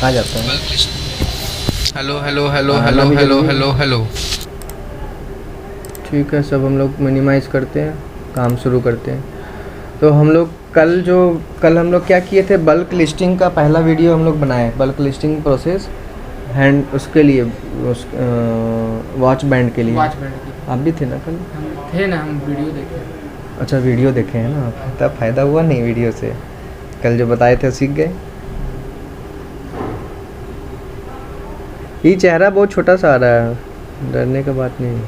आ जाता है। Hello hello hello हाँ, हेलो आना भी हेलो जरूरी है। Hello hello. ठीक है, सब हम लोग मिनिमाइज़ करते हैं, काम शुरू करते हैं। तो हम लोग कल हम लोग क्या किए थे, बल्क लिस्टिंग का पहला वीडियो हम लोग बनाए, बल्क लिस्टिंग प्रोसेस हैंड उसके लिए, उस वॉच बैंड के लिए। वॉच बैंड की आप भी थे ना कल? हम थे ना, हम वीडियो देखे। अच्छा, वीडियो देखे हैं ना, तब फ़ायदा हुआ नहीं वीडियो से, कल जो बताए थे सीख गए। ये चेहरा बहुत छोटा सा आ रहा है, डरने का बात नहीं।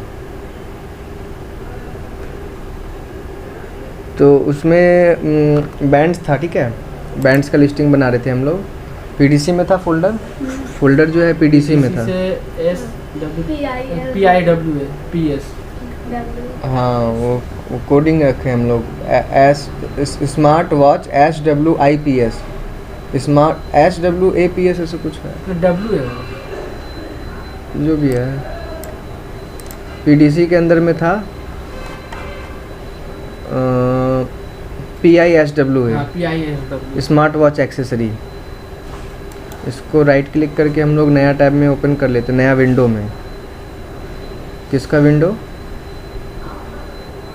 तो उसमें बैंड्स था, ठीक है, बैंड्स का लिस्टिंग बना रहे थे हम लोग। पीडीसी में था फोल्डर जो है पीडीसी में था। से S PIL P I W है पी एस। हाँ, वो कोडिंग रखे हम लोग, S smart watch SWIPS, smart SWAPS ऐसे कुछ है, डब्ल्यू है जो भी है। पीडीसी के अंदर में था PISW है, P I S W. Smart watch accessory. इसको राइट क्लिक करके हम लोग नया टैब में ओपन कर लेते, नया विंडो में। किसका विंडो?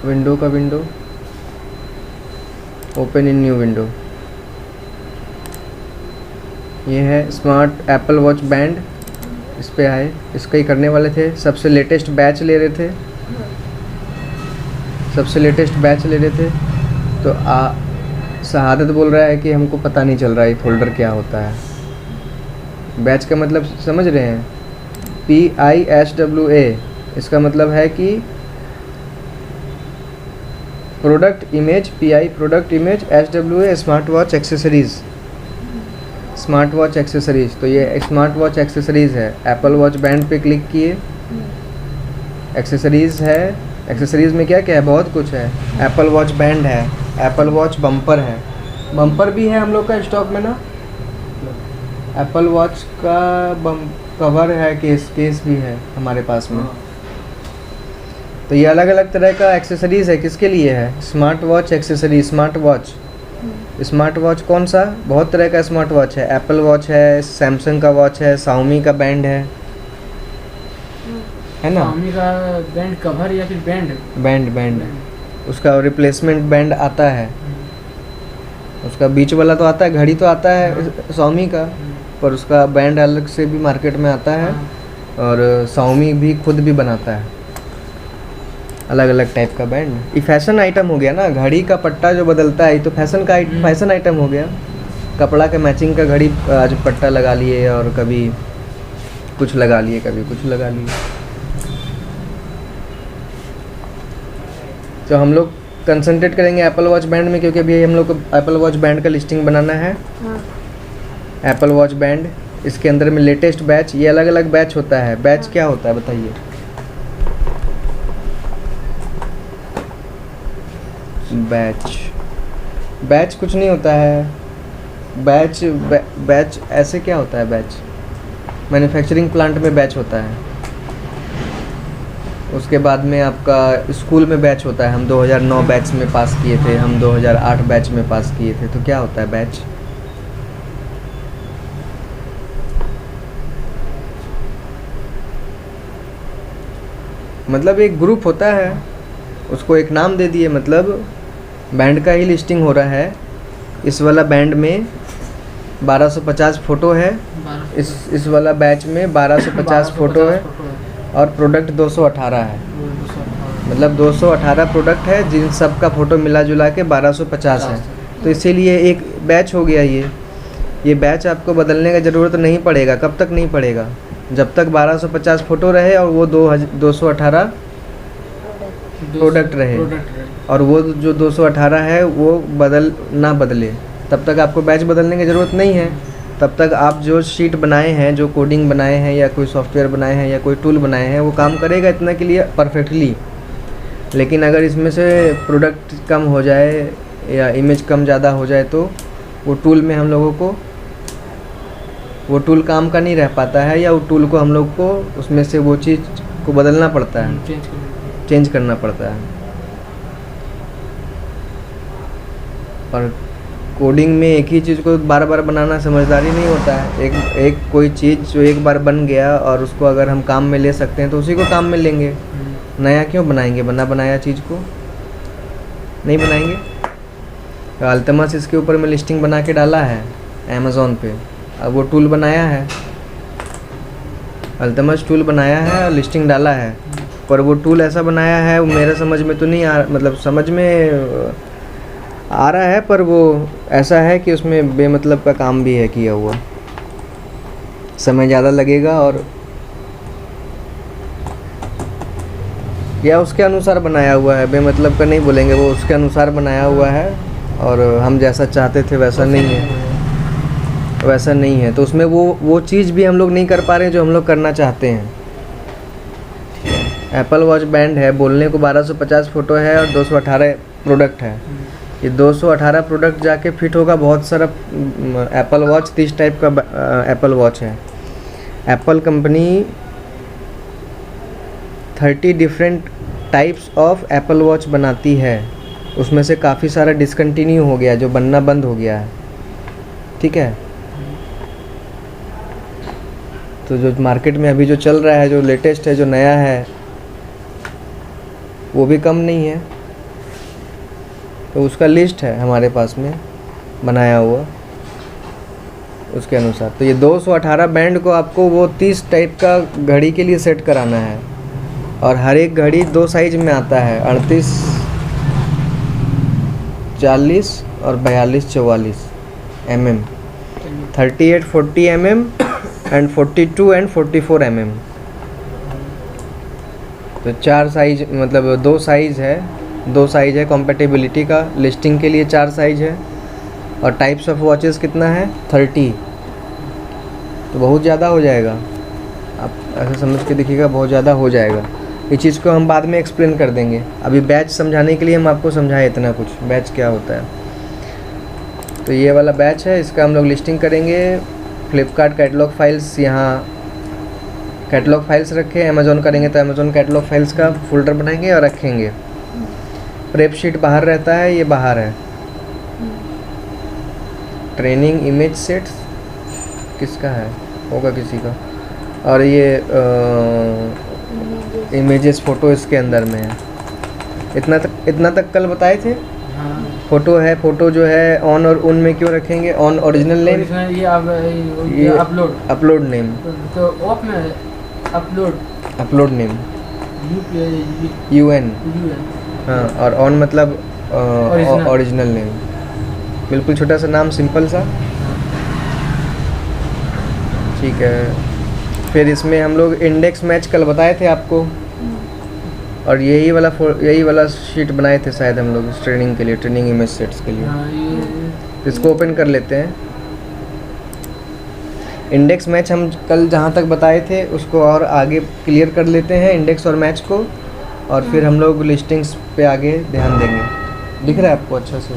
विंडो का window, open in new window. ये है स्मार्ट एप्पल वॉच बैंड, इस पे आए, इसका ही करने वाले थे। सबसे लेटेस्ट बैच ले रहे थे, सबसे लेटेस्ट बैच ले रहे थे। तो शहादत बोल रहा है कि हमको पता नहीं चल रहा है फोल्डर क्या होता है। बैच का मतलब समझ रहे हैं? PISWA, इसका मतलब है कि product image, PI product image, SWA smart watch accessories, smart watch accessories. तो ये स्मार्ट वॉच एक्सेसरीज़ है। एप्पल वॉच बैंड पे क्लिक किए, एक्सेसरीज़ है। एक्सेसरीज़ में क्या क्या है? बहुत कुछ है। एप्पल वॉच बैंड है, एप्पल वॉच बम्पर है, बम्पर भी है हम लोग का स्टॉक में ना। एप्पल वॉच का कवर है, केस भी है हमारे पास में। तो ये अलग अलग तरह का एक्सेसरीज़ है, किसके लिए है? Smart watch accessory. Smart watch कौन सा? बहुत तरह का स्मार्ट वॉच है। एप्पल वॉच है, सैमसंग का वॉच है, शाओमी का बैंड है ना? Xiaomi का बैंड कवर या फिर बैंड उसका रिप्लेसमेंट बैंड आता है, उसका बीच वाला तो आता है, घड़ी तो आता है शाओमी का, पर उसका बैंड अलग से भी मार्केट में आता है। और शाओमी भी खुद भी बनाता है अलग अलग टाइप का बैंड। ये फैशन आइटम हो गया ना, घड़ी का पट्टा जो बदलता है, ये तो फैशन आइटम हो गया। कपड़ा के मैचिंग का घड़ी, आज पट्टा लगा लिए और कभी कुछ लगा लिए, कभी कुछ लगा लिए। तो हम लोग कंसंट्रेट करेंगे एप्पल वॉच बैंड में, क्योंकि अभी हम लोग को एप्पल वॉच बैंड का लिस्टिंग बनाना है। एप्पल वॉच बैंड, इसके अंदर में लेटेस्ट बैच, ये अलग अलग बैच होता है। बैच क्या होता है बताइए? बैच कुछ नहीं होता है। बैच ऐसे क्या होता है? बैच मैन्युफैक्चरिंग प्लांट में बैच होता है। उसके बाद में आपका स्कूल में बैच होता है। हम 2009 बैच में पास किए थे, हम 2008 बैच में पास किए थे। तो क्या होता है बैच? मतलब एक ग्रुप होता है, उसको एक नाम दे दिए, मतलब बैंड का ही लिस्टिंग हो रहा है। इस वाला बैंड में 1250 फ़ोटो है, इस वाला बैच में 1250 फ़ोटो है, और प्रोडक्ट 218 है। मतलब 218 प्रोडक्ट है, जिन सब का फ़ोटो मिला जुला के 1250 है। तो इसीलिए एक बैच हो गया ये बैच आपको बदलने का ज़रूरत नहीं पड़ेगा। कब तक नहीं पड़ेगा? जब तक 1250 फ़ोटो रहे और वो 218 प्रोडक्ट रहे, और वो जो 218 है वो ना बदले, तब तक आपको बैच बदलने की ज़रूरत नहीं है। तब तक आप जो शीट बनाए हैं, जो कोडिंग बनाए हैं, या कोई सॉफ्टवेयर बनाए हैं, या कोई टूल बनाए हैं, वो काम करेगा इतना के लिए परफेक्टली। लेकिन अगर इसमें से प्रोडक्ट कम हो जाए या इमेज कम ज़्यादा हो जाए, तो वो टूल में हम लोगों को, वो टूल काम का नहीं रह पाता है, या वो टूल को हम लोग को उसमें से वो चीज़ को बदलना पड़ता है, चेंज करना पड़ता है। और कोडिंग में एक ही चीज़ को बार बार बनाना समझदारी नहीं होता है। एक कोई चीज़ जो एक बार बन गया और उसको अगर हम काम में ले सकते हैं तो उसी को काम में लेंगे। नया क्यों बनाएंगे? बना बनाया चीज़ को नहीं बनाएंगे। तो अल्तमस इसके ऊपर में लिस्टिंग बना के डाला है अमेज़ोन पे। अब वो टूल बनाया है, अल्तमस टूल बनाया है और लिस्टिंग डाला है, पर वो टूल ऐसा बनाया है वो मेरे समझ में तो नहीं मतलब समझ में आ रहा है, पर वो ऐसा है कि उसमें बेमतलब का काम भी है किया हुआ, समय ज़्यादा लगेगा और या उसके अनुसार बनाया हुआ है। बेमतलब का नहीं बोलेंगे, वो उसके अनुसार बनाया हुआ है और हम जैसा चाहते थे वैसा नहीं है। तो उसमें वो चीज़ भी हम लोग नहीं कर पा रहे हैं जो हम लोग करना चाहते हैं। एप्पल वॉच बैंड है, बोलने को 1250 फ़ोटो है और 218 प्रोडक्ट है। ये 218 प्रोडक्ट जाके फिट होगा बहुत सारा एप्पल वॉच। 30 टाइप का एप्पल वॉच है। Apple company 30 different types of Apple watch बनाती है। उसमें से काफ़ी सारा डिसकंटिन्यू हो गया, जो बनना बंद हो गया है। ठीक है, तो जो मार्केट में अभी जो चल रहा है, जो लेटेस्ट है, जो नया है, वो भी कम नहीं है। तो उसका लिस्ट है हमारे पास में बनाया हुआ उसके अनुसार। तो ये 218 बैंड को आपको वो 30 टाइप का घड़ी के लिए सेट कराना है और हर एक घड़ी 2 साइज में आता है, 38, 40 और 42, 44 mm, 38, 40 mm and 42 and 44 mm। तो 4 साइज, मतलब 2 साइज है कॉम्पेटिबिलिटी का। लिस्टिंग के लिए 4 साइज है और टाइप्स ऑफ वॉचेस कितना है? 30। तो बहुत ज़्यादा हो जाएगा, आप ऐसा समझ के देखिएगा, बहुत ज़्यादा हो जाएगा। ये चीज़ को हम बाद में एक्सप्लेन कर देंगे। अभी बैच समझाने के लिए हम आपको समझाए इतना कुछ, बैच क्या होता है। तो ये वाला बैच है, इसका हम लोग लिस्टिंग करेंगे। फ्लिपकार्ट कैटलॉग फाइल्स, यहाँ कैटलॉग फाइल्स रखे। अमेज़ोन करेंगे तो अमेज़ोन कैटलॉग फाइल्स का फोल्डर बनाएंगे और रखेंगे। प्रेप शीट बाहर रहता है, ये बाहर है। ट्रेनिंग इमेज सेट्स किसका है? होगा किसी का। और ये इमेजेस फ़ोटो इसके अंदर में है। इतना तक कल बताए थे। हाँ। फ़ोटो है, फ़ोटो जो है ऑन और उन में क्यों रखेंगे? ऑन ओरिजिनल नेम, ये अपलोड नेम, तो ऑफ में है अपलोड नेम UN। हाँ, और ऑन मतलब ओरिजिनल नेम। बिल्कुल छोटा सा नाम, सिंपल सा। ठीक है। फिर इसमें हम लोग इंडेक्स मैच कल बताए थे आपको, और यही वाला शीट बनाए थे शायद हम लोग ट्रेनिंग के लिए, ट्रेनिंग इमेज सेट्स के लिए। इसको ओपन कर लेते हैं। इंडेक्स मैच हम कल जहाँ तक बताए थे उसको और आगे क्लियर कर लेते हैं, इंडेक्स और मैच को, और फिर हम लोग लिस्टिंग्स पे आगे ध्यान देंगे। दिख रहा है आपको अच्छा से?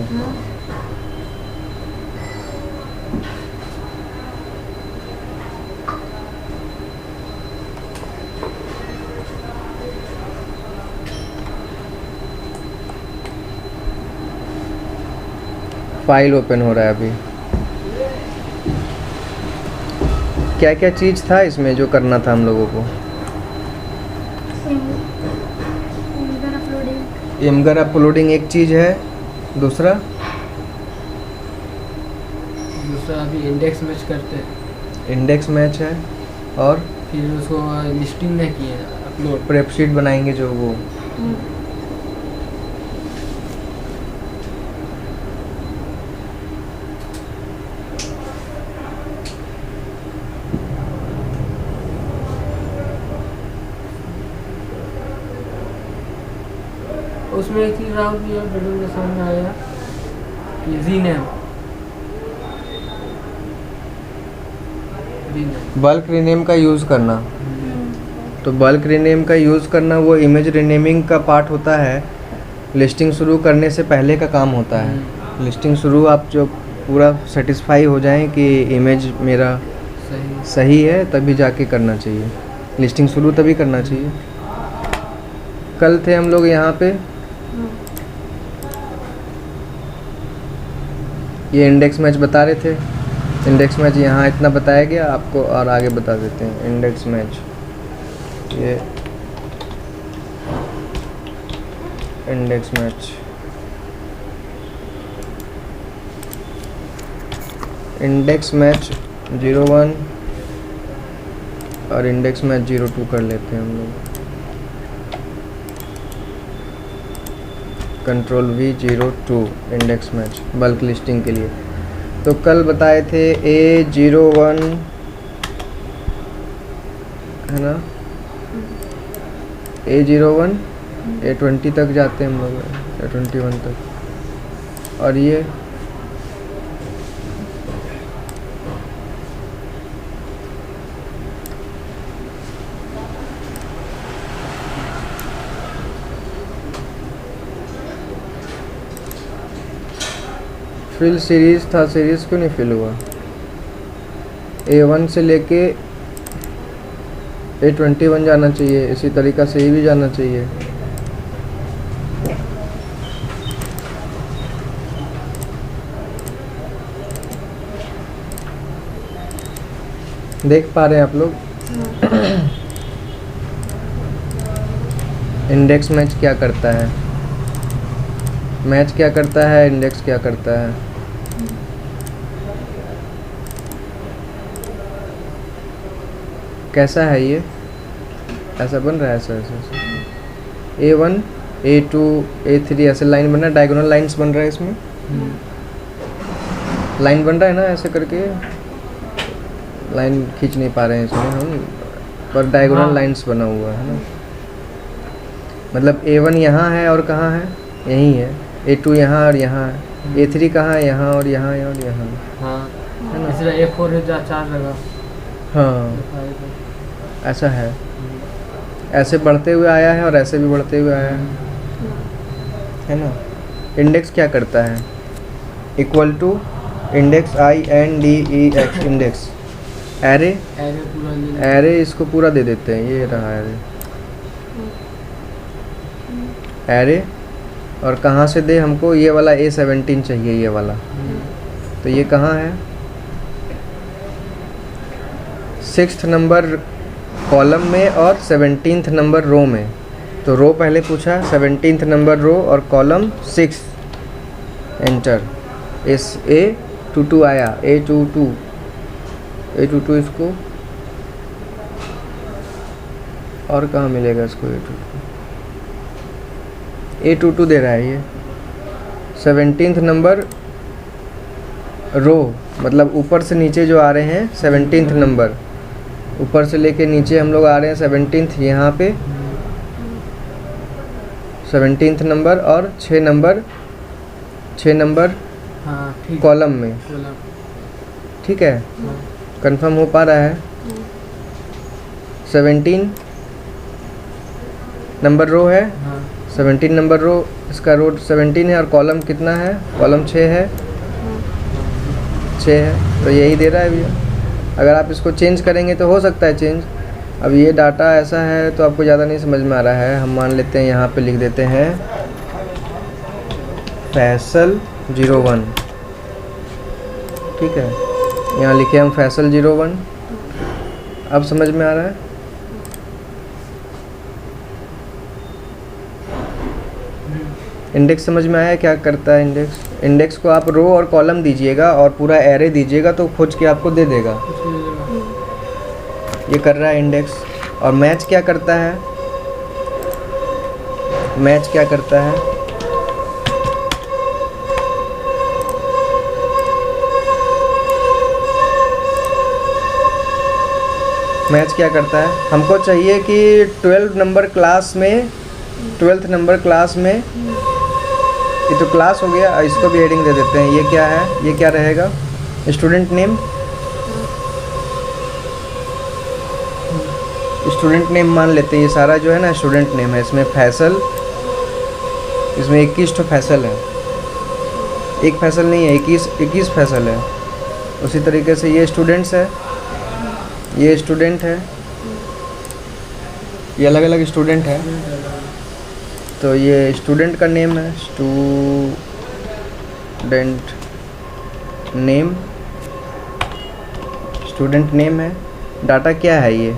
फाइल ओपन हो रहा है अभी। क्या क्या चीज़ था इसमें जो करना था हम लोगों को? इमगर अपलोडिंग एक चीज़ है। दूसरा अभी इंडेक्स मैच करते हैं। इंडेक्स मैच है, और फिर उसको लिस्टिंग नहीं किए, अपलोड प्रेप शीट बनाएंगे जो वो। उसमें एक चीज़ राहुल जी वीडियो के सामने आया कि रीनेम बल्क रीनेम का यूज़ करना। तो बल्क रीनेम का यूज़ करना वो इमेज रीनेमिंग का पार्ट होता है। लिस्टिंग शुरू करने से पहले का काम होता है। लिस्टिंग शुरू आप जो पूरा सेटिस्फाई हो जाएं कि इमेज मेरा सही है, तभी जाके करना चाहिए। लिस्टिंग शुरू तभी करना चाहिए। कल थे हम लोग यहाँ पे ये इंडेक्स मैच बता रहे थे, इंडेक्स मैच यहाँ इतना बताया गया आपको, और आगे बता देते हैं इंडेक्स मैच। ये इंडेक्स मैच, इंडेक्स मैच 01 और इंडेक्स मैच 02 कर लेते हैं हम लोग। Control V 02 index match bulk listing के लिए। तो कल बताए थे A01 है ना, A01 A20 तक जाते हैं हम लोग, A21 तक। और ये फिल सीरीज था, सीरीज क्यों नहीं फिल हुआ? A1 से लेके A21 जाना चाहिए, इसी तरीक़ा से ये भी जाना चाहिए। देख पा रहे हैं आप लोग? इंडेक्स मैच क्या करता है, मैच क्या करता है, इंडेक्स क्या करता है। कैसा है ये, ऐसा बन रहा है, ऐसा ऐसा A1 A2 A3 ऐसे लाइन बन रहा है, डायगोनल लाइंस बन रहा है इसमें, लाइन बन रहा है ना, ऐसे करके लाइन खींच नहीं पा रहे हैं इसमें हम, पर डायगोनल लाइंस बना हुआ है ना। मतलब A1 यहाँ है और कहाँ है, यहीं है। A2 यहाँ और यहाँ है। A3 कहाँ है, यहाँ और यहाँ और यहाँ। हाँ है ना, इसलिए A4 है जहाँ 4 लगा। हाँ ऐसा है, ऐसे बढ़ते हुए आया है और ऐसे भी बढ़ते हुए आया है ना। इंडेक्स क्या करता है, equal to index INDEX index, array, array इसको पूरा दे देते हैं, ये रहा एरे, एरे। और कहाँ से दे हमको, ये वाला A17 चाहिए, ये वाला। तो ये कहाँ है, 6th नंबर कॉलम में और 17th नंबर रो में। तो रो पहले पूछा, 17th नंबर रो और कॉलम 6, एंटर। इस A22 आया, A22 इसको, और कहाँ मिलेगा इसको, A22 दे रहा है ये। 17th नंबर रो, मतलब ऊपर से नीचे जो आ रहे हैं 17th नंबर, ऊपर से लेके नीचे हम लोग आ रहे हैं 17th, यहाँ पे 17th नंबर और 6 नंबर हाँ, कॉलम में। ठीक है, कंफर्म हो पा रहा है। 17 नंबर रो है, 17 नंबर रो, इसका रो 17 है और कॉलम कितना है, कॉलम 6 है, 6 है। तो यही दे रहा है भैया। अगर आप इसको चेंज करेंगे तो हो सकता है चेंज। अब ये डाटा ऐसा है तो आपको ज़्यादा नहीं समझ में आ रहा है, हम मान लेते हैं यहाँ पे लिख देते हैं फैसल 01। ठीक है, यहाँ लिखे हम फैसल 01। अब समझ में आ रहा है। इंडेक्स समझ में आया क्या करता है इंडेक्स? इंडेक्स को आप रो और कॉलम दीजिएगा और पूरा एरे दीजिएगा तो खोज के आपको दे देगा। ये कर रहा है इंडेक्स। और मैच क्या करता है, मैच क्या करता है, मैच क्या करता है, हमको चाहिए कि 12th नंबर क्लास में, 12th नंबर क्लास में, ये तो क्लास हो गया, इसको भी हेडिंग दे देते हैं। ये क्या है, ये क्या रहेगा, स्टूडेंट नेम, स्टूडेंट नेम मान लेते हैं। ये सारा जो है ना स्टूडेंट नेम है। इसमें फैसल, इसमें 21 तो फैसल है, एक फैसल नहीं है, 21 फैसल है। उसी तरीके से ये स्टूडेंट्स है, ये स्टूडेंट है, ये अलग अलग स्टूडेंट है। तो ये स्टूडेंट का नेम है, स्टूडेंट नेम, स्टूडेंट नेम है। डाटा क्या है ये?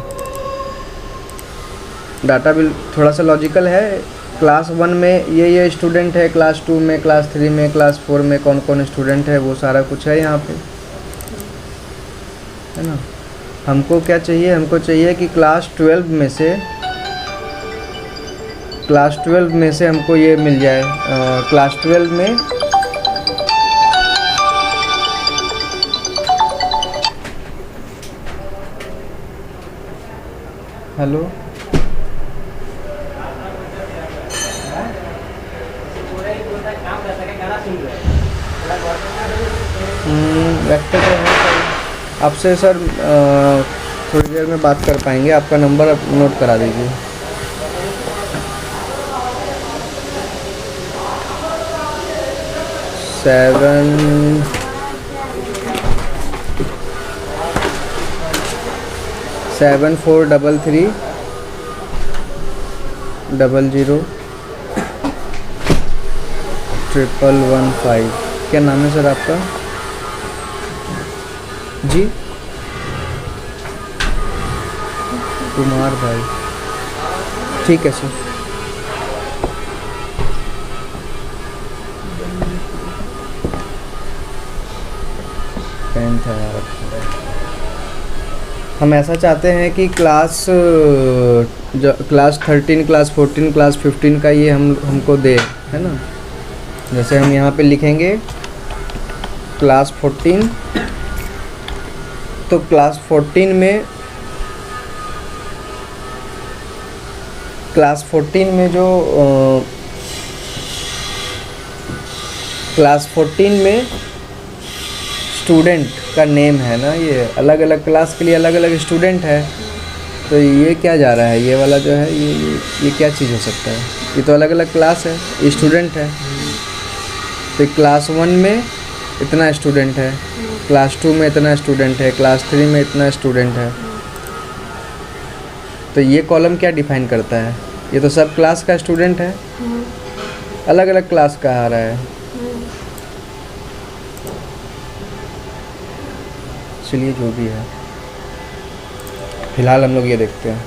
डाटा भी थोड़ा सा लॉजिकल है। क्लास 1 में ये स्टूडेंट है, क्लास 2 में, क्लास 3 में, क्लास 4 में कौन कौन स्टूडेंट है वो सारा कुछ है यहाँ पे, है ना। हमको क्या चाहिए? हमको चाहिए कि क्लास 12 में से हमको ये मिल जाए। क्लास 12 में हेलो वेक्टर तो है सर। आपसे सर थोड़ी देर में बात कर पाएंगे। आपका नंबर आप नोट करा दीजिए। सेवन 433 00 115। क्या नाम है सर आपका? जी, कुमार भाई। ठीक है सर। टेंथ है। हम ऐसा चाहते हैं कि क्लास 13, क्लास 14, क्लास 15 का ये हमको दे, है ना। जैसे हम यहाँ पे लिखेंगे क्लास 14, तो क्लास 14 में क्लास 14 में स्टूडेंट का नेम है ना। ये अलग अलग क्लास के लिए अलग अलग स्टूडेंट है। तो ये क्या जा रहा है? ये वाला जो है ये क्या चीज़ हो सकता है? ये तो अलग अलग क्लास है, ये स्टूडेंट है। तो क्लास 1 में इतना स्टूडेंट है, क्लास 2 में इतना स्टूडेंट है, क्लास 3 में इतना स्टूडेंट है। तो ये कॉलम क्या डिफाइन करता है? ये तो सब क्लास का स्टूडेंट है, अलग अलग क्लास का आ रहा है। चलिए जो भी है, फिलहाल हम लोग ये देखते हैं।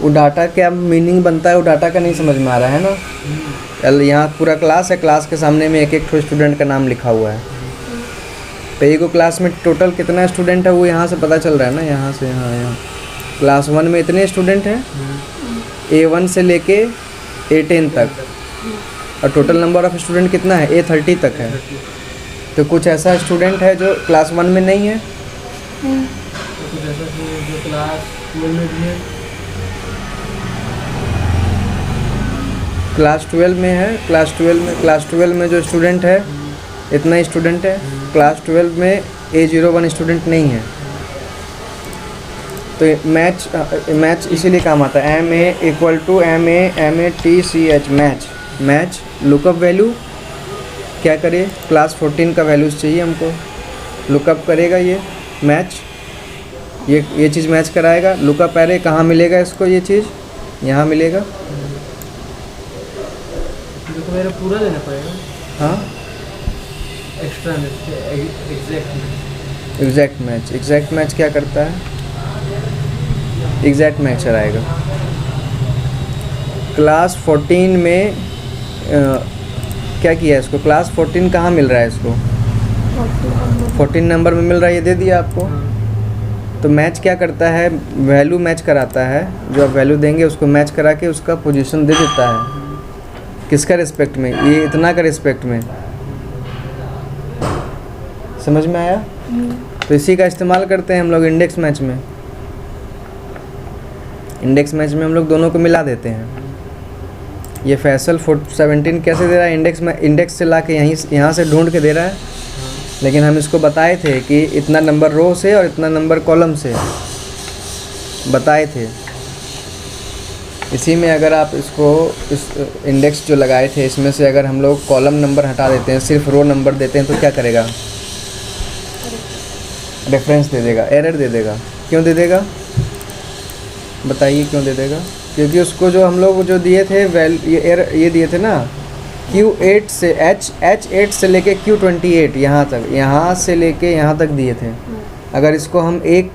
वो डाटा क्या मीनिंग बनता है, वो डाटा का नहीं समझ में आ रहा है ना। यहाँ पूरा क्लास है, क्लास के सामने में एक एक स्टूडेंट का नाम लिखा हुआ है। तो एक क्लास में टोटल कितना स्टूडेंट है वो यहाँ से पता चल रहा है ना। यहाँ से यहाँ क्लास 1 में इतने स्टूडेंट हैं, A1 से लेके A10 तक, और टोटल नंबर ऑफ स्टूडेंट कितना है? A30 तक है। तो कुछ ऐसा स्टूडेंट है जो क्लास 1 में नहीं है, कुछ ऐसा जो क्लास 12 में भी है, क्लास 12 में है। क्लास 12 में जो स्टूडेंट है इतना स्टूडेंट है। क्लास 12 में A01 स्टूडेंट नहीं है। तो मैच इसीलिए काम आता है। MA = MATCH match. Lookup value क्या करे? क्लास 14 का वैल्यूज़ चाहिए हमको, लुकअप करेगा ये मैच, ये चीज़ मैच कराएगा। लुकअप एरे कहाँ मिलेगा इसको? ये चीज़ यहाँ मिलेगा। तो मेरा पूरा देना पड़ेगा। हाँ, एक्स्ट्रा एग्जैक्ट मैच क्या करता है? एग्जैक्ट मैच कराएगा। क्लास 14 में क्या किया है इसको? क्लास 14 कहाँ मिल रहा है इसको? 14 नंबर में मिल रहा है, ये दे दिया आपको। तो मैच क्या करता है? वैल्यू मैच कराता है। जो आप वैल्यू देंगे उसको मैच करा के उसका पोजीशन दे देता है। किसका रिस्पेक्ट में? ये इतना का रिस्पेक्ट में। समझ में आया? तो इसी का इस्तेमाल करते हैं हम लोग इंडेक्स मैच में। इंडेक्स मैच में हम लोग दोनों को मिला देते हैं। ये फैसल 17 कैसे दे रहा है? इंडेक्स से ला के यहाँ से ढूंढ के दे रहा है। लेकिन हम इसको बताए थे कि इतना नंबर रो से और इतना नंबर कॉलम से बताए थे। इसी में अगर आप इसको इस इंडेक्स जो लगाए थे इसमें से अगर हम लोग कॉलम नंबर हटा देते हैं, सिर्फ रो नंबर देते हैं, तो क्या करेगा? रेफरेंस दे देगा, एरर दे देगा। क्यों दे देगा? बताइए क्यों दे देगा? क्योंकि उसको जो हम लोग जो दिए थे ये दिए थे ना Q8 से H8 से लेके Q28 यहाँ तक, यहाँ से लेके यहाँ तक दिए थे। अगर इसको हम एक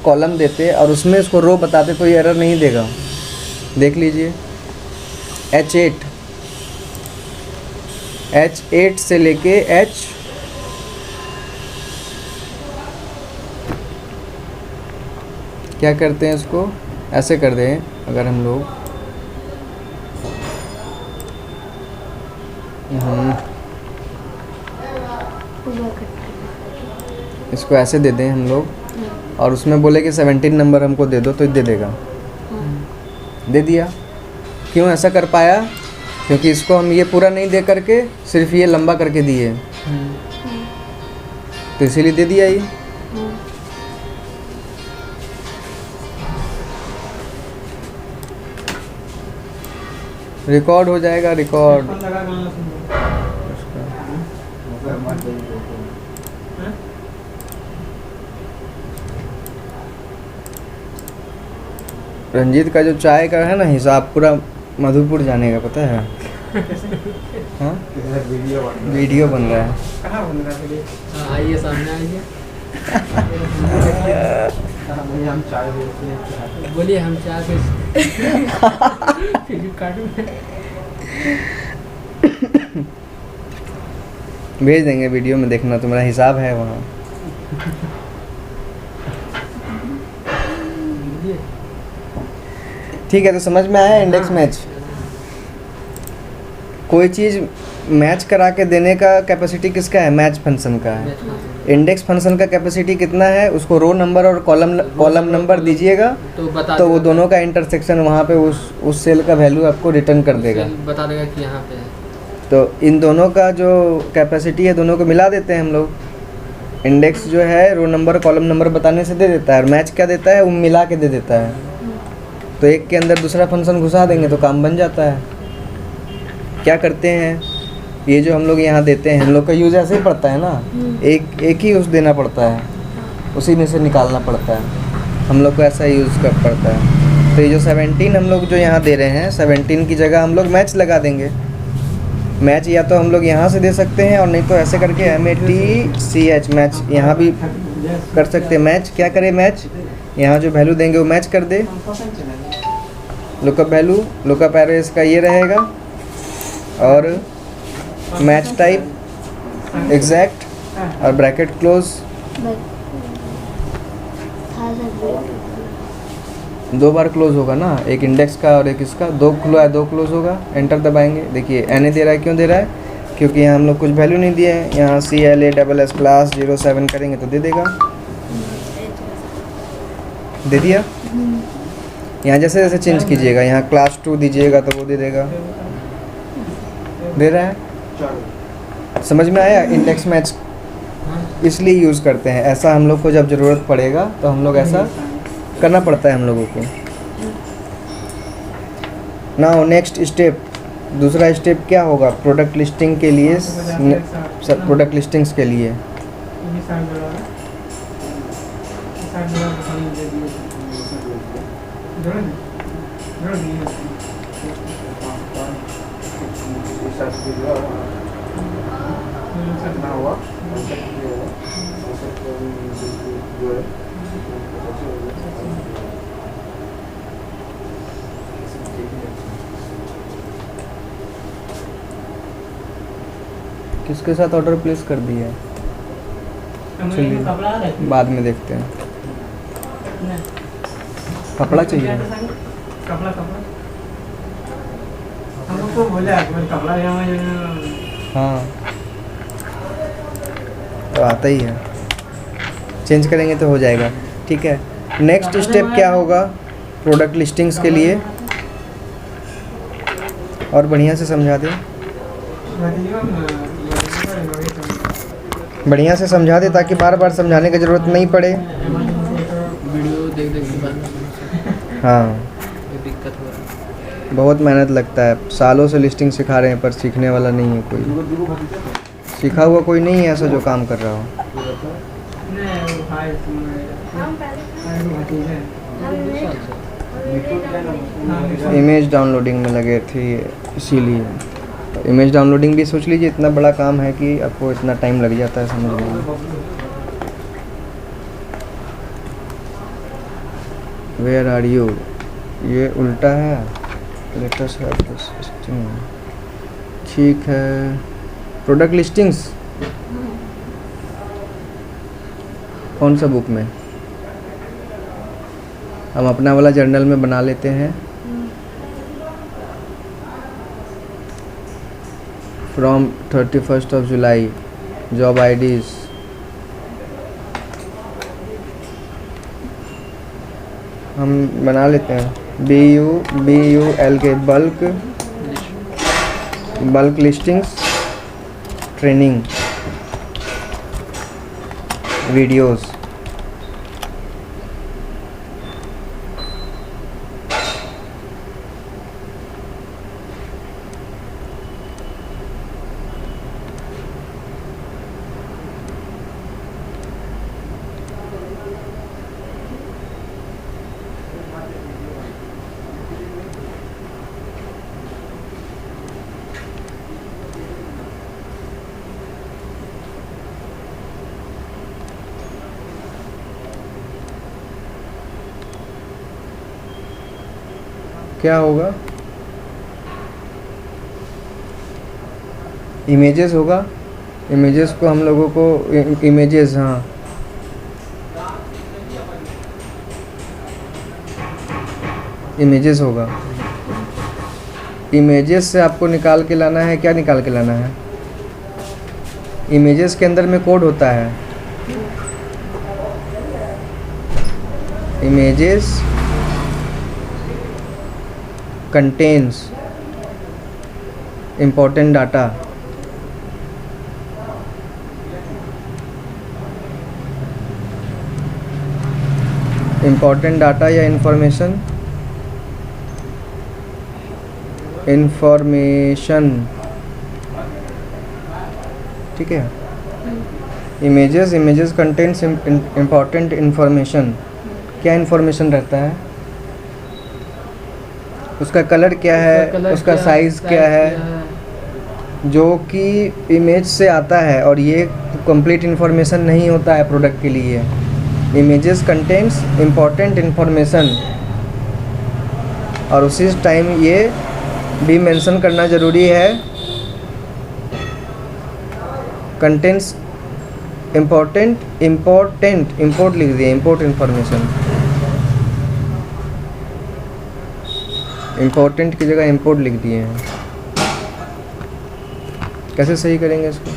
कॉलम देते और उसमें इसको रो बताते तो ये एरर नहीं देगा। देख लीजिए H8 से लेके क्या करते हैं, इसको ऐसे कर दें अगर हम लोग इसको ऐसे दे दें हम लोग और उसमें बोले कि 17 नंबर हमको दे दो तो दे देगा। दे दिया। क्यों ऐसा कर पाया? क्योंकि इसको हम ये पूरा नहीं दे करके सिर्फ ये लंबा करके दिए, तो इसीलिए दे दिया ये। रिकॉर्ड हो जाएगा, रिकॉर्ड। रंजीत का जो चाय का है ना हिसाब पूरा मधुपुर जाने का, पता है? हाँ वीडियो बन रहा है। कहाँ बन रहा है? आइए सामने आइए। हम चाय बेचते हैं। बोलिए हम चाय बेचते हैं। फ्लिपकार्ट में भेज देंगे, वीडियो में देखना, तुम्हारा हिसाब है वहाँ। ठीक है, तो समझ में आया इंडेक्स मैच। कोई चीज़ मैच करा के देने का कैपेसिटी किसका है? मैच फंक्शन का है। इंडेक्स फंक्शन का कैपेसिटी कितना है? उसको रो नंबर और कॉलम नंबर दीजिएगा तो वो दोनों का इंटरसेक्शन वहाँ पे उस सेल का वैल्यू आपको रिटर्न कर देगा, बता देगा कि यहाँ पे है। तो इन दोनों का जो कैपेसिटी है दोनों को मिला देते हैं हम लोग। इंडेक्स जो है रो नंबर कॉलम नंबर बताने से दे देता है और मैच क्या देता है? वो मिला के दे देता है। तो एक के अंदर दूसरा फंक्शन घुसा देंगे तो काम बन जाता है। क्या करते हैं, ये जो हम लोग यहाँ देते हैं, हम लोग का यूज़ ऐसे ही पड़ता है ना, एक ही यूज़ देना पड़ता है, उसी में से निकालना पड़ता है। हम लोग को ऐसा यूज़ कर पड़ता है। तो ये जो 17 हम लोग जो यहाँ दे रहे हैं, 17 की जगह हम लोग मैच लगा देंगे। मैच या तो हम लोग यहाँ से दे सकते हैं और नहीं तो ऐसे करके MATCH मैच यहाँ भी कर सकते हैं। मैच क्या करे? मैच यहाँ जो वैल्यू देंगे वो मैच कर दे। लुकअप वैल्यू, लुकअप एरो इसका ये रहेगा और मैच टाइप एग्जैक्ट और ब्रैकेट क्लोज। दो बार क्लोज होगा ना, एक इंडेक्स का और एक इसका। दो खुला है, दो क्लोज होगा। एंटर दबाएंगे। देखिए एन दे रहा है, क्यों दे रहा है? क्योंकि यहाँ हम लोग कुछ वैल्यू नहीं दिए हैं। यहाँ CLASS क्लास 07 करेंगे तो दे देगा। दे दिया। यहाँ जैसे जैसे चेंज कीजिएगा, यहाँ क्लास 2 दीजिएगा तो वो दे देगा। दे रहा है। समझ में आया? इंडेक्स मैच इसलिए यूज़ करते हैं। ऐसा हम लोग को जब ज़रूरत पड़ेगा तो हम लोग ऐसा करना पड़ता है हम लोगों को। नाउ नेक्स्ट स्टेप, दूसरा स्टेप क्या होगा? प्रोडक्ट लिस्टिंग के लिए, प्रोडक्ट लिस्टिंग्स के लिए किसके साथ ऑर्डर प्लेस कर दिया है? चलिए बाद में देखते हैं। कपड़ा चाहिए? कपड़ा हमको बोला कपड़ा। हाँ तो आता ही है, चेंज करेंगे तो हो जाएगा। ठीक है, नेक्स्ट स्टेप क्या होगा प्रोडक्ट लिस्टिंग्स के लिए? और बढ़िया से समझा दे, बढ़िया से समझा दे ताकि बार बार समझाने की ज़रूरत नहीं पड़े। वीडियो देख के बाद हाँ, दिक्कत हो रहा है। बहुत मेहनत लगता है। सालों से लिस्टिंग सिखा रहे हैं पर सीखने वाला नहीं है कोई, सीखा हुआ कोई नहीं है ऐसा जो काम कर रहा हो। इमेज डाउनलोडिंग में लगे थे इसीलिए। इमेज डाउनलोडिंग भी सोच लीजिए इतना बड़ा काम है कि आपको इतना टाइम लग जाता है समझने में। वेयर आर यू, ये उल्टा है। लेटेस्ट लिस्टिंग, ठीक है। प्रोडक्ट लिस्टिंग्स कौन सा बुक में? हम अपना वाला जर्नल में बना लेते हैं। From 31st of July, job IDs, हम बना लेते हैं। BUL के बल्क लिस्टिंग्स, ट्रेनिंग वीडियोस। क्या होगा? इमेजेस होगा। इमेजेस को हम लोगों को इमेजेस, हाँ, इमेजेस होगा। इमेजेस से आपको निकाल के लाना है। क्या निकाल के लाना है? इमेजेस के अंदर में कोड होता है। Images contains important data। important data या information ठीक है। images contains important information। क्या information रहता है? उसका कलर क्या है, उसका साइज़ क्या है, जो कि इमेज से आता है। और ये कंप्लीट इन्फॉर्मेशन नहीं होता है प्रोडक्ट के लिए। इमेजेस कंटेंट्स इम्पॉर्टेंट इन्फॉर्मेशन, और उसी टाइम ये भी मेंशन करना ज़रूरी है। कंटेंट्स इम्पोर्ट लिख दिए, इम्पोर्ट इन्फॉर्मेशन। इम्पोर्टेंट की जगह इम्पोर्ट लिख दिए हैं। कैसे सही करेंगे इसको?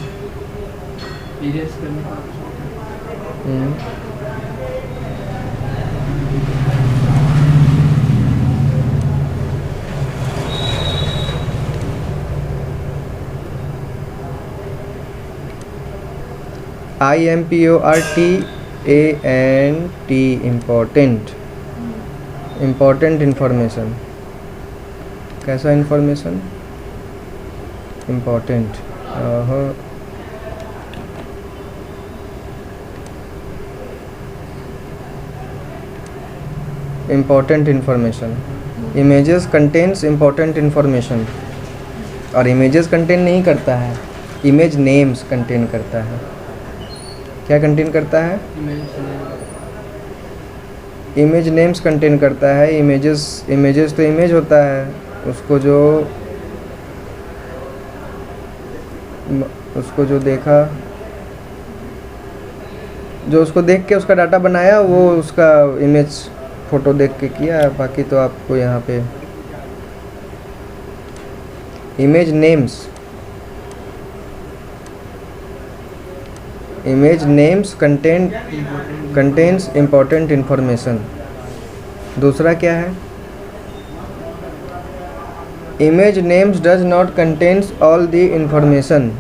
IMPORTANT, important information. कैसा information? Important. Important information. Images contents important information, और इमेजेस कंटेन नहीं करता है, इमेज नेम्स कंटेन करता है। क्या कंटेन करता है? इमेज नेम्स कंटेन करता है। इमेजेस तो इमेज होता है, उसको जो देखा, जो उसको देख के उसका डाटा बनाया, वो उसका इमेज फ़ोटो देख के किया है। बाकी तो आपको यहाँ पे image names contains important information. दूसरा क्या है? Image names does not contains all the information.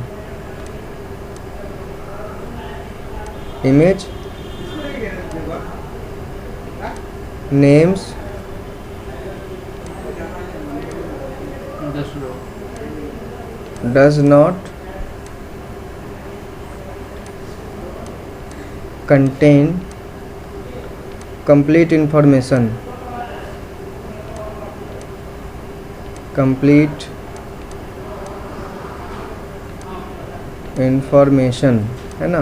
Image names does not contain complete information, complete information है ना,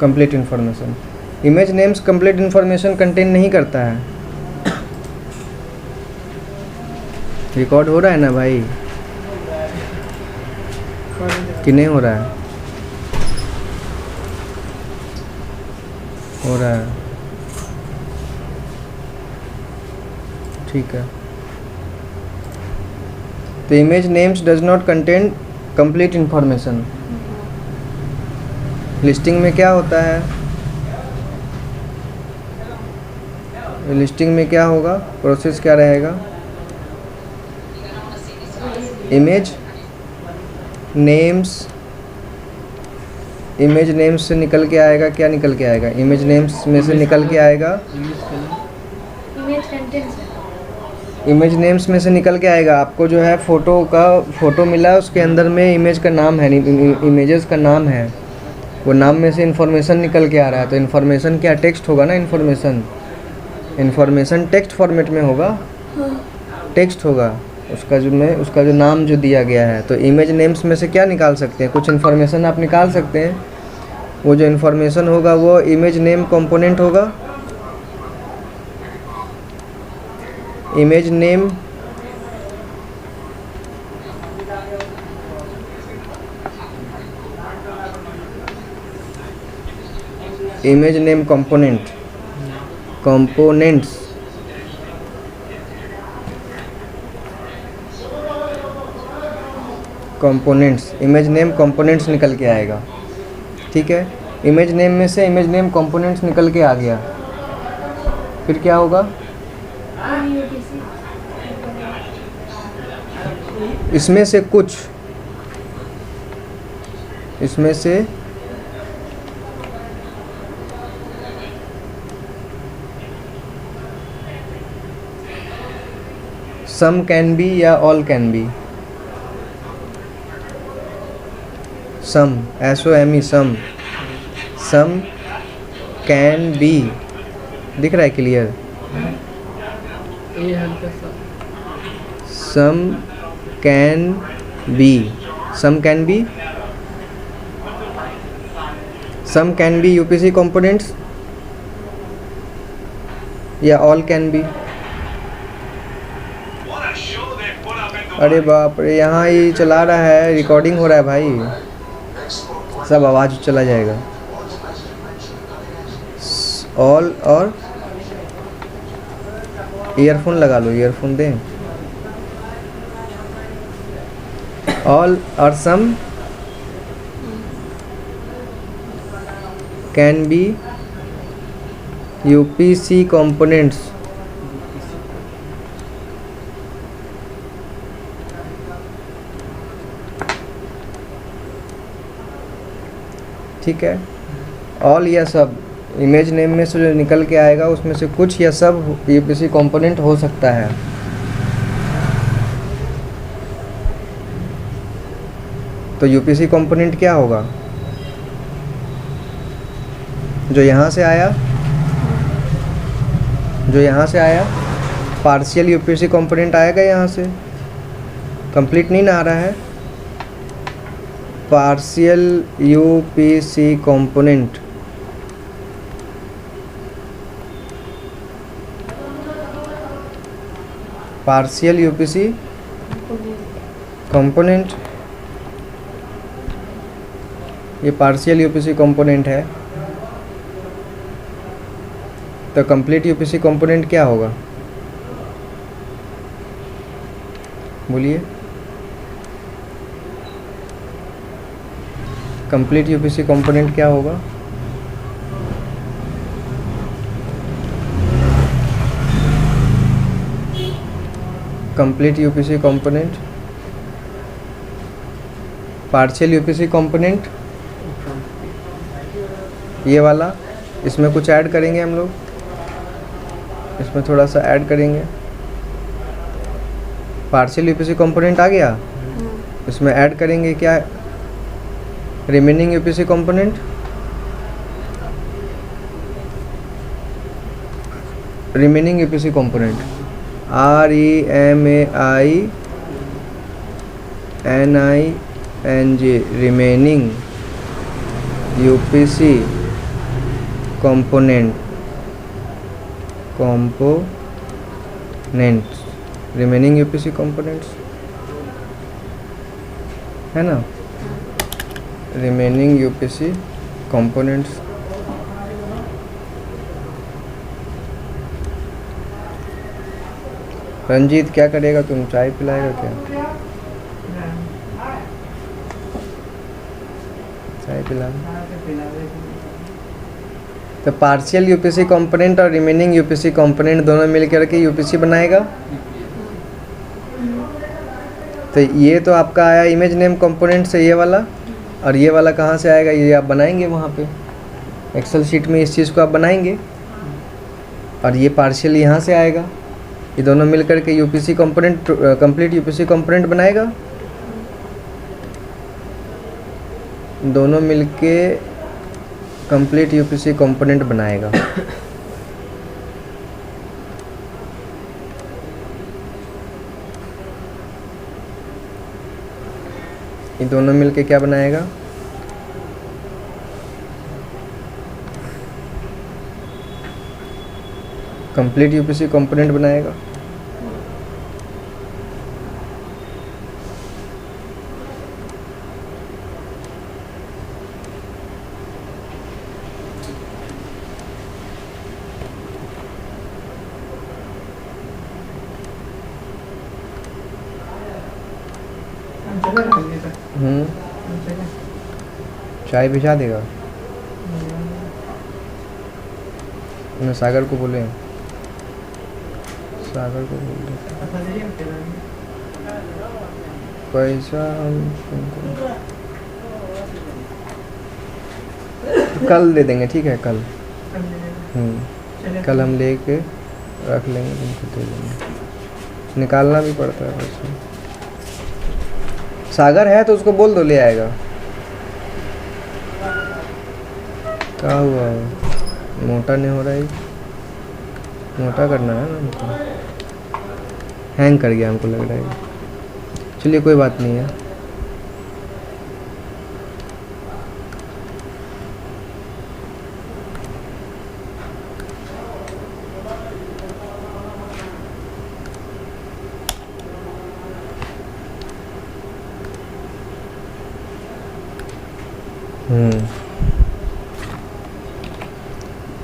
complete information. Image names complete information contain नहीं करता है। रिकॉर्ड हो रहा है ना भाई कि नहीं हो रहा है? हो रहा है, ठीक है। तो image names does not contain complete information. Listing में क्या होता है? लिस्टिंग में क्या होगा, प्रोसेस क्या रहेगा? इमेज नेम्स, इमेज नेम्स से निकल के आएगा, क्या निकल के आएगा? इमेज नेम्स में से निकल के आएगा इमेज नेम्स में से निकल के आएगा आपको जो है फ़ोटो मिला है, उसके अंदर में इमेज का नाम है, इमेजेस का नाम है, वो नाम में से इन्फॉर्मेशन निकल के आ रहा है। तो इन्फॉर्मेशन क्या टेक्स्ट होगा ना? इन्फॉर्मेशन टेक्स्ट फॉर्मेट में होगा, टेक्स्ट होगा उसका जो नाम जो दिया गया है। तो इमेज नेम्स में से क्या निकाल सकते हैं? कुछ इन्फॉर्मेशन आप निकाल सकते हैं। वो जो इन्फॉर्मेशन होगा वो इमेज नेम कंपोनेंट होगा। Image name components image name components निकल के आएगा, ठीक है। इमेज नेम में से इमेज नेम कंपोनेंट्स निकल के आ गया, फिर क्या होगा? इसमें से सम कैन बी या all can be. Some SOME some can be, दिख रहा है clear? Some can be UPC components या ऑल कैन बी। अरे बाप रे, यहाँ ही चला रहा है, रिकॉर्डिंग हो रहा है भाई, सब आवाज़ चला जाएगा। ऑल और ईयरफोन लगा लो, ईयरफोन दें। ऑल और some can be UPC components. ठीक है, ऑल या सब इमेज नेम में से जो निकल के आएगा उसमें से कुछ या सब यूपीसी कंपोनेंट हो सकता है। तो यूपीसी कंपोनेंट क्या होगा? जो यहाँ से आया पार्शियल यूपीसी कंपोनेंट आएगा यहाँ से, कंप्लीट नहीं ना आ रहा है। पार्शियल यूपीसी कंपोनेंट ये पार्शियल यूपीसी कंपोनेंट है। तो कंप्लीट यूपीसी कंपोनेंट क्या होगा, बोलिए? कंप्लीट यूपीसी कंपोनेंट क्या होगा? Complete UPC component, partial UPC component, ये वाला, इसमें कुछ ऐड करेंगे हम लोग, इसमें थोड़ा सा ऐड करेंगे। पार्शियल यूपीसी कंपोनेंट आ गया, इसमें ऐड करेंगे क्या? Remaining UPC component, REMAINING NG remaining UPC components remaining UPC components है ना, remaining UPC components। रंजीत क्या करेगा, तुम चाय पिलाएगा क्या? चाय पिला। तो पार्शियल यूपीसी कंपोनेंट और रिमेनिंग यूपीसी कंपोनेंट दोनों मिलकर के यूपीसी बनाएगा। तो ये तो आपका आया इमेज नेम कंपोनेंट से, ये वाला, और ये वाला कहाँ से आएगा, ये आप बनाएंगे वहाँ पे एक्सेल शीट में, इस चीज़ को आप बनाएंगे, और ये पार्शियल यहाँ से आएगा। ये दोनों मिलकर के UPC component, complete UPC component बनाएगा। दोनों मिलके कंप्लीट यूपीसी कंपोनेंट बनाएगा। ये दोनों मिलके क्या बनाएगा, कंप्लीट यूपीसी कंपोनेंट बनाएगा। चाय भिजा देगा। मैं सागर को बोले, सागर को बोल दे पैसा कल दे देंगे, ठीक है कल। कल हम लेके रख लेंगे, तुमको दे देंगे। निकालना भी पड़ता है वैसे। सागर है तो उसको बोल दो, ले आएगा। क्या हुआ, मोटा नहीं हो रहा है, मोटा करना है ना हमको। हैंग कर गया हमको लग रहा है। चलिए कोई बात नहीं है।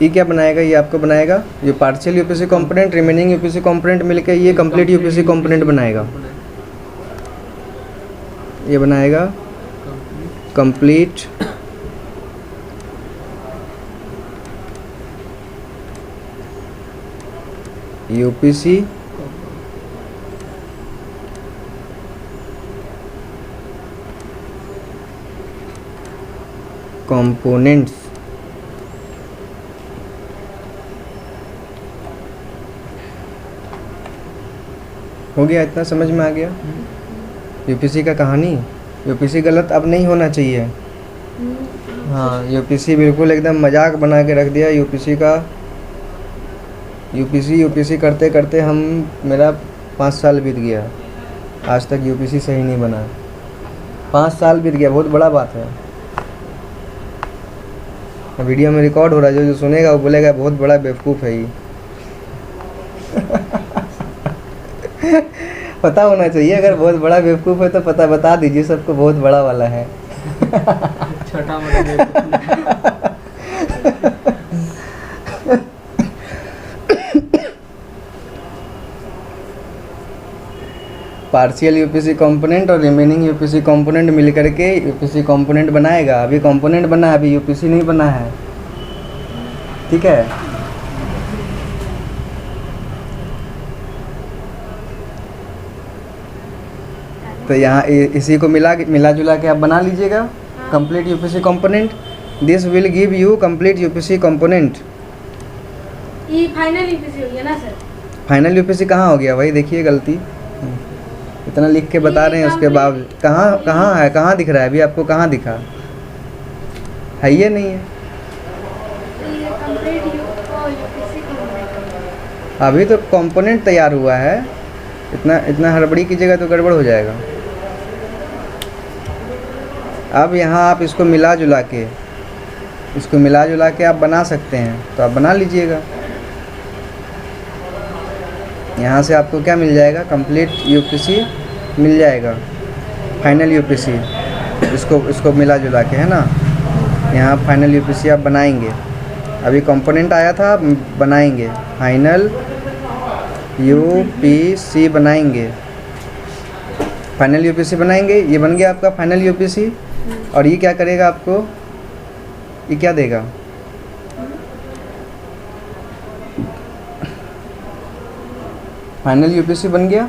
ये क्या बनाएगा, ये आपको बनाएगा, ये partial UPC component, remaining UPC component मिलकर ये कंप्लीट यूपीसी कंपोनेंट बनाएगा। ये बनाएगा कंप्लीट यूपीसी कंपोनेंट्स। हो गया, इतना समझ में आ गया यूपीसी का कहानी। यूपीसी गलत अब नहीं होना चाहिए। हाँ, यूपीसी बिल्कुल एकदम मजाक बना के रख दिया यूपीसी का। यूपीसी करते करते मेरा 5 साल बीत गया, आज तक यूपीसी सही नहीं बना। 5 साल बीत गया, बहुत बड़ा बात है। वीडियो में रिकॉर्ड हो रहा है, जो सुनेगा वो बोलेगा बहुत बड़ा बेवकूफ़ है ये। पता होना चाहिए, अगर बहुत बड़ा बेवकूफ़ है तो पता बता दीजिए सबको, बहुत बड़ा वाला है। छोटा मोटा पार्शियल यूपीसी कंपोनेंट और रिमेनिंग यूपीसी कंपोनेंट मिलकर के यूपीसी कंपोनेंट बनाएगा। अभी कंपोनेंट बना है, अभी यूपीसी नहीं बना है, ठीक है। तो यहाँ इसी को मिला जुला के आप बना लीजिएगा complete UPC component. This will give you complete UPC component. ये फाइनल यूपीसी हो गया ना सर? फाइनल यूपीसी कहाँ हो गया, वही देखिए गलती। इतना लिख के बता रहे हैं, उसके बावजूद कहाँ है, कहाँ दिख रहा है अभी आपको, कहाँ दिखा है? ये नहीं है, अभी तो कंपोनेंट तैयार हुआ है। इतना हड़बड़ी कीजिएगा तो गड़बड़ हो जाएगा। अब यहाँ आप इसको मिला जुला के आप बना सकते हैं, तो आप बना लीजिएगा। यहाँ से आपको क्या मिल जाएगा, कंप्लीट यूपीसी मिल जाएगा, फाइनल यूपीसी। इसको मिला जुला के, है ना। यहाँ फाइनल यूपीसी आप बनाएंगे। अभी कंपोनेंट आया था, बनाएंगे फाइनल यूपीसी बनाएंगे। फाइनल यूपीसी बनाएंगे, ये बन गया आपका फाइनल यूपीसी। और ये क्या करेगा आपको, ये क्या देगा, फाइनल यूपीसी बन गया।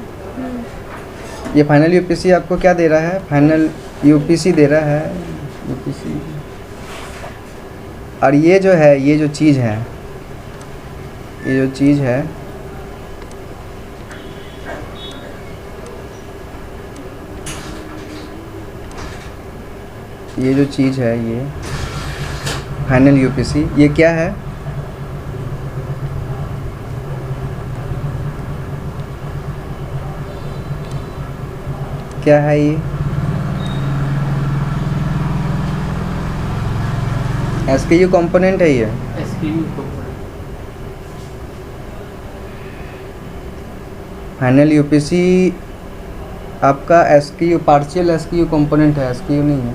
ये फाइनल यूपीसी आपको क्या दे रहा है, फाइनल यूपीसी दे रहा है, यूपीसी। और ये जो है, ये जो चीज़ है, ये जो चीज़ है, ये जो चीज़ है, ये फाइनल यूपीसी, ये क्या है, क्या है ये, एसकेयू कंपोनेंट है ये। एसकेयू कंपोनेंट फाइनल यूपीसी आपका एसकेयू पार्शियल एसकेयू कंपोनेंट है, एसकेयू नहीं है।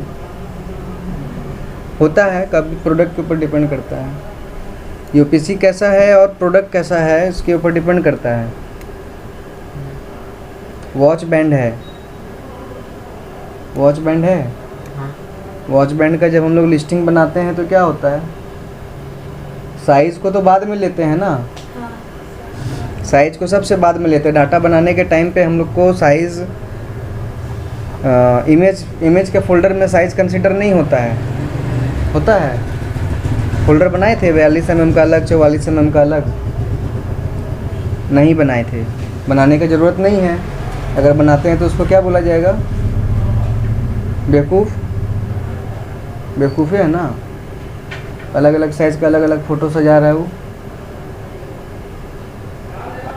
होता है कभी, प्रोडक्ट के ऊपर डिपेंड करता है। यूपीसी कैसा है और प्रोडक्ट कैसा है, इसके ऊपर डिपेंड करता है। वॉच बैंड है, वॉच बैंड है। हाँ। वॉच बैंड का जब हम लोग लिस्टिंग बनाते हैं तो क्या होता है, साइज़ को तो बाद में लेते हैं ना, साइज़ को सबसे बाद में लेते हैं। डाटा बनाने के टाइम पे हम लोग को साइज़, इमेज के फोल्डर में साइज़ कंसिडर नहीं होता है। होता है, फोल्डर बनाए थे 42 mm का अलग, 44 mm का अलग, नहीं बनाए थे। बनाने की ज़रूरत नहीं है। अगर बनाते हैं तो उसको क्या बोला जाएगा, बेवकूफ़ी है ना। अलग अलग साइज़ का अलग अलग फ़ोटो सजा रहा है वो।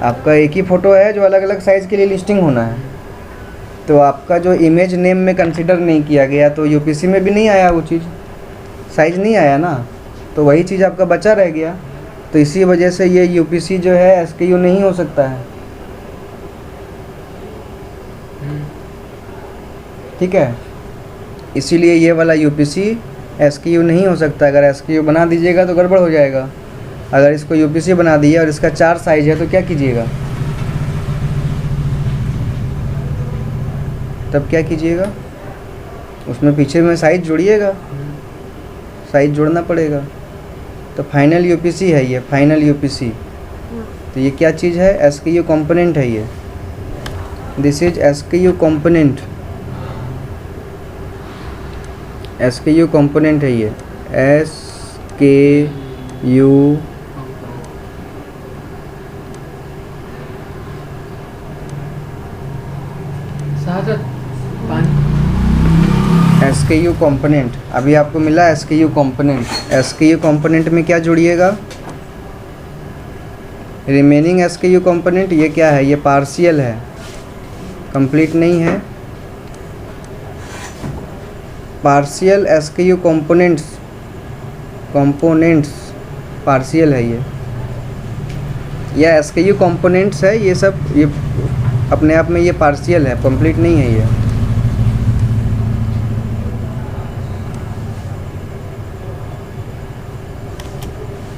आपका एक ही फ़ोटो है जो अलग अलग साइज़ के लिए लिस्टिंग होना है, तो आपका जो इमेज नेम में कंसिडर नहीं किया गया, तो यूपीसी में भी नहीं आया वो चीज़, साइज़ नहीं आया ना, तो वही चीज़ आपका बचा रह गया। तो इसी वजह से ये यूपीसी जो है एसकेयू नहीं हो सकता है। ठीक है, इसीलिए ये वाला यूपीसी एसकेयू नहीं हो सकता। अगर एसकेयू बना दीजिएगा तो गड़बड़ हो जाएगा। अगर इसको यूपीसी बना दिया और इसका 4 साइज है तो क्या कीजिएगा, तब क्या कीजिएगा, उसमें पीछे में साइज जोड़िएगा, साइज जोड़ना पड़ेगा। तो फाइनल यूपीसी है ये, फाइनल यूपीसी। तो ये क्या चीज़ है, एसकेयू कंपोनेंट है ये। This is SKU component, SKU component है ये, एसकेयू एसकेयू कंपोनेंट। अभी आपको मिला एसकेयू कंपोनेंट। एसकेयू कंपोनेंट में क्या जोड़िएगा, रिमेनिंग एसकेयू कंपोनेंट। ये क्या है, ये पार्शियल है, कंप्लीट नहीं है। पार्शियल एसकेयू कंपोनेंट्स पार्शियल है ये, या एसकेयू कंपोनेंट्स है ये सब। ये अपने आप में ये पार्शियल है, कंप्लीट नहीं है ये।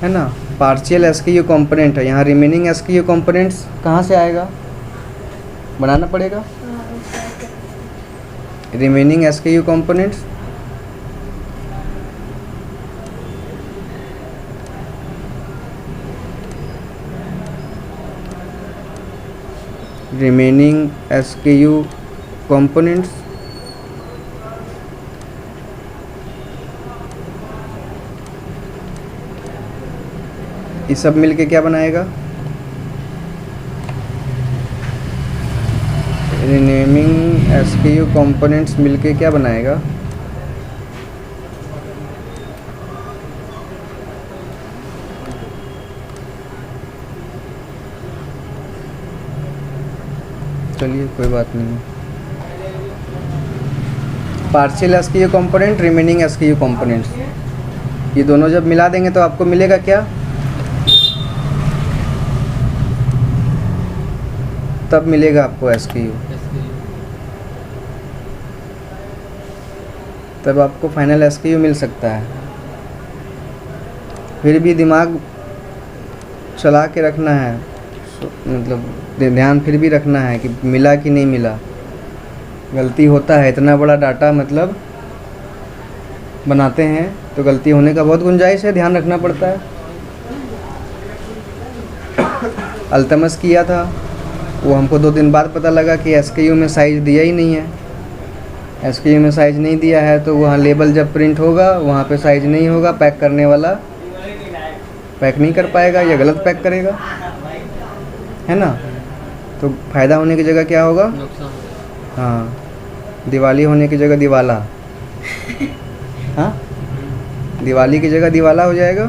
है ना, पार्शियल एसकेयू कंपोनेंट है। यहाँ रिमेनिंग एसकेयू कंपोनेंट्स कहाँ से आएगा, बनाना पड़ेगा। Remaining SKU components remaining SKU components ये सब मिलके क्या बनाएगा, रिनेमिंग एसकेयू कंपोनेंट्स मिलके क्या बनाएगा, चलिए कोई बात नहीं। Partial SQ component, remaining SQ components, ये दोनों जब मिला देंगे तो आपको मिलेगा क्या? तब मिलेगा आपको एसक्यू, तब आपको फाइनल एसक्यू मिल सकता है। फिर भी दिमाग चला के रखना है, मतलब ध्यान फिर भी रखना है कि मिला कि नहीं मिला। गलती होता है, इतना बड़ा डाटा मतलब बनाते हैं तो गलती होने का बहुत गुंजाइश है, ध्यान रखना पड़ता है। अल्तमस किया था, वो हमको 2 दिन बाद पता लगा कि एसक्यू में साइज़ दिया ही नहीं है। एसक्यू में साइज़ नहीं दिया है तो वहाँ लेबल जब प्रिंट होगा वहाँ पे साइज़ नहीं होगा, पैक करने वाला पैक नहीं कर पाएगा या गलत पैक करेगा, है ना। तो फ़ायदा होने की जगह क्या होगा? हाँ, दिवाली होने की जगह दिवाला। हाँ, दिवाली की जगह दिवाला हो जाएगा।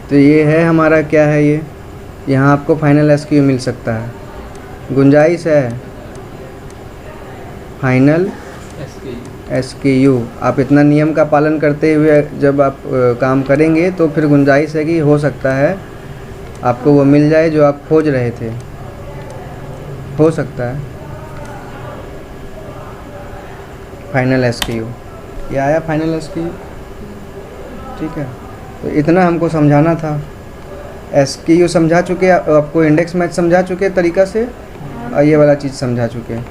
तो ये है हमारा, क्या है ये, यहाँ आपको फाइनल एसक्यू मिल सकता है, गुंजाइश है फाइनल एसक्यू। आप इतना नियम का पालन करते हुए जब आप काम करेंगे तो फिर गुंजाइश है कि हो सकता है आपको वो मिल जाए जो आप खोज रहे थे, हो सकता है। फाइनल एसक्यू, ये आया फाइनल एसक्यू, ठीक है। तो इतना हमको समझाना था। एसक्यू समझा चुके, आपको इंडेक्स मैच समझा चुके तरीक़ा से, और ये वाला चीज़ समझा चुके।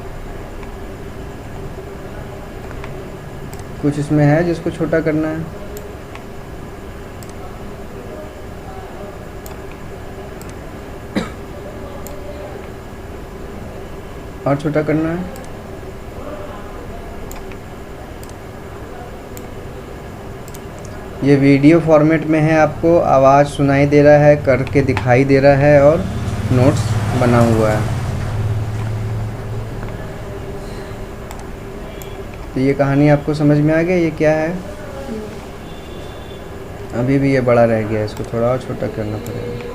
कुछ इसमें है जिसको छोटा करना है? और छोटा करना है? ये वीडियो फॉर्मेट में है, आपको आवाज़ सुनाई दे रहा है, करके दिखाई दे रहा है और नोट्स बना हुआ है। तो ये कहानी आपको समझ में आ गई, ये क्या है? अभी भी ये बड़ा रह गया, इसको थोड़ा और छोटा करना पड़ेगा।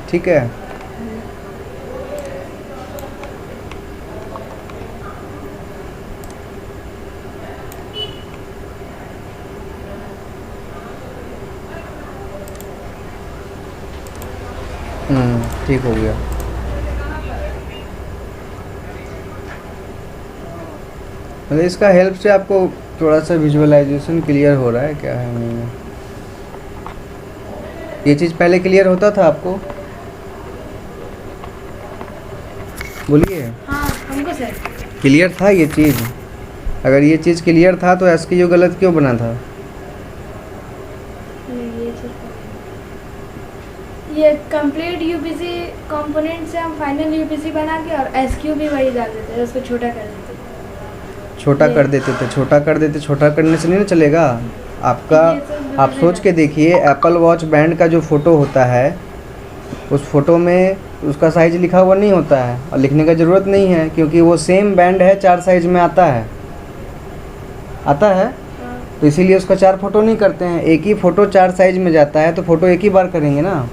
ठीक है। ठीक हो गया। मतलब इसका हेल्प से आपको थोड़ा सा विजुअलाइजेशन क्लियर हो रहा है, क्या है नहीं है। ये चीज़ पहले क्लियर होता था आपको? बोलिए। हाँ, हमको सर क्लियर था ये चीज़? अगर ये चीज़ क्लियर था तो एसक्यू गलत क्यों बना था? ये कंप्लीट यूपीसी कंपोनेंट से हम फाइनल यूपीसी बना के और एसक्यू भी वही डाल देते थे, उसको छोटा कर देते थे। छोटा कर देते थे, छोटा कर देते, छोटा करने से नहीं ना चलेगा आपका। आप सोच के देखिए, एप्पल वॉच बैंड का जो फ़ोटो होता है उस फ़ोटो में उसका साइज़ लिखा हुआ नहीं होता है, और लिखने का ज़रूरत नहीं है क्योंकि वो सेम बैंड है, 4 साइज़ में आता है तो इसीलिए उसका 4 फ़ोटो नहीं करते हैं। एक ही फ़ोटो 4 साइज़ में जाता है तो फ़ोटो एक ही बार करेंगे ना।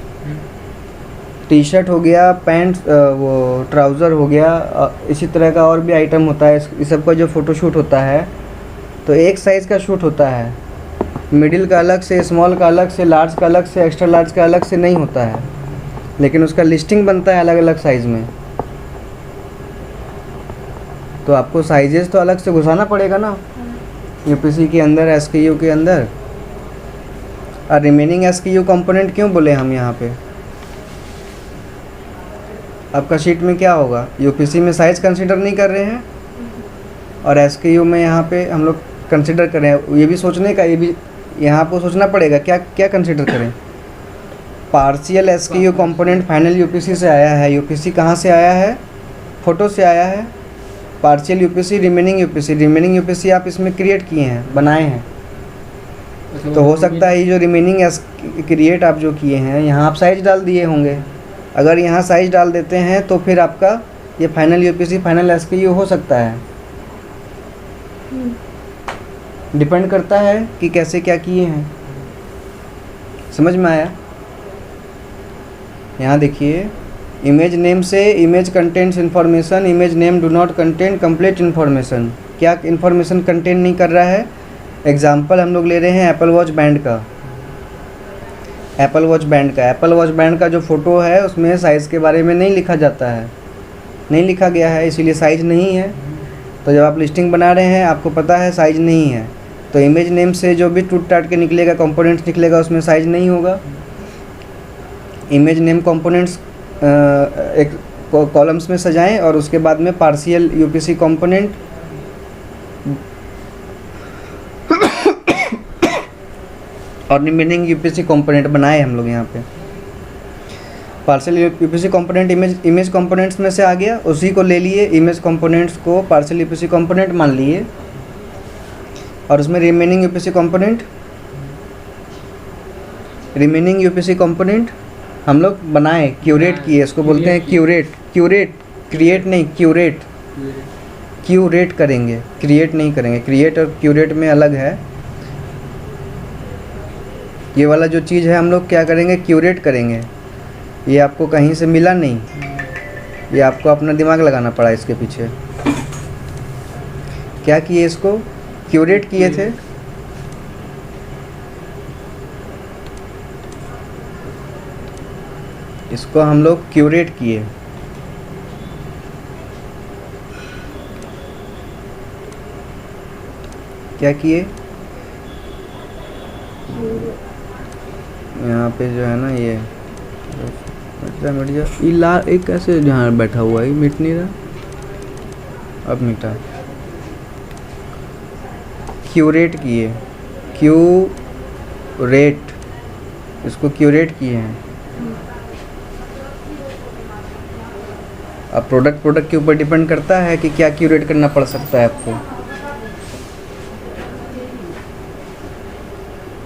टी शर्ट हो गया, पैंट, वो ट्राउज़र हो गया, इसी तरह का और भी आइटम होता है। इस सब का जो फ़ोटो शूट होता है तो एक साइज़ का शूट होता है, मिडिल का अलग से, स्मॉल का अलग से, लार्ज का अलग से, एक्स्ट्रा लार्ज का अलग से नहीं होता है, लेकिन उसका लिस्टिंग बनता है अलग अलग साइज़ में। तो आपको साइजेस तो अलग से घुसाना पड़ेगा ना यूपीसी के अंदर, एसक्यू के अंदर। और रिमेनिंग एसक्यू कंपोनेंट क्यों बोले हम यहाँ पे? आपका शीट में क्या होगा, यूपीसी में साइज़ कंसीडर नहीं कर रहे हैं और एसक्यू में यहाँ पे हम लोग कंसीडर कर रहे हैं। ये भी सोचने का, ये भी यहाँ पर सोचना पड़ेगा क्या क्या कंसीडर करें। Partial SQ component final UPC से आया है। यूपीसी कहाँ से आया है? फ़ोटो से आया है। Partial UPC, remaining UPC, remaining UPC आप इसमें क्रिएट किए हैं, बनाए हैं। तो हो सकता है ये जो रिमेनिंग क्रिएट आप जो किए हैं यहाँ आप साइज डाल दिए होंगे। अगर यहाँ साइज डाल देते हैं तो फिर आपका ये फाइनल यूपीसी फाइनल SKU हो सकता है। डिपेंड करता है कि कैसे क्या किए हैं। समझ में आया? यहाँ देखिए, इमेज नेम से image contents information, image name do not contain complete information. क्या इन्फॉर्मेशन कंटेन नहीं कर रहा है? एग्जाम्पल हम लोग ले रहे हैं एप्पल वॉच बैंड का। एप्पल वॉच बैंड का जो फ़ोटो है उसमें साइज़ के बारे में नहीं लिखा जाता है, नहीं लिखा गया है, इसीलिए साइज़ नहीं है। तो जब आप लिस्टिंग बना रहे हैं आपको पता है साइज़ नहीं है, तो इमेज नेम से जो भी टूट टाट के निकलेगा, कंपोनेंट्स निकलेगा, उसमें साइज़ नहीं होगा। इमेज नेम कंपोनेंट्स एक कॉलम्स में सजाएं और उसके बाद में पार्शियल यूपीसी कंपोनेंट और रिमेनिंग यूपीसी कंपोनेंट बनाए हम लोग। यहाँ पे partial UPC component image components में से आ गया, उसी को ले लिए, इमेज कंपोनेंट्स को पार्शियल यूपीसी कंपोनेंट मान लिए और उसमें रिमेनिंग यूपीसी कंपोनेंट हम लोग बनाए, क्यूरेट किए। इसको बोलते हैं क्रिएट नहीं, क्यूरेट करेंगे, क्रिएट नहीं करेंगे। क्रिएट और क्यूरेट में अलग है। ये वाला जो चीज़ है हम लोग क्या करेंगे, क्यूरेट करेंगे। ये आपको कहीं से मिला नहीं, ये आपको अपना दिमाग लगाना पड़ा इसके पीछे। क्या किए, इसको क्यूरेट किए थे। इसको हम लोग क्यूरेट किए। क्या किए, यहाँ पे जो है ना ये मीडिया इला एक ऐसे जहाँ बैठा हुआ है, मिट नहीं रहा, अब मिटा। क्यूरेट किए, इसको क्यूरेट किए हैं। अब प्रोडक्ट के ऊपर डिपेंड करता है कि क्या क्यूरेट करना पड़ सकता है आपको।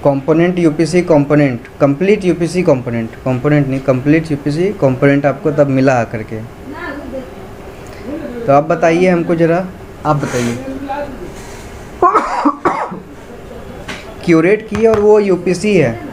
Component UPC component, complete UPC component नहीं, कंप्लीट यूपीसी कंपोनेंट आपको तब मिला आकर के। तो आप बताइए हमको ज़रा, आप बताइए। क्यूरेट किए और वो यूपीसी है।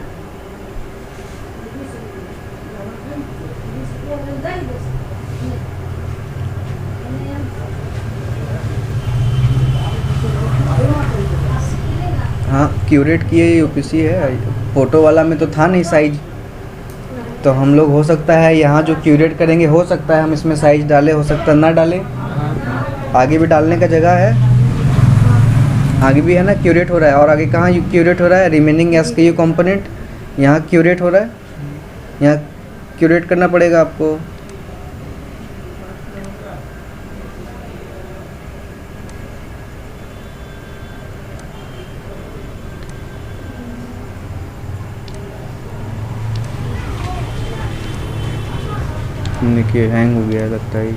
हाँ, क्यूरेट किए यूपीसी है। फ़ोटो वाला में तो था नहीं साइज, तो हम लोग हो सकता है यहाँ जो क्यूरेट करेंगे, हो सकता है हम इसमें साइज डालें, हो सकता है ना डालें। आगे भी डालने का जगह है, आगे भी है ना, क्यूरेट हो रहा है। और आगे कहाँ क्यूरेट हो रहा है, रिमेनिंग SKU कंपोनेंट, यहाँ क्यूरेट हो रहा है, यहाँ क्यूरेट करना पड़ेगा आपको। देखिए हैंग हो गया लगता है।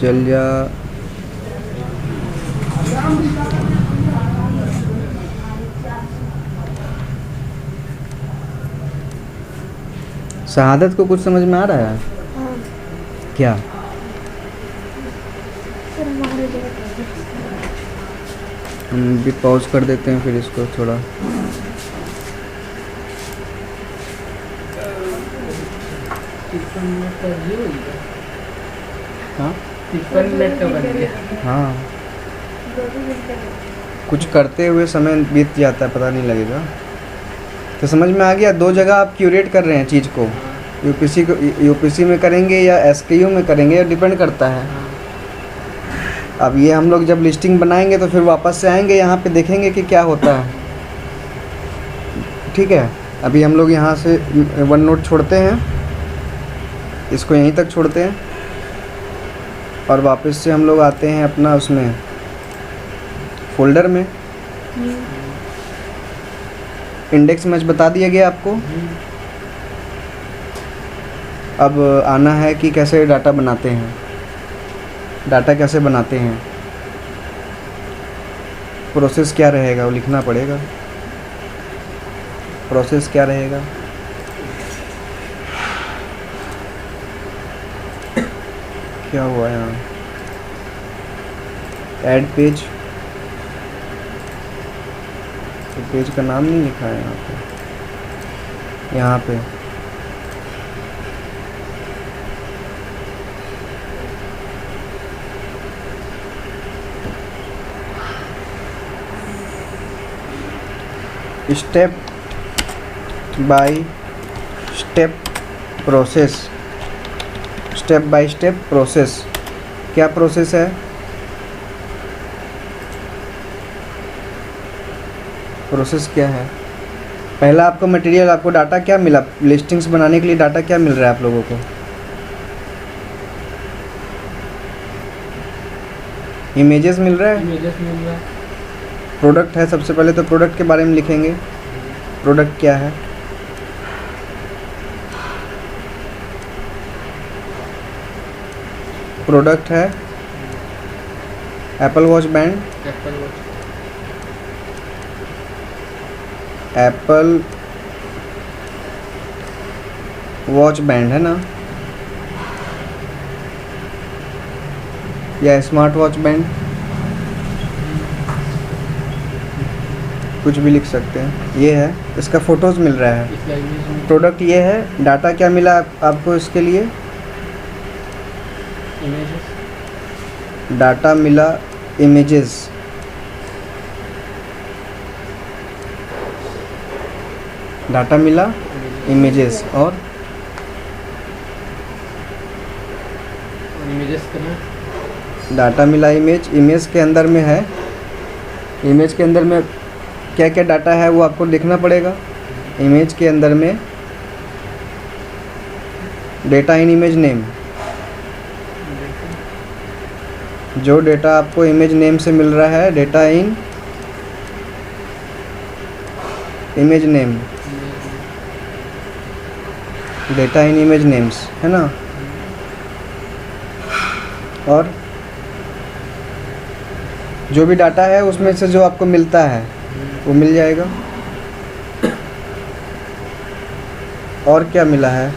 चल जा। शहादत को कुछ समझ में आ रहा है? हाँ। क्या? हम भी पॉज कर देते हैं फिर इसको थोड़ा। हाँ, 53 मिनट का बन गया। हाँ, कुछ करते हुए समय बीत जाता है, पता नहीं लगेगा। तो समझ में आ गया, दो जगह आप क्यूरेट कर रहे हैं चीज़ को। यूपीसी में करेंगे या SKU में करेंगे, डिपेंड करता है। अब ये हम लोग जब लिस्टिंग बनाएंगे तो फिर वापस से आएंगे यहाँ पे, देखेंगे कि क्या होता है। ठीक है, अभी हम लोग यहाँ से वन नोट छोड़ते हैं, इसको यहीं तक छोड़ते हैं और वापस से हम लोग आते हैं अपना उसमें फोल्डर में। इंडेक्स मैच बता दिया गया आपको। अब आना है कि कैसे डाटा बनाते हैं। डाटा कैसे बनाते हैं, प्रोसेस क्या रहेगा वो लिखना पड़ेगा। प्रोसेस क्या रहेगा, क्या हुआ यहाँ, ऐड पेज, तो पेज का नाम नहीं लिखा है यहाँ पे step by step process, step by step process, क्या प्रोसेस है, प्रोसेस क्या है। पहला आपको मटेरियल, आपको डाटा क्या मिला, लिस्टिंग्स बनाने के लिए डाटा क्या मिल रहा है आप लोगों को, इमेजेस मिल रहा है, इमेजेस मिल रहा है। प्रोडक्ट है, सबसे पहले तो प्रोडक्ट के बारे में लिखेंगे, प्रोडक्ट क्या है, प्रोडक्ट है Apple watch band, Apple watch, Apple watch band है ना, या स्मार्ट वॉच बैंड, कुछ भी लिख सकते हैं। ये है, इसका फोटोज़ मिल रहा है, इसका इमेज में प्रोडक्ट ये है। डाटा क्या मिला आपको इसके लिए, इमेजेस, डाटा मिला इमेजेस, डाटा मिला इमेजेस, और इमेजेस करना, डाटा मिला इमेज, इमेज के अंदर में है, इमेज के अंदर में क्या क्या डाटा है वो आपको देखना पड़ेगा। इमेज के अंदर में डेटा इन इमेज नेम, जो डेटा आपको इमेज नेम से मिल रहा है, डेटा इन इमेज नेम, डेटा इन इमेज नेम्स है ना, और जो भी डाटा है उसमें से जो आपको मिलता है वो मिल जाएगा। और क्या मिला है,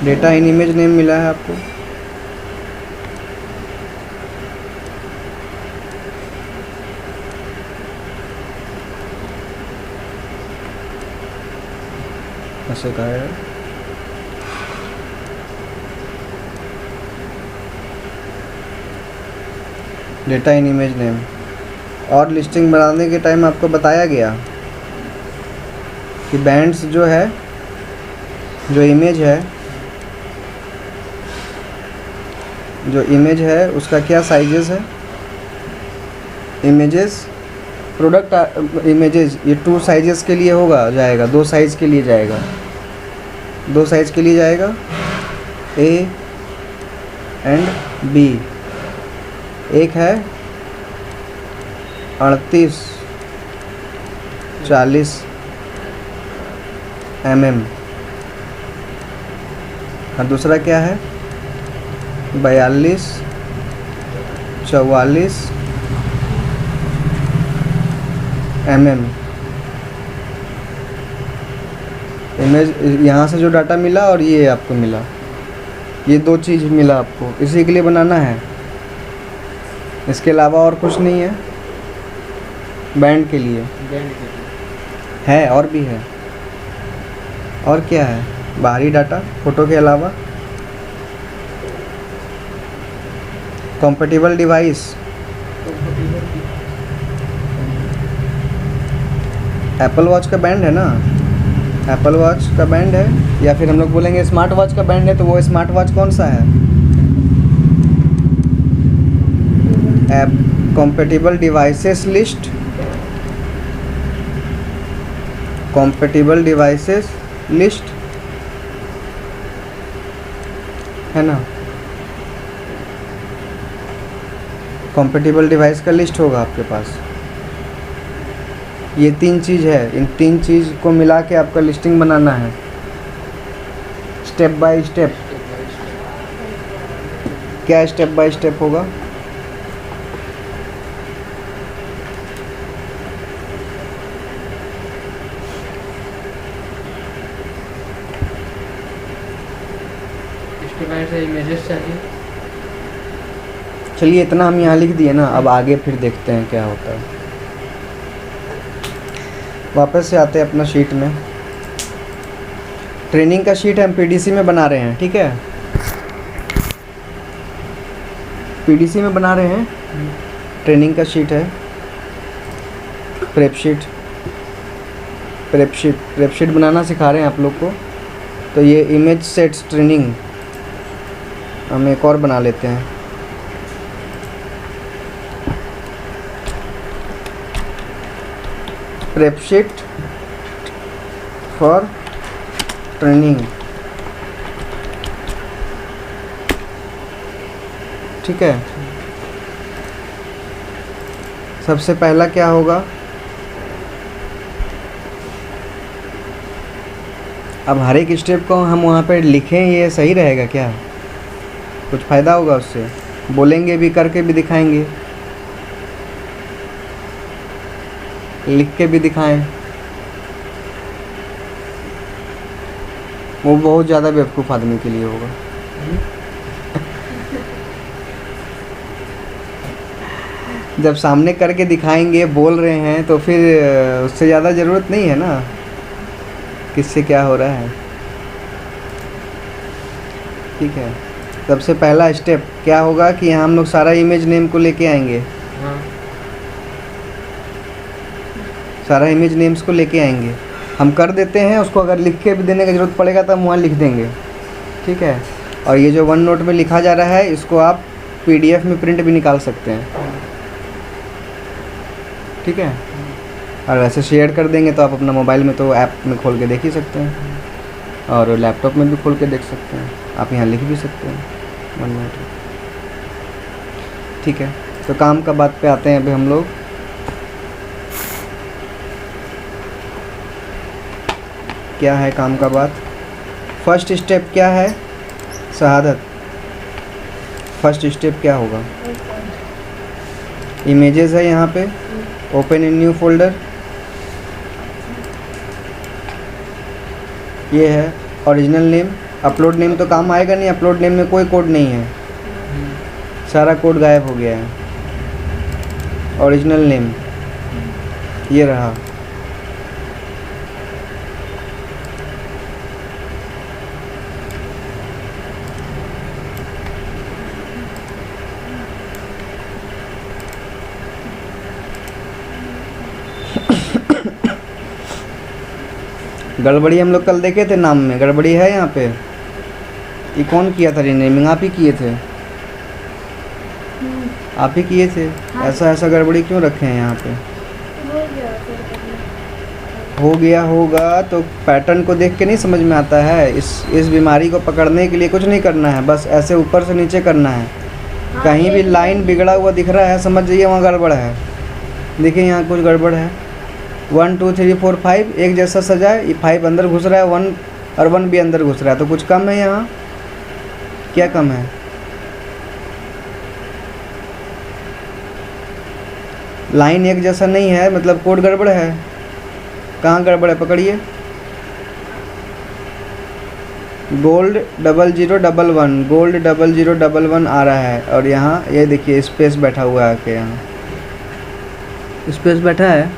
डेटा इन इमेज नेम मिला है आपको, ऐसे कहा है। डेटा इन इमेज नेम, और लिस्टिंग बनाने के टाइम आपको बताया गया कि बैंड्स जो है, जो इमेज है, जो इमेज है उसका क्या साइजेस है, इमेजेस, प्रोडक्ट इमेजेस, ये 2 साइजेस के लिए होगा, जाएगा 2 साइज़ के लिए जाएगा, 2 साइज़ के लिए जाएगा, A एंड B। एक है 38-40 mm, और दूसरा क्या है 42-44 mm। इमेज यहाँ से जो डाटा मिला और ये आपको मिला, ये 2 चीज़ मिला आपको, इसी के लिए बनाना है, इसके अलावा और कुछ नहीं है। बैंड के लिए बैंड के लिए है, और भी है, और क्या है, बाहरी डाटा फ़ोटो के अलावा, कंपैटिबल डिवाइस, एप्पल वॉच का बैंड है ना, एप्पल वॉच का बैंड है, या फिर हम लोग बोलेंगे स्मार्ट वॉच का बैंड है, तो वो स्मार्ट वॉच कौन सा है, app compatible devices list, compatible devices list है ना। कॉम्पेटिबल डिवाइस का लिस्ट होगा आपके पास। ये 3 चीज़ है, इन 3 चीज़ को मिला के आपका लिस्टिंग बनाना है स्टेप बाय स्टेप। क्या स्टेप बाय स्टेप होगा? से इमेजेस चाहिए। चलिए इतना हम यहाँ लिख दिए ना, अब आगे फिर देखते हैं क्या होता है। वापस से आते हैं अपना शीट में। ट्रेनिंग का शीट हम पीडीसी में बना रहे हैं, ठीक है? पीडीसी में बना रहे हैं, ट्रेनिंग का शीट है। प्रेप शीट बनाना सिखा रहे हैं आप लोग को। तो ये इमेज सेट्स ट्रेनिंग हम एक और बना लेते हैं। प्रेप शीट फॉर ट्रेनिंग, ठीक है? सबसे पहला क्या होगा? अब हर एक स्टेप को हम वहाँ पे लिखें, ये सही रहेगा क्या? कुछ फ़ायदा होगा उससे? बोलेंगे भी, करके भी दिखाएंगे, लिख के भी दिखाएं। वो बहुत ज़्यादा बेवकूफ़ आदमी के लिए होगा। जब सामने करके दिखाएंगे, बोल रहे हैं, तो फिर उससे ज़्यादा ज़रूरत नहीं है ना किससे क्या हो रहा है, ठीक है? सबसे पहला स्टेप क्या होगा कि यहाँ हम लोग सारा इमेज नेम को लेके आएंगे। सारा इमेज नेम्स को लेके आएंगे। हम कर देते हैं उसको, अगर लिख के भी देने की ज़रूरत पड़ेगा तो हम वहाँ लिख देंगे, ठीक है? और ये जो वन नोट में लिखा जा रहा है, इसको आप पीडीएफ में प्रिंट भी निकाल सकते हैं, ठीक है? और वैसे शेयर कर देंगे तो आप अपना मोबाइल में तो ऐप में खोल के देख ही सकते हैं, और लैपटॉप में भी खोल के देख सकते हैं। आप यहाँ लिख भी सकते हैं वन नोट, ठीक है? तो काम का बात पे आते हैं अभी हम लोग। क्या है काम का बात? फर्स्ट स्टेप क्या है शहादत? फर्स्ट स्टेप क्या होगा? इमेजेस है यहाँ पे, ओपन इन न्यू फोल्डर, ये है ओरिजिनल नेम। अपलोड नेम तो काम आएगा नहीं, अपलोड नेम में कोई कोड नहीं है, सारा कोड गायब हो गया है। ओरिजिनल नेम ये रहा। गड़बड़ी हम लोग कल देखे थे, नाम में गड़बड़ी है यहाँ पे। ये कौन किया था रीनेमिंग? आप ही किए थे, आप ही किए थे। हाँ। ऐसा गड़बड़ी क्यों रखे हैं यहाँ पे? हो गया फिर। हो गया होगा तो पैटर्न को देख के नहीं समझ में आता है। इस बीमारी को पकड़ने के लिए कुछ नहीं करना है, बस ऐसे ऊपर से नीचे करना है। हाँ, कहीं भी लाइन बिगड़ा हुआ दिख रहा है, समझ जाइए वहाँ गड़बड़ है। देखिए यहाँ कुछ गड़बड़ है। 1 2 3 4 5 एक जैसा सजा है, ये 5 अंदर घुस रहा है, 1 और 1 भी अंदर घुस रहा है, तो कुछ कम है यहाँ। क्या कम है? लाइन एक जैसा नहीं है, मतलब कोड गड़बड़ है। कहाँ गड़बड़ है पकड़िए। गोल्ड 0011 गोल्ड 0011 आ रहा है, और यहाँ ये देखिए स्पेस बैठा हुआ है आके, यहाँ स्पेस बैठा है,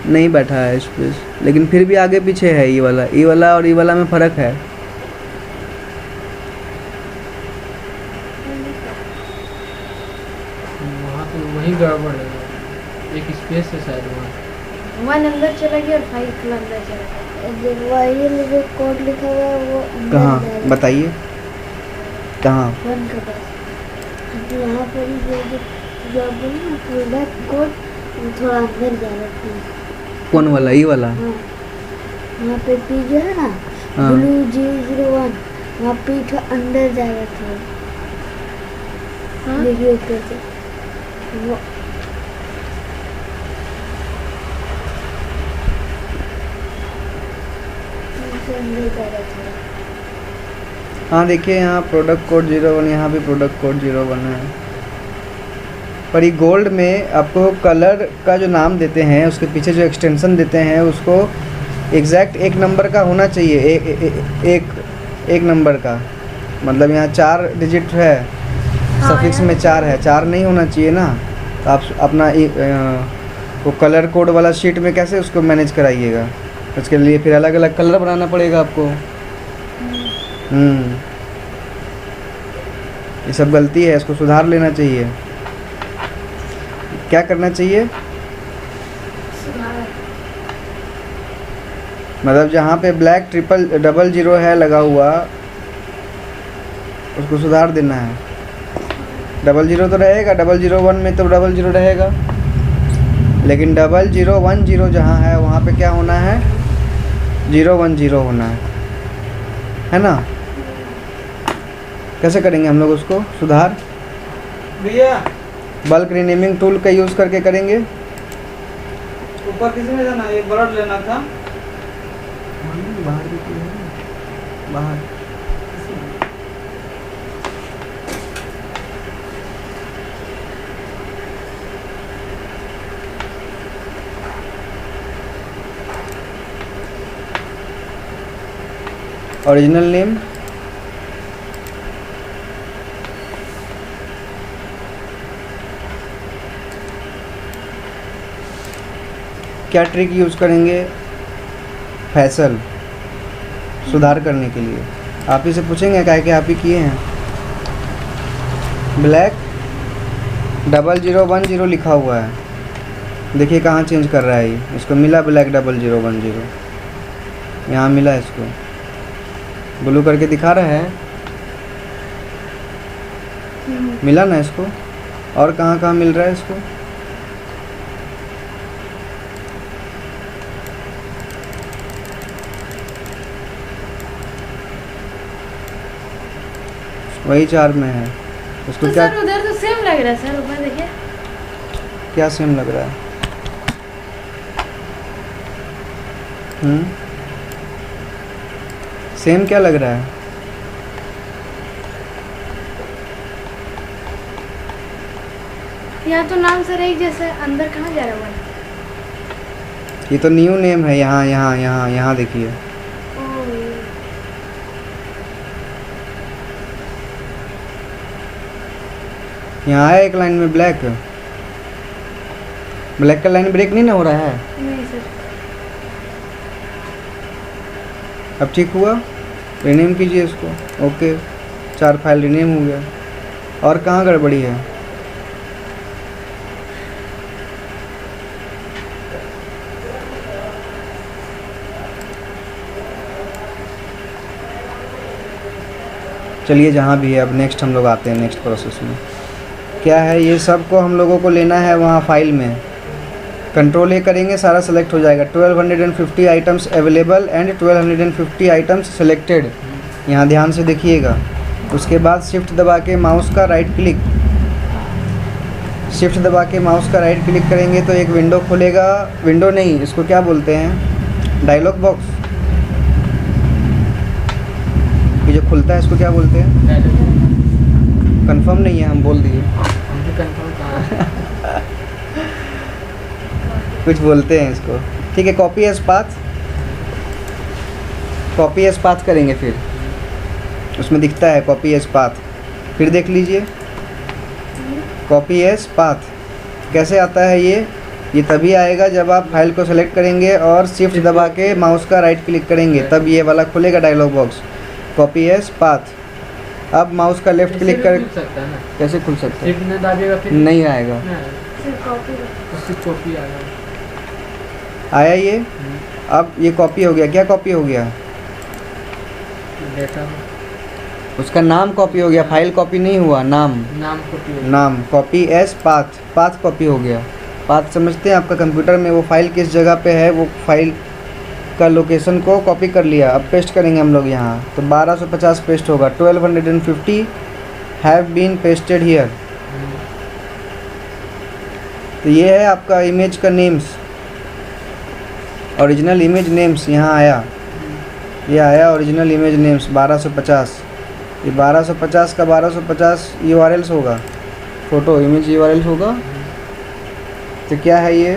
नहीं बैठा है स्पेस, लेकिन फिर भी आगे पीछे है। ई वाला और ई वाला में फ़र्क है। वहाँ तो वही गड़बड़ है, एक स्पेस है शायद वहाँ। 1 अंदर चला गया और 5 अंदर चला गया। वही जो कोड लिखा हुआ है वो अंदर कहाँ जाएगा। बताइए, कहाँ? 1 के पास यहाँ पर ही जो बोला पूरा कोड थोड़ा अंदर जा रहा है। कौन वाला? ई वाला? हाँ, वहाँ पे पी जो है ना, हाँ। ब्लू 001, वहाँ पी तो अंदर जा रहा था। हाँ? देखिए ऊपर से वो ऐसे अंदर जा रहा था। हाँ देखिए यहाँ प्रोडक्ट कोड 01, यहाँ भी प्रोडक्ट कोड 01 है। पर ये गोल्ड में आपको कलर का जो नाम देते हैं उसके पीछे जो एक्सटेंशन देते हैं उसको एग्जैक्ट एक नंबर का होना चाहिए। एक नंबर का मतलब यहाँ 4 डिजिट है, सफिक्स में 4 है, 4 नहीं होना चाहिए ना। तो आप अपना वो कलर कोड वाला शीट में कैसे उसको मैनेज कराइएगा? उसके लिए फिर अलग अलग कलर बनाना पड़ेगा आपको। ये सब गलती है, इसको सुधार लेना चाहिए। क्या करना चाहिए? मतलब जहाँ पे ब्लैक 00 है लगा हुआ उसको सुधार देना है। 00 तो रहेगा, 001 में तो 00 रहेगा, लेकिन 0010 जहाँ है वहाँ पे क्या होना है? 010 होना है ना? कैसे करेंगे हम लोग उसको सुधार? भैया बल्क रीनेमिंग टूल का यूज़ करके करेंगे। ऊपर किसी में जाना, एक ब्रड लेना था। बाहर बाहर ओरिजिनल नेम, क्या ट्रिक यूज़ करेंगे? फैसल सुधार करने के लिए आप ही से पूछेंगे, क्या कि आप ही किए हैं। ब्लैक 0010 लिखा हुआ है, देखिए कहाँ चेंज कर रहा है ये। इसको मिला ब्लैक 0010, यहाँ मिला, इसको ब्लू करके दिखा रहा है, मिला ना इसको। और कहाँ कहाँ मिल रहा है इसको? वही 4 में है उसको। तो क्या सर उधर तो सेम लग रहा है सर, ऊपर देखिए। क्या सेम लग रहा है? सेम क्या लग रहा है? यहाँ तो नाम सर एक जैसा, अंदर कहाँ जा रहा है? ये तो न्यू नेम है। यहाँ यहाँ यहाँ यहाँ देखिए, यहाँ आया एक लाइन में ब्लैक। ब्लैक का लाइन ब्रेक नहीं ना हो रहा है? नहीं सर। अब ठीक हुआ? रीनेम कीजिए इसको। ओके, 4 फाइल रीनेम हो गया। और कहाँ गड़बड़ी है? चलिए जहाँ भी है, अब नेक्स्ट हम लोग आते हैं नेक्स्ट प्रोसेस में। क्या है ये सब को हम लोगों को लेना है वहाँ फाइल में। कंट्रोल ए करेंगे, सारा सेलेक्ट हो जाएगा। 1250 items available and 1250 items selected. यहाँ ध्यान से देखिएगा। उसके बाद शिफ्ट दबा के माउस का राइट क्लिक, शिफ्ट दबा के माउस का राइट क्लिक करेंगे तो एक विंडो खुलेगा। विंडो नहीं, इसको क्या बोलते हैं? Dialog box. ये जो खुलता है इसको क्या बोलते हैं? कंफर्म नहीं है, हम बोल दिए। कुछ बोलते हैं इसको, ठीक है। Copy as path, copy as path करेंगे, फिर उसमें दिखता है कॉपी एज पाथ। फिर देख लीजिए कॉपी एज पाथ कैसे आता है। ये तभी आएगा जब आप फाइल को सेलेक्ट करेंगे और शिफ्ट दबा के माउस का राइट क्लिक करेंगे, तब ये वाला खुलेगा dialog box, copy as path. अब माउस का लेफ्ट क्लिक कर, कैसे खुल सकता है? नहीं आएगा, कॉपी आया ये। अब ये कॉपी हो गया। क्या कॉपी हो गया? डेटा, उसका नाम कॉपी हो गया, फाइल कॉपी नहीं हुआ। नाम copy as path, path copy हो गया। पाथ समझते हैं? आपका कंप्यूटर में वो फाइल किस जगह पे है, वो फाइल का लोकेशन को कॉपी कर लिया। अब पेस्ट करेंगे हम लोग यहाँ, तो 1250 पेस्ट होगा। 1250 हैव बीन पेस्टेड हियर। तो ये है आपका इमेज का नेम्स, ओरिजिनल इमेज नेम्स यहाँ आया, ये आया ओरिजिनल इमेज नेम्स 1250। ये 1250 का 1250 URLs होगा, फ़ोटो इमेज URLs होगा। तो क्या है ये,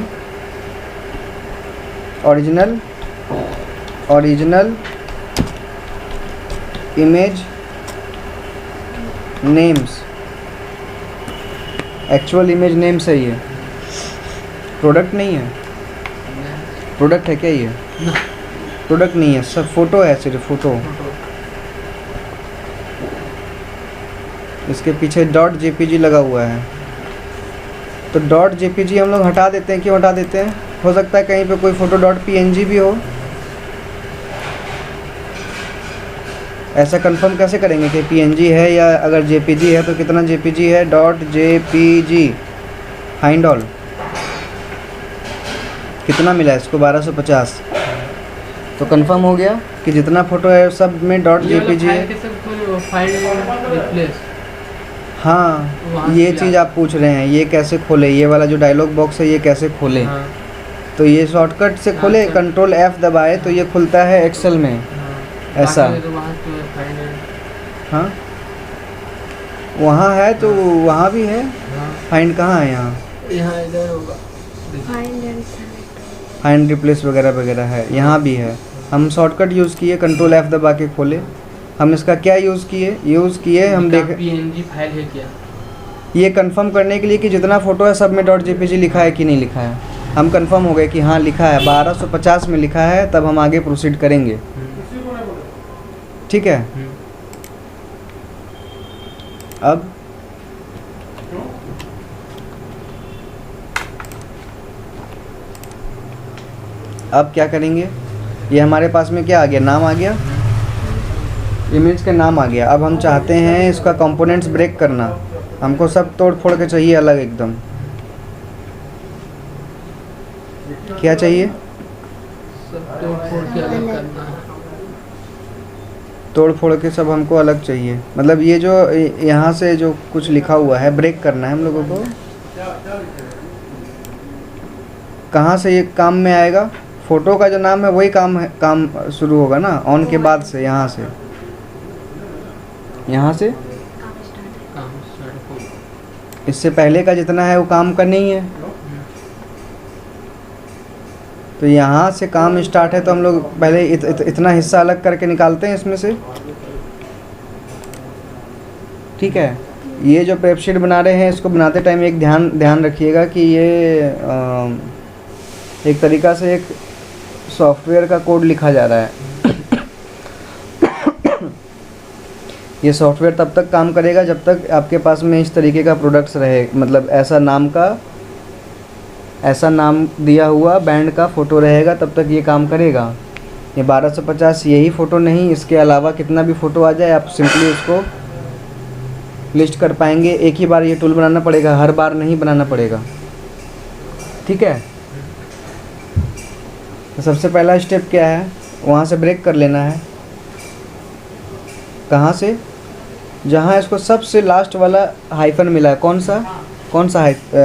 original image names, actual image names है ये, प्रोडक्ट नहीं है। प्रोडक्ट है क्या ये? प्रोडक्ट नहीं है, सब फ़ोटो है, सिर्फ फ़ोटो। इसके पीछे .jpg लगा हुआ है। तो .jpg हम लोग हटा देते हैं। क्यों हटा देते हैं? हो सकता है कहीं पे कोई फ़ोटो .png भी हो। ऐसा कंफर्म कैसे करेंगे कि png है या अगर jpg है तो कितना jpg है? .jpg फाइंड ऑल, कितना मिला इसको? 1250। तो कंफर्म हो गया कि जितना फ़ोटो है सब में .jpg है। हाँ, ये चीज़ आप पूछ रहे हैं, ये कैसे खोले, ये वाला जो डायलॉग बॉक्स है ये कैसे खोले? हाँ। तो ये शॉर्टकट से खोले, कंट्रोल F दबाए तो ये खुलता है एक्सेल में ऐसा। हाँ, वहाँ है तो वहाँ भी है। फाइंड कहाँ है? यहाँ इधर होगा, फाइंड रिप्लेस वगैरह वगैरह है, यहाँ भी है। हम शॉर्टकट यूज़ किए, कंट्रोल F दबा के खोले। हम इसका क्या यूज़ किए हम देख png फाइल है क्या, ये कंफर्म करने के लिए कि जितना फ़ोटो है सब में .jpg लिखा है कि नहीं लिखा है। हम कंफर्म हो गए कि हाँ लिखा है, 1250 में लिखा है, तब हम आगे प्रोसीड करेंगे। ठीक है। अब क्या करेंगे? ये हमारे पास में क्या आ गया? नाम आ गया, इमेज का नाम आ गया। अब हम चाहते हैं इसका कंपोनेंट्स ब्रेक करना। हमको सब तोड़ फोड़ के चाहिए अलग एकदम। क्या चाहिए? सब तोड़ फोड़ के अलग करना है। तोड़ फोड़ के सब हमको अलग चाहिए, मतलब ये जो यहाँ से जो कुछ लिखा हुआ है ब्रेक करना है हम लोगों को। कहाँ से ये काम में आएगा? फ़ोटो का जो नाम है वही काम शुरू होगा ना, ऑन के बाद से। यहाँ से काम स्टार्ट हो, इससे पहले का जितना है वो काम का नहीं है। तो यहाँ से काम स्टार्ट है तो हम लोग पहले इतना हिस्सा अलग करके निकालते हैं इसमें से। ठीक है। ये जो प्रेपशीट बना रहे हैं इसको बनाते टाइम एक ध्यान रखिएगा कि ये एक तरीका से एक सॉफ्टवेयर का कोड लिखा जा रहा है। ये सॉफ्टवेयर तब तक काम करेगा जब तक आपके पास में इस तरीके का प्रोडक्ट्स रहे, मतलब ऐसा नाम दिया हुआ बैंड का फ़ोटो रहेगा, तब तक ये काम करेगा। ये 1250 यही फ़ोटो नहीं, इसके अलावा कितना भी फ़ोटो आ जाए आप सिंपली उसको लिस्ट कर पाएंगे। एक ही बार ये टूल बनाना पड़ेगा, हर बार नहीं बनाना पड़ेगा। ठीक है। तो सबसे पहला स्टेप क्या है? वहाँ से ब्रेक कर लेना है। कहाँ से? जहाँ इसको सबसे लास्ट वाला हाइफन मिला है। कौन सा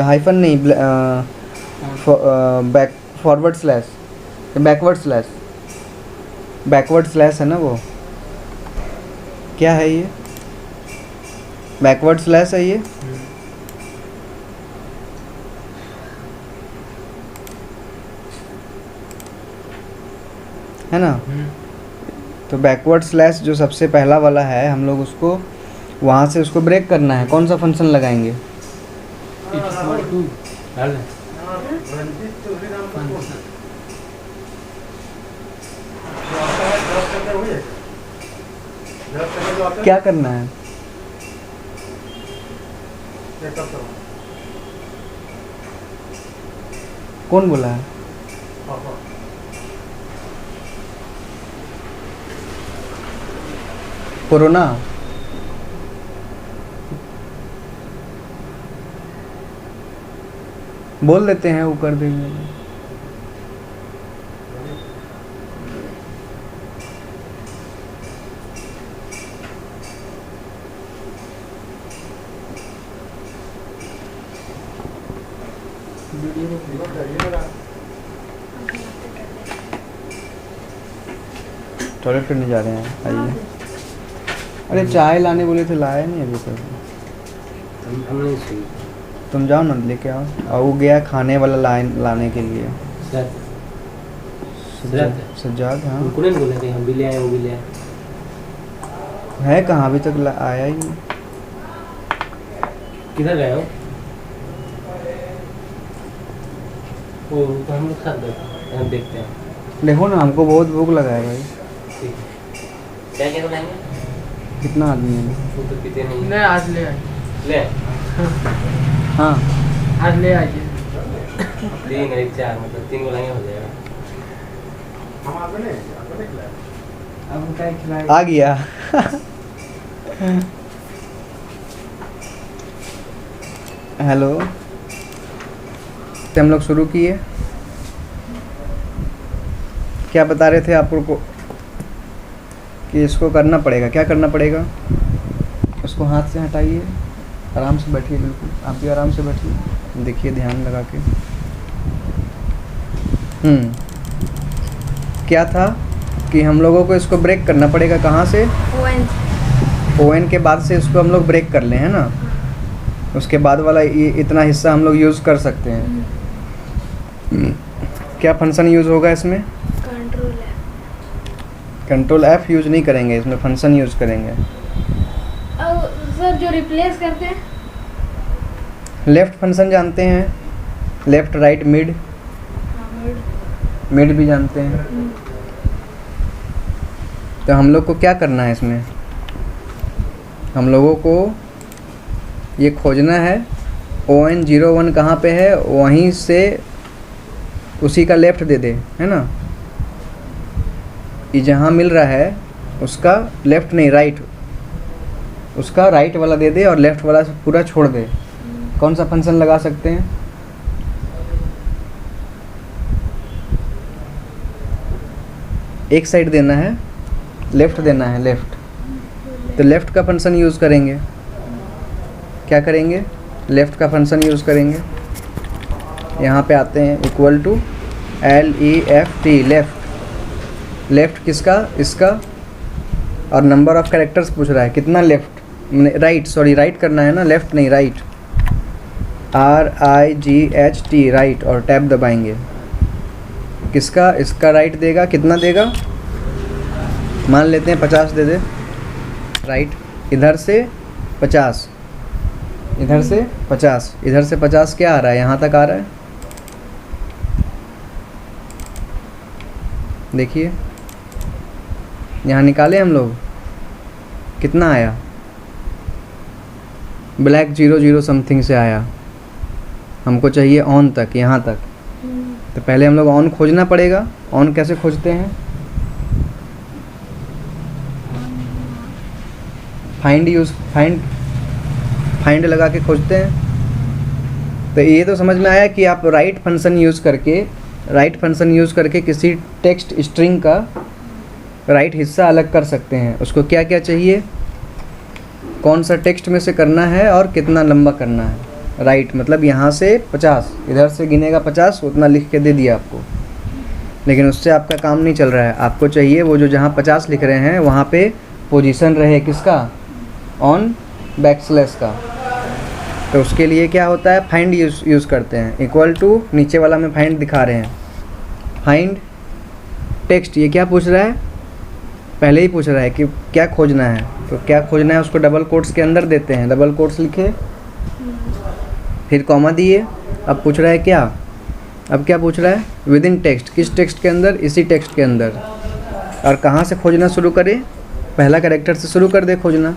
हाइफन नहीं, फॉरवर्ड स्लैश, बैकवर्ड स्लैश है ना, वो क्या है? ये बैकवर्ड स्लैश है ये। है ना? तो बैकवर्ड स्लैश जो सबसे पहला वाला है, हम लोग उसको वहाँ से उसको ब्रेक करना है। कौन सा फंक्शन लगाएंगे? क्या करना है? कौन बोला है? कोरोना। बोल देते हैं, वो कर देंगे। टॉयलेट करने जा रहे हैं, आइए। अरे चाय लाने बोले थे, लाया नहीं अभी तक। हम नहीं सुनी। तुम जाओ ना लेके आओ। और वो गया खाने वाला लाने के लिए। सज्जाद, हाँ। उनको नहीं बोले थे हम भी ले आए, वो भी ले आए। है कहाँ, अभी तक आया ही नहीं। किधर गए हो? वो तो हम लोग साथ बैठे, हम देखते हैं। देखो ना, हमको बहुत भूख लगा है भाई। ठीक है। क्या क्या बनाएंगे? कितना आदमी है? वो तो पीते नहीं। नहीं, आज ले आइए। ले हाँ, आज ले आइए। 3 1 4 मतलब 3 को लाएंगे, हो जाएगा। अब क्या खिलाए? आ गया। हेलो, तो हम लोग शुरू किए। क्या बता रहे थे आपको कि इसको करना पड़ेगा? क्या करना पड़ेगा? उसको हाथ से हटाइए, आराम से बैठिए, बिल्कुल आप भी आराम से बैठिए, देखिए ध्यान लगा के। क्या था कि हम लोगों को इसको ब्रेक करना पड़ेगा। कहाँ से? ON के बाद से इसको हम लोग ब्रेक कर लें, है ना। उसके बाद वाला ये इतना हिस्सा हम लोग यूज़ कर सकते हैं। क्या फंक्शन यूज़ होगा इसमें? कंट्रोल F यूज़ नहीं करेंगे, इसमें फंक्शन यूज़ करेंगे। सर जो रिप्लेस करते हैं, लेफ़्ट फंक्शन जानते हैं? Left, right, mid. मिड भी जानते हैं। तो हम लोग को क्या करना है इसमें? हम लोगों को ये खोजना है ON01 कहाँ पे है, वहीं से उसी का लेफ़्ट दे दे, है ना। ये जहाँ मिल रहा है उसका लेफ़्ट नहीं, राइट, उसका राइट वाला दे दे और लेफ़्ट वाला पूरा छोड़ दे। कौन सा फंक्शन लगा सकते हैं? एक साइड देना है, लेफ़्ट देना है, लेफ़्ट। तो लेफ़्ट का फंक्शन यूज़ करेंगे। क्या करेंगे? लेफ़्ट का फंक्शन यूज़ करेंगे। यहाँ पे आते हैं, equal to LEFT, left. Left किसका? इसका। और नंबर ऑफ़ कैरेक्टर्स पूछ रहा है, कितना लेफ़्ट, राइट, सॉरी राइट करना है ना, लेफ़्ट नहीं, राइट। RIGHT, राइट, और टैब दबाएंगे। किसका? इसका राइट देगा। कितना देगा? मान लेते हैं 50 दे दे, राइट। इधर से 50, इधर से 50, इधर से 50 क्या आ रहा है? यहाँ तक आ रहा है, देखिए। यहाँ निकाले हम लोग, कितना आया? ब्लैक 00 समथिंग से आया। हमको चाहिए ऑन तक, यहाँ तक। तो पहले हम लोग ऑन खोजना पड़ेगा। ऑन कैसे खोजते हैं? फाइंड लगा के खोजते हैं। तो ये तो समझ में आया कि आप राइट फंक्शन यूज़ करके किसी टेक्स्ट स्ट्रिंग का राइट हिस्सा अलग कर सकते हैं। उसको क्या क्या चाहिए, कौन सा टेक्स्ट में से करना है और कितना लंबा करना है। राइट मतलब यहाँ से 50, इधर से गिनेगा 50, उतना लिख के दे दिया आपको। लेकिन उससे आपका काम नहीं चल रहा है। आपको चाहिए वो जो जहाँ 50 लिख रहे हैं वहाँ पे पोजीशन रहे किसका? ऑन बैकस्लैश का। तो उसके लिए क्या होता है? फाइंड यूज़ करते हैं। इक्वल टू, नीचे वाला में फाइंड दिखा रहे हैं, फाइंड टेक्स्ट। ये क्या पूछ रहा है? पहले ही पूछ रहा है कि क्या खोजना है। तो क्या खोजना है उसको डबल कोट्स के अंदर देते हैं। डबल कोट्स लिखे, फिर कॉमा दिए। अब पूछ रहा है क्या? अब क्या पूछ रहा है? With in text. किस टेक्स्ट के अंदर? इसी टेक्स्ट के अंदर। और कहाँ से खोजना शुरू करें? पहला कैरेक्टर से शुरू कर दे खोजना।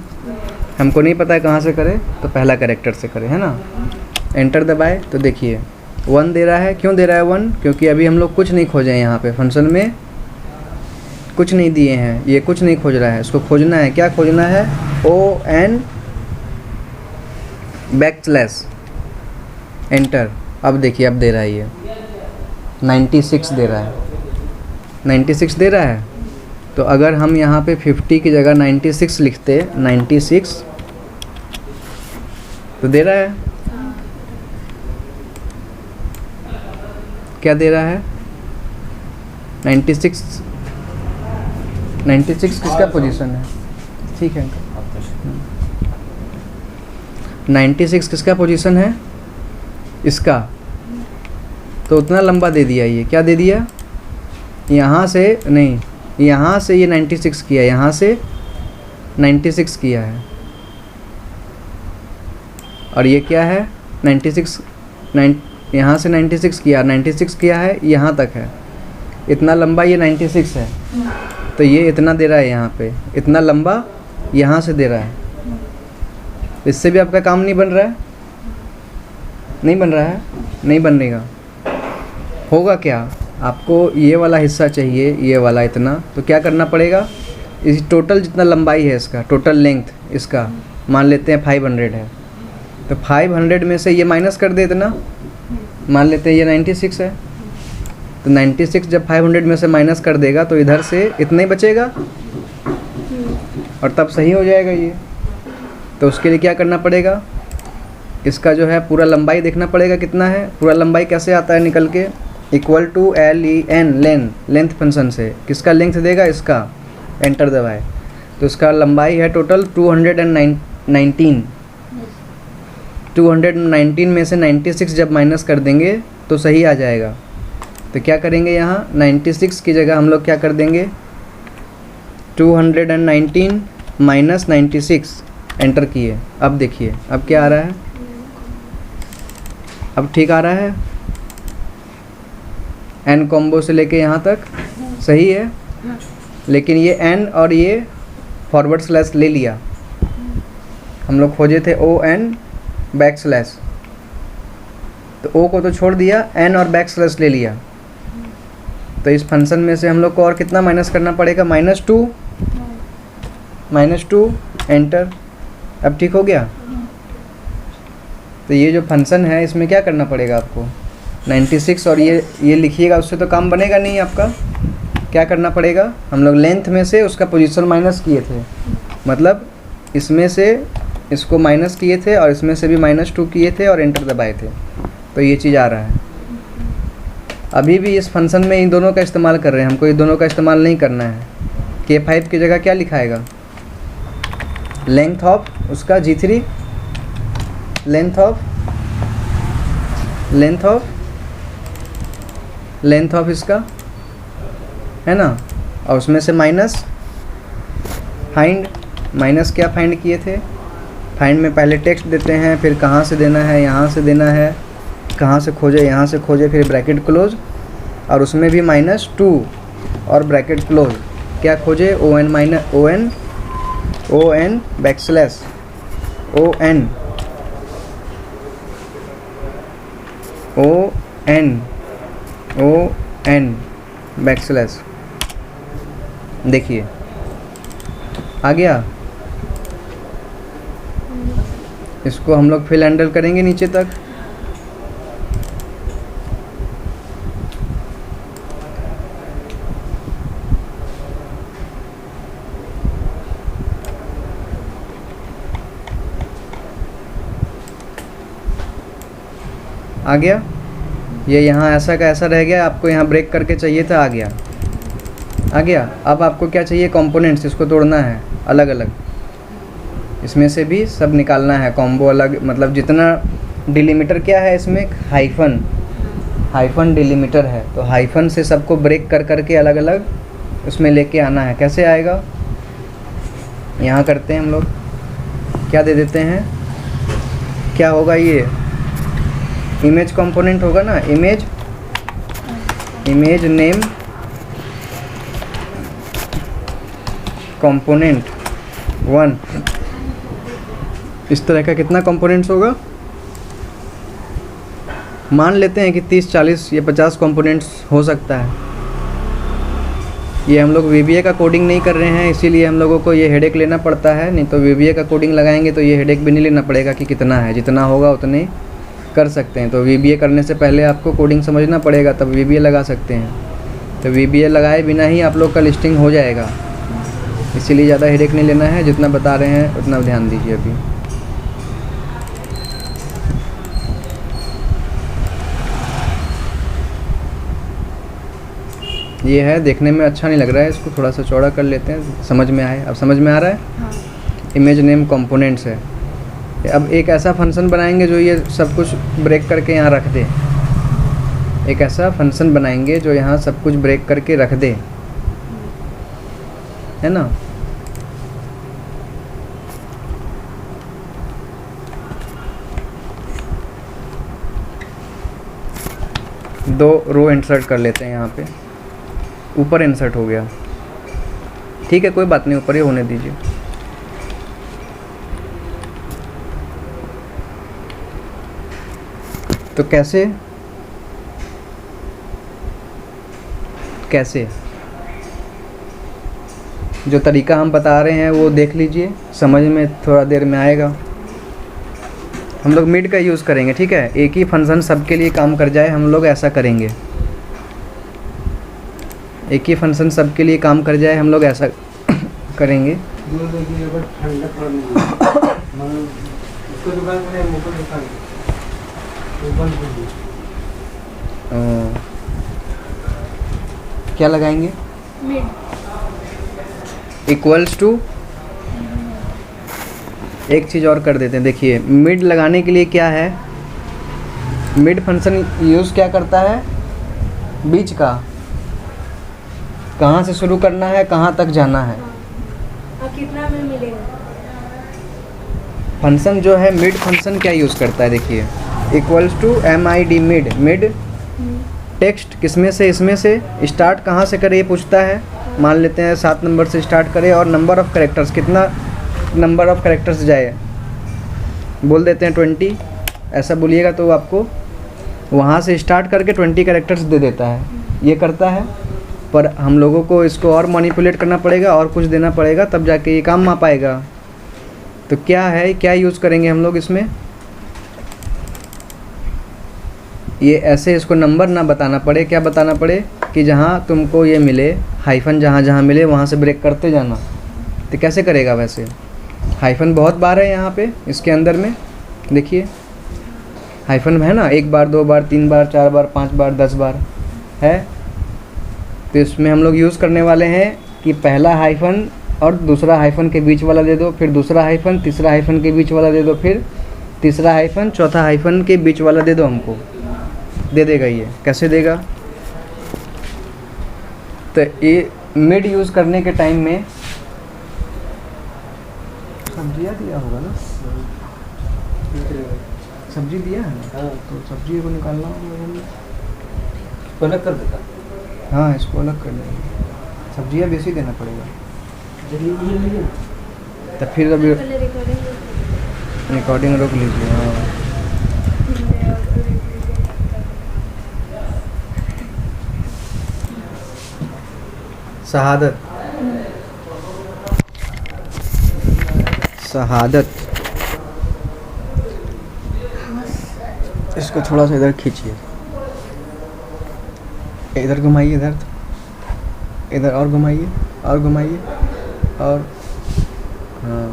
हमको नहीं पता है कहाँ से करें, तो पहला कैरेक्टर से करें, है ना। एंटर दबाए तो देखिए 1 दे रहा है। क्यों दे रहा है 1? क्योंकि अभी हम लोग कुछ नहीं खोजे हैं। यहाँ पे फंक्शन में कुछ नहीं दिए हैं, ये कुछ नहीं खोज रहा है। इसको खोजना है। क्या खोजना है? ON backslash, enter. अब देखिए, अब दे रहा है ये 96 दे रहा है। 96 दे रहा है। तो अगर हम यहाँ पे 50 की जगह 96 लिखते, 96 तो दे रहा है। क्या दे रहा है? 96 किसका पोजीशन है? ठीक है, 96 किसका पोजीशन है? इसका। तो उतना लंबा दे दिया। ये क्या दे दिया? यहाँ से नहीं, यहाँ से ये 96 किया, यहाँ से 96 किया है, और ये क्या है? 96 यहाँ से 96 किया, 96 किया है, यहाँ तक है। इतना लंबा ये 96 है, तो ये इतना दे रहा है यहाँ पे, इतना लंबा यहाँ से दे रहा है। इससे भी आपका काम नहीं बन रहा है, नहीं बन रहा है, नहीं बनेगा। होगा क्या? आपको ये वाला हिस्सा चाहिए, ये वाला इतना, तो क्या करना पड़ेगा? इस टोटल जितना लंबाई है इसका, टोटल लेंथ इसका मान लेते हैं 500 है, तो 500 में से ये माइनस कर दे इतना, मान लेते हैं ये 96 है, तो 96 जब 500 में से माइनस कर देगा तो इधर से इतना ही बचेगा, और तब सही हो जाएगा ये। तो उसके लिए क्या करना पड़ेगा? इसका जो है पूरा लंबाई देखना पड़ेगा कितना है। पूरा लंबाई कैसे आता है निकल के? Equal to LEN, length function से। किसका लेंथ देगा? इसका। एंटर दबाए तो इसका लंबाई है टोटल 219। 219 में से 96 जब माइनस कर देंगे तो सही आ जाएगा। तो क्या करेंगे यहाँ? 96 की जगह हम लोग क्या कर देंगे? 219 माइनस 96 एंटर किए। अब देखिए अब क्या आ रहा है? अब ठीक आ रहा है? n कॉम्बो से लेके यहाँ तक सही है, लेकिन ये n और ये फॉरवर्ड स्लैश ले लिया। हम लोग खोजे थे ON बैक स्लैश, तो O को तो छोड़ दिया, n और बैक स्लैश ले लिया। तो इस फंक्शन में से हम लोग को और कितना माइनस करना पड़ेगा? -2 एंटर। अब ठीक हो गया? तो ये जो फंक्शन है इसमें क्या करना पड़ेगा आपको? 96 और ये लिखिएगा, उससे तो काम बनेगा नहीं आपका। क्या करना पड़ेगा? हम लोग लेंथ में से उसका पोजीशन माइनस किए थे, मतलब इसमें से इसको माइनस किए थे और इसमें से भी -2 किए थे और एंटर दबाए थे, तो ये चीज़ आ रहा है। अभी भी इस फंक्शन में इन दोनों का इस्तेमाल कर रहे हैं, हमको इन दोनों का इस्तेमाल नहीं करना है। K5 की जगह क्या लिखाएगा? लेंथ ऑफ उसका G3, लेंथ ऑफ इसका है ना, और उसमें से माइनस फाइंड। माइनस क्या फाइंड किए थे? फाइंड में पहले टेक्स्ट देते हैं, फिर कहाँ से देना है, यहाँ से देना है, कहाँ से खोजे, यहाँ से खोजे, फिर ब्रैकेट क्लोज, और उसमें भी -2 और ब्रैकेट क्लोज। क्या खोजे? ON back slash ON back slash. देखिए आ गया। इसको हम लोग फिल हैंडल करेंगे नीचे तक। आ गया। ये यहाँ ऐसा का ऐसा रह गया, आपको यहाँ ब्रेक करके चाहिए था, आ गया। आ गया। अब आपको क्या चाहिए? कंपोनेंट्स। इसको तोड़ना है अलग अलग, इसमें से भी सब निकालना है कॉम्बो अलग। मतलब जितना डिलीमीटर क्या है इसमें? हाइफन डिलीमीटर है, तो हाइफन से सबको ब्रेक कर करके अलग अलग उसमें लेके आना है। कैसे आएगा? यहाँ करते हैं हम लोग, क्या दे देते हैं? क्या होगा ये? इमेज कंपोनेंट होगा ना, इमेज नेम कंपोनेंट 1। इस तरह का कितना कंपोनेंट्स होगा? मान लेते हैं कि 30, 40 या 50 कंपोनेंट्स हो सकता है। ये हम लोग VBA का कोडिंग नहीं कर रहे हैं, इसीलिए हम लोगों को ये हेडेक लेना पड़ता है। नहीं तो VBA का कोडिंग लगाएंगे तो ये हेडेक भी नहीं लेना पड़ेगा कि कितना है, जितना होगा उतने कर सकते हैं। तो VBA करने से पहले आपको कोडिंग समझना पड़ेगा, तब VBA लगा सकते हैं। तो VBA लगाए बिना ही आप लोग का लिस्टिंग हो जाएगा, इसीलिए ज़्यादा हेडेक नहीं लेना है। जितना बता रहे हैं उतना ध्यान दीजिए। अभी ये है, देखने में अच्छा नहीं लग रहा है, इसको थोड़ा सा चौड़ा कर लेते हैं, समझ में आए। अब समझ में आ रहा है। हाँ। इमेज नेम कंपोनेंट्स है। अब एक ऐसा फंक्शन बनाएंगे जो ये सब कुछ ब्रेक करके यहाँ रख दे। एक ऐसा फंक्शन बनाएंगे जो यहाँ सब कुछ ब्रेक करके रख दे, है ना। दो रो इंसर्ट कर लेते हैं यहाँ पे। ऊपर इंसर्ट हो गया, ठीक है, कोई बात नहीं, ऊपर ही होने दीजिए। तो कैसे जो तरीका हम बता रहे हैं वो देख लीजिए, समझ में थोड़ा देर में आएगा। हम लोग मिड का यूज़ करेंगे, ठीक है। एक ही फंक्शन सबके लिए काम कर जाए, हम लोग ऐसा करेंगे। एक ही फंक्शन सबके लिए काम कर जाए, हम लोग ऐसा करेंगे। क्या लगाएंगे? इक्वल्स टू, एक चीज़ और कर देते हैं। देखिए मिड लगाने के लिए क्या है, मिड फंक्शन यूज़ क्या करता है, बीच का, कहाँ से शुरू करना है, कहाँ तक जाना है, और कितना में मिलेगा। फंक्शन जो है मिड फंक्शन क्या यूज़ करता है, देखिए equals to MID mid. Mid text किसमें से, इसमें से स्टार्ट कहाँ से करे ये पूछता है। मान लेते हैं 7 नंबर से स्टार्ट करे, और नंबर ऑफ़ कैरेक्टर्स, कितना नंबर ऑफ़ कैरेक्टर्स जाए, बोल देते हैं 20। ऐसा बोलिएगा तो आपको वहाँ से स्टार्ट करके 20 कैरेक्टर्स दे देता है, ये करता है। पर हम लोगों को इसको और मैनिपुलेट करना पड़ेगा और कुछ देना पड़ेगा, तब जाके ये काम आ पाएगा। तो क्या है, क्या यूज़ करेंगे हम लोग इसमें, ये ऐसे इसको नंबर ना बताना पड़े, क्या बताना पड़े कि जहाँ तुमको ये मिले, हाइफन जहाँ जहाँ मिले वहाँ से ब्रेक करते जाना। तो कैसे करेगा, वैसे हाइफन बहुत बार है यहाँ पे इसके अंदर में, देखिए हाइफन है ना, 1 बार 2 बार 3 बार 4 बार 5 बार 10 बार है। तो इसमें हम लोग यूज़ करने वाले हैं कि पहला हाइफन और दूसरा हाइफन के बीच वाला दे दो, फिर दूसरा हाइफन, तीसरा हाइफन के बीच वाला दे दो, फिर तीसरा हाइफन, चौथा हाइफन के बीच वाला दे दो, हमको दे देगा। ये कैसे देगा, तो ये मिड यूज़ करने के टाइम में सब्जियाँ दिया होगा ना, सब्जी दिया है ना, तो सब्जी को निकालना होगा, इसको अलग कर देता। हाँ इसको अलग कर देंगे, सब्जियाँ बेसी देना पड़ेगा। तो फिर अभी पहले रिकॉर्डिंग रोक लीजिए। हाँ शहादत, शहादत, इसको थोड़ा सा इधर खींचिए, इधर घुमाइए, इधर इधर और घुमाइए, और घुमाइए, और हाँ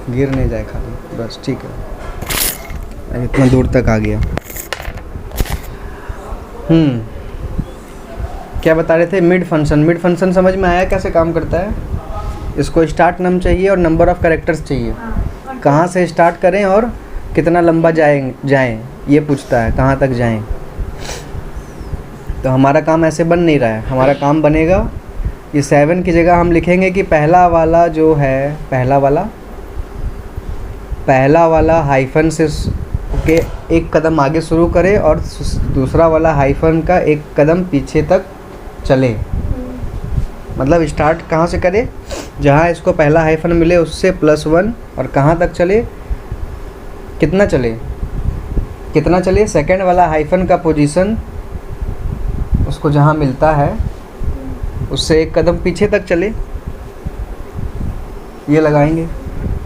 गिर नहीं जाए खाली, बस ठीक है, इतना दूर तक आ गया। क्या बता रहे थे, मिड फंक्शन। मिड फंक्शन समझ में आया कैसे काम करता है। इसको स्टार्ट नम चाहिए और नंबर ऑफ़ कैरेक्टर्स चाहिए, कहाँ से स्टार्ट करें और कितना लंबा जाएं ये पूछता है, कहाँ तक जाएं। तो हमारा काम ऐसे बन नहीं रहा है, हमारा काम बनेगा ये 7 की जगह हम लिखेंगे कि पहला वाला जो है, पहला वाला हाइफन से के एक कदम आगे शुरू करे और दूसरा वाला हाइफन का एक कदम पीछे तक चले। मतलब स्टार्ट कहाँ से करे, जहाँ इसको पहला हाइफन मिले उससे +1, और कहाँ तक चले, कितना चले, सेकंड वाला हाइफन का पोजीशन उसको जहाँ मिलता है उससे एक कदम पीछे तक चले। ये लगाएंगे,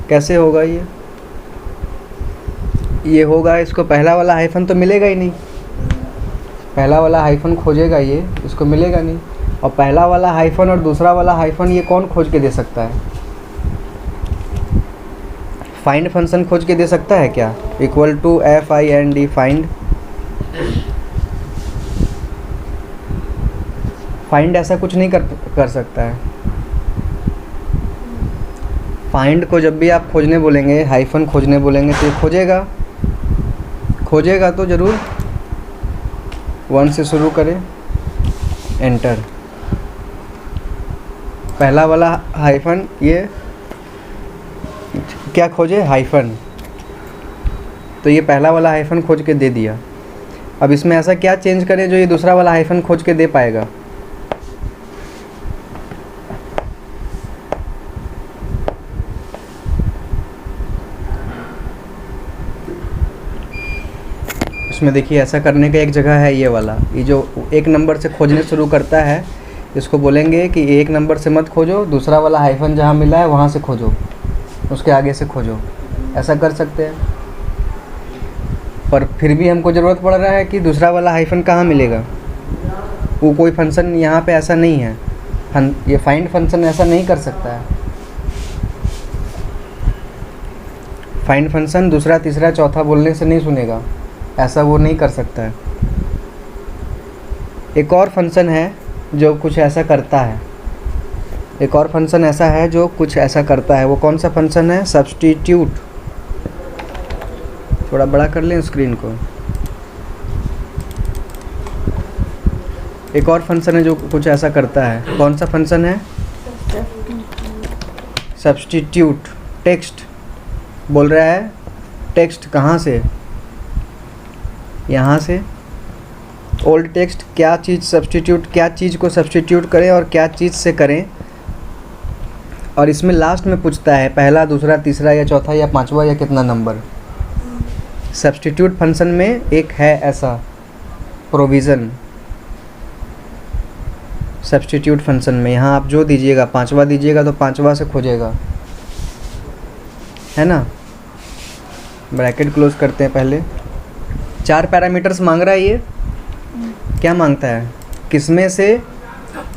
कैसे होगा ये होगा, इसको पहला वाला हाइफन तो मिलेगा ही नहीं, पहला वाला हाइफन खोजेगा ये, इसको मिलेगा नहीं। और पहला वाला हाइफन और दूसरा वाला हाइफन ये कौन खोज के दे सकता है, फाइंड फंक्शन खोज के दे सकता है क्या, FIND फाइंड। फाइंड ऐसा कुछ नहीं कर सकता है। फाइंड को जब भी आप खोजने बोलेंगे, हाइफन खोजने बोलेंगे तो ये खोजेगा तो ज़रूर 1 से शुरू करें, एंटर। पहला वाला हाइफन ये क्या खोजे, हाइफन, तो ये पहला वाला हाइफन खोज के दे दिया। अब इसमें ऐसा क्या चेंज करें जो ये दूसरा वाला हाइफन खोज के दे पाएगा। इसमें देखिए ऐसा करने का एक जगह है, ये वाला, ये जो 1 नंबर से खोजने शुरू करता है, इसको बोलेंगे कि 1 नंबर से मत खोजो, दूसरा वाला हाइफन जहाँ मिला है वहाँ से खोजो, उसके आगे से खोजो। ऐसा कर सकते हैं, पर फिर भी हमको ज़रूरत पड़ रहा है कि दूसरा वाला हाइफन कहाँ मिलेगा। वो कोई फंक्शन यहाँ पे ऐसा नहीं है, ये फाइंड फंक्शन ऐसा नहीं कर सकता है। फाइंड फंक्शन दूसरा तीसरा चौथा बोलने से नहीं सुनेगा, ऐसा वो नहीं कर सकता है। एक और फंक्शन है जो कुछ ऐसा करता है, एक और फंक्शन ऐसा है जो कुछ ऐसा करता है। वो कौन सा फंक्शन है, सब्स्टिट्यूट। थोड़ा बड़ा कर लें स्क्रीन को। एक और फंक्शन है जो कुछ ऐसा करता है, कौन सा फंक्शन है, सब्स्टिट्यूट। टेक्स्ट बोल रहा है, टेक्स्ट कहाँ से, यहाँ से। ओल्ड टेक्स्ट क्या चीज़ सब्स्टिट्यूट, क्या चीज़ को सब्स्टिट्यूट करें और क्या चीज़ से करें। और इसमें लास्ट में पूछता है पहला, दूसरा, तीसरा या चौथा या पांचवा या कितना नंबर। सब्स्टिट्यूट फंक्शन में एक है ऐसा प्रोविज़न। सब्स्टिट्यूट फंक्शन में यहाँ आप जो दीजिएगा, पांचवा दीजिएगा तो पांचवा से खोजेगा, है ना। ब्रैकेट क्लोज करते हैं पहले। 4 पैरामीटर्स मांग रहा है ये। क्या मांगता है, किसमें से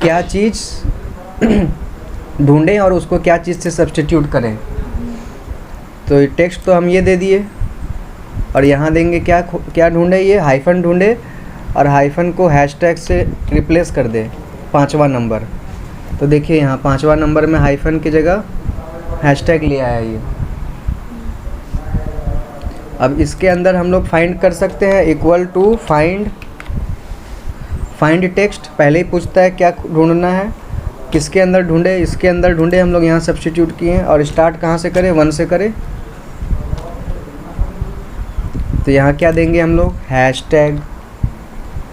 क्या चीज़ ढूंढें और उसको क्या चीज़ से सब्स्टिट्यूट करें। तो टेक्स्ट तो हम ये दे दिए, और यहाँ देंगे क्या क्या ढूंढे, ये हाइफन ढूंढे, और हाइफन को हैशटैग से रिप्लेस कर दे 5वां नंबर। तो देखिए यहाँ 5वां नंबर में हाइफन की जगह हैशटैग ले आया ये। अब इसके अंदर हम लोग फाइंड कर सकते हैं, इक्वल टू फाइंड टेक्स्ट। पहले ही पूछता है क्या ढूंढना है, किसके अंदर ढूंढे, इसके अंदर ढूंढे। हम लोग यहाँ सब्स्टिट्यूट किए हैं, और स्टार्ट कहाँ से करें, 1 से करें। तो यहाँ क्या देंगे हम लोग, हैशटैग,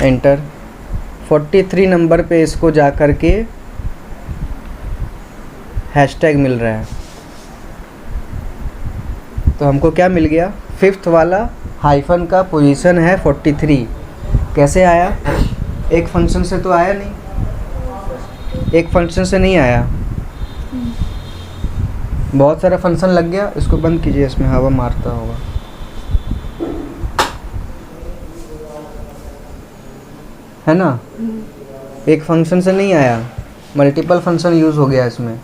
एंटर। 43 नंबर पे इसको जा कर के हैशटैग मिल रहा है। तो हमको क्या मिल गया, 5th वाला हाइफन का पोजीशन है 43। कैसे आया, एक फंक्शन से तो आया नहीं, एक फंक्शन से नहीं आया, बहुत सारा फंक्शन लग गया। इसको बंद कीजिए, इसमें हवा मारता होगा। है ना, एक फंक्शन से नहीं आया, मल्टीपल फंक्शन यूज़ हो गया इसमें।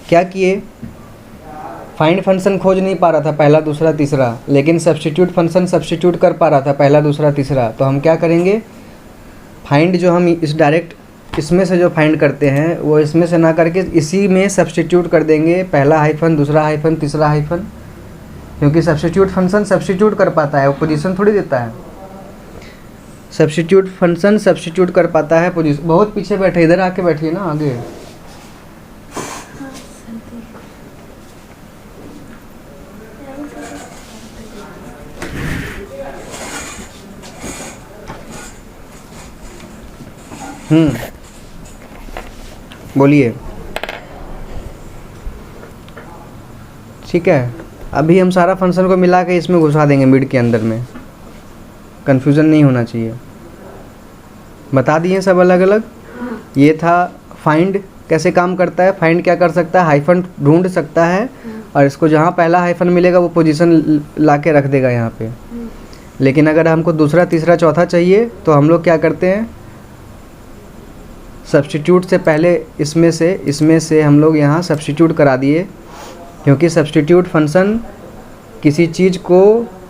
क्या किए, फाइंड फंक्शन खोज नहीं पा रहा था पहला, दूसरा, तीसरा, लेकिन सब्स्टिट्यूट फंक्शन सब्स्टिट्यूट कर पा रहा था पहला, दूसरा, तीसरा। तो हम क्या करेंगे, फाइंड जो हम इस डायरेक्ट इसमें से जो फाइंड करते हैं वो इसमें से ना करके इसी में सब्स्टिट्यूट कर देंगे, पहला हाइफन, दूसरा हाइफन, तीसरा हाइफन। क्योंकि सब्स्टिट्यूट फंक्शन सब्स्टिट्यूट कर पाता है, वो पोजीशन थोड़ी देता है। सब्स्टिट्यूट फंक्शन सब्स्टिट्यूट कर पाता है पोजीशन। बहुत पीछे बैठे, इधर आके बैठिए ना आगे। बोलिए। ठीक है, अभी हम सारा फंक्शन को मिला के इसमें घुसा देंगे मिड के अंदर में, कन्फ्यूज़न नहीं होना चाहिए। बता दिए सब अलग अलग। ये था फाइंड कैसे काम करता है। फाइंड क्या कर सकता है, हाइफन ढूंढ सकता है, और इसको जहाँ पहला हाइफन मिलेगा वो पोजीशन ला के रख देगा यहाँ पे। लेकिन अगर हमको दूसरा, तीसरा, चौथा चाहिए तो हम लोग क्या करते हैं, सब्स्टिट्यूट से पहले इसमें से हम लोग यहाँ सब्स्टिट्यूट करा दिए। क्योंकि सब्स्टिट्यूट फंक्शन किसी चीज़ को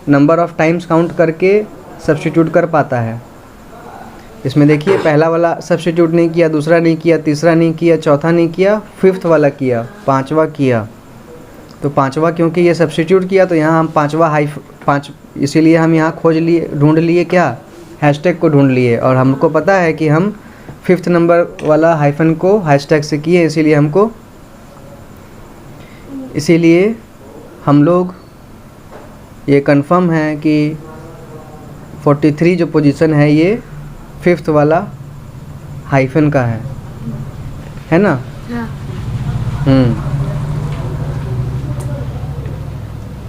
नंबर ऑफ़ टाइम्स काउंट करके सब्स्टिट्यूट कर पाता है। इसमें देखिए पहला वाला सब्स्टिट्यूट नहीं किया, दूसरा नहीं किया, तीसरा नहीं किया, चौथा नहीं किया, फिफ्थ वाला किया, पांचवा किया। तो पांचवा क्योंकि ये सब्स्टिट्यूट किया तो यहाँ हम पांचवा इसीलिए हम यहाँ ढूंढ लिए क्या, हैशटैग को ढूंढ लिए। और हमको पता है कि हम फिफ्थ नंबर वाला हाइफन को हैशटैग से किए, इसीलिए हम लोग ये कंफर्म है कि 43 जो पोजीशन है ये फिफ्थ वाला हाइफन का है ना। हाँ।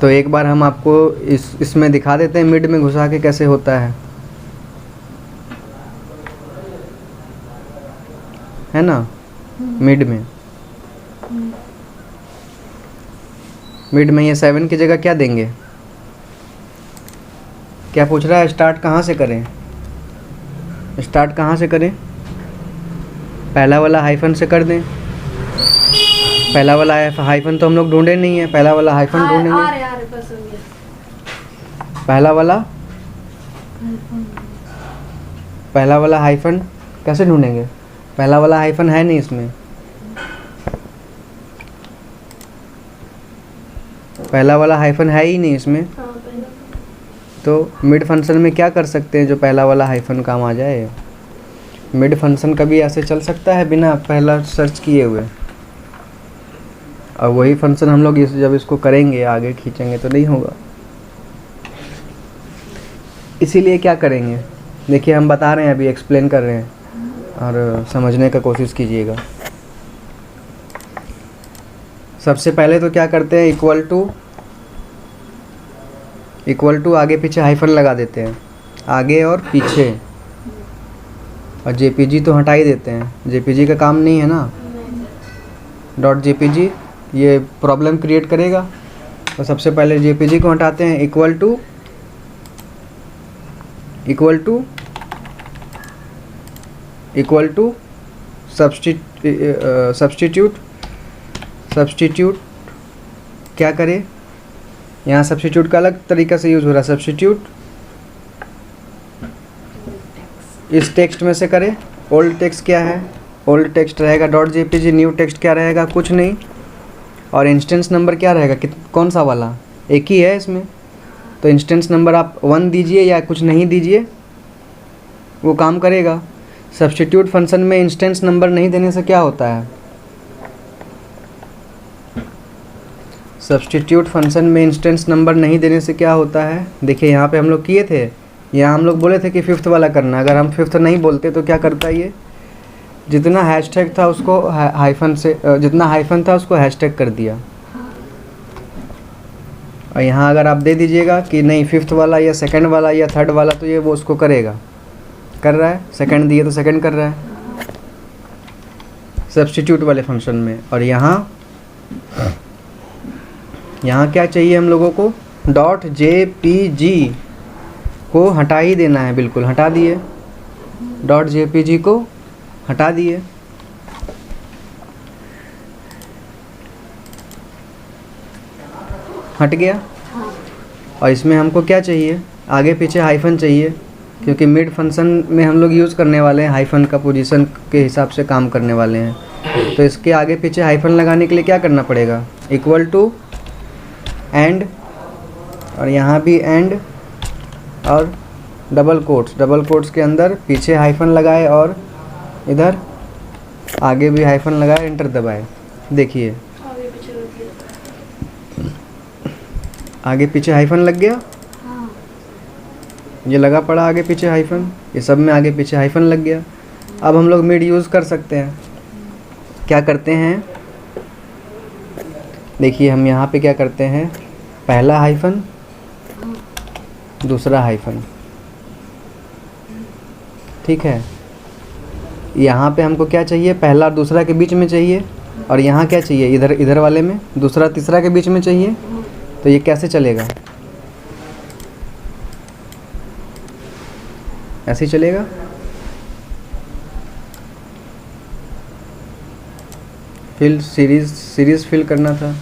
तो एक बार हम आपको इसमें दिखा देते हैं मिड में घुसा के कैसे होता है ना। मिड में ये 7 की जगह क्या देंगे, क्या पूछ रहा है, स्टार्ट कहाँ से करें, पहला वाला हाइफन से कर दें। पहला वाला हाइफन तो हम लोग ढूंढे नहीं है, पहला वाला हाइफन ढूंढेंगे। बस हो गया। पहला वाला हाइफन कैसे ढूंढेंगे, पहला वाला हाइफन है नहीं इसमें। पहला वाला हाइफन है ही नहीं इसमें, तो मिड फंक्शन में क्या कर सकते हैं जो पहला वाला हाइफन काम आ जाए। मिड फंक्शन कभी ऐसे चल सकता है बिना पहला सर्च किए हुए, और वही फंक्शन हम लोग जब इसको करेंगे आगे खींचेंगे तो नहीं होगा। इसीलिए क्या करेंगे, देखिए हम बता रहे हैं, अभी एक्सप्लेन कर रहे हैं और समझने का कोशिश कीजिएगा। सबसे पहले तो क्या करते हैं, इक्वल टू आगे पीछे हाइफन लगा देते हैं, आगे और पीछे, और जेपीजी तो हटा ही देते हैं, जेपीजी का काम नहीं है ना। डॉट जेपीजी ये प्रॉब्लम क्रिएट करेगा, तो सबसे पहले जेपीजी को हटाते हैं। इक्वल टू सब्स्टिट्यूट क्या करे, यहाँ सब्स्टिट्यूट का अलग तरीका से यूज़ हो रहा है। सब्स्टिट्यूट इस टेक्स्ट में से करे, ओल्ड टेक्स्ट क्या है, ओल्ड टेक्स्ट रहेगा डॉट जेपीजी, न्यू टेक्स्ट क्या रहेगा, कुछ नहीं। और इंस्टेंस नंबर क्या रहेगा, कौन सा वाला, एक ही है इसमें, तो इंस्टेंस नंबर आप 1 दीजिए या कुछ नहीं दीजिए, वो काम करेगा। सब्स्टिट्यूट फंक्शन में इंस्टेंस नंबर नहीं देने से क्या होता है, सब्स्टिट्यूट फंक्शन में इंस्टेंस नंबर नहीं देने से क्या होता है, देखिए यहाँ पे हम लोग किए थे, यहाँ हम लोग बोले थे कि फिफ्थ वाला करना, अगर हम फिफ्थ नहीं बोलते तो क्या करता है ये, जितना हैशटैग था उसको हाइफन से, जितना हाइफन था उसको हैशटैग कर दिया। और यहाँ अगर आप दे दीजिएगा कि नहीं फिफ्थ वाला या सेकंड वाला या थर्ड वाला, तो ये वो उसको करेगा, कर रहा है, सेकंड दिए तो सेकंड कर रहा है सब्स्टिट्यूट वाले फंक्शन में। और यहाँ क्या चाहिए हम लोगों को, डॉट जेपीजी को हटा ही देना है, बिल्कुल हटा दिए, डॉट जेपीजी को हटा दिए। हट गया। और इसमें हमको क्या चाहिए, आगे पीछे हाइफन चाहिए, क्योंकि मिड फंक्शन में हम लोग यूज़ करने वाले हैं, हाइफन का पोजीशन के हिसाब से काम करने वाले हैं। तो इसके आगे पीछे हाइफन लगाने के लिए क्या करना पड़ेगा, इक्वल टू एंड, और यहाँ भी एंड, और डबल कोट्स के अंदर पीछे हाइफन लगाए और इधर आगे भी हाइफन लगाए, एंटर दबाए। देखिए आगे पीछे हाइफन लग गया, ये लगा पड़ा आगे पीछे हाइफन, ये सब में आगे पीछे हाइफन लग गया। अब हम लोग मिड यूज़ कर सकते हैं, क्या करते हैं, देखिए हम यहाँ पे क्या करते हैं, पहला हाइफन दूसरा हाइफन, ठीक है। यहाँ पे हमको क्या चाहिए, पहला और दूसरा के बीच में चाहिए, और यहाँ क्या चाहिए, इधर वाले में दूसरा तीसरा के बीच में चाहिए। तो ये कैसे चलेगा, ऐसे ही चलेगा। फिल सीरीज फिल करना था,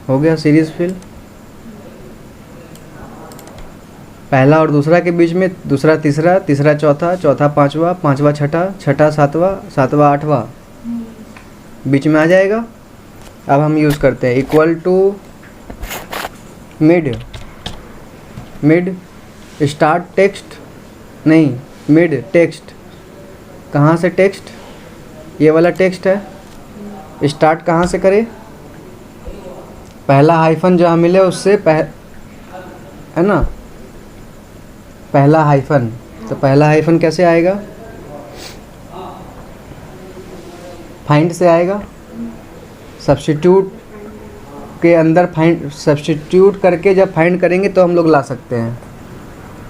हो गया सीरीज फिल। पहला और दूसरा के बीच में, दूसरा तीसरा, तीसरा चौथा, चौथा पांचवा, पांचवा छठा, छठा सातवां, सातवां आठवां, बीच में आ जाएगा। अब हम यूज़ करते हैं equal to mid, mid start text, नहीं मिड टेक्स्ट। कहाँ से टेक्स्ट? ये वाला टेक्स्ट है। स्टार्ट कहाँ से करें? पहला हाइफन जहाँ मिले उससे है ना, पहला हाइफन। तो पहला हाइफन कैसे आएगा? फाइंड से आएगा। सब्स्टिट्यूट के अंदर फाइंड, सब्स्टिट्यूट करके जब फाइंड करेंगे तो हम लोग ला सकते हैं।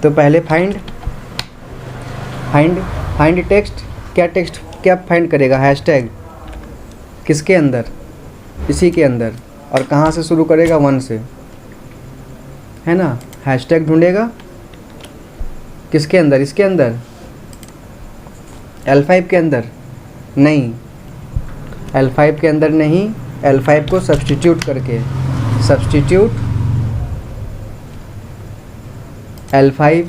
तो पहले फाइंड, फाइंड फाइंड टेक्स्ट, क्या टेक्स्ट क्या फाइंड करेगा? हैशटैग। किसके अंदर? इसी के अंदर। और कहाँ से शुरू करेगा? 1 से, है ना। हैशटैग ढूंढेगा किसके अंदर? इसके अंदर, L5 के अंदर नहीं, L5 के अंदर नहीं, L5 को सब्स्टिट्यूट करके, substitute L5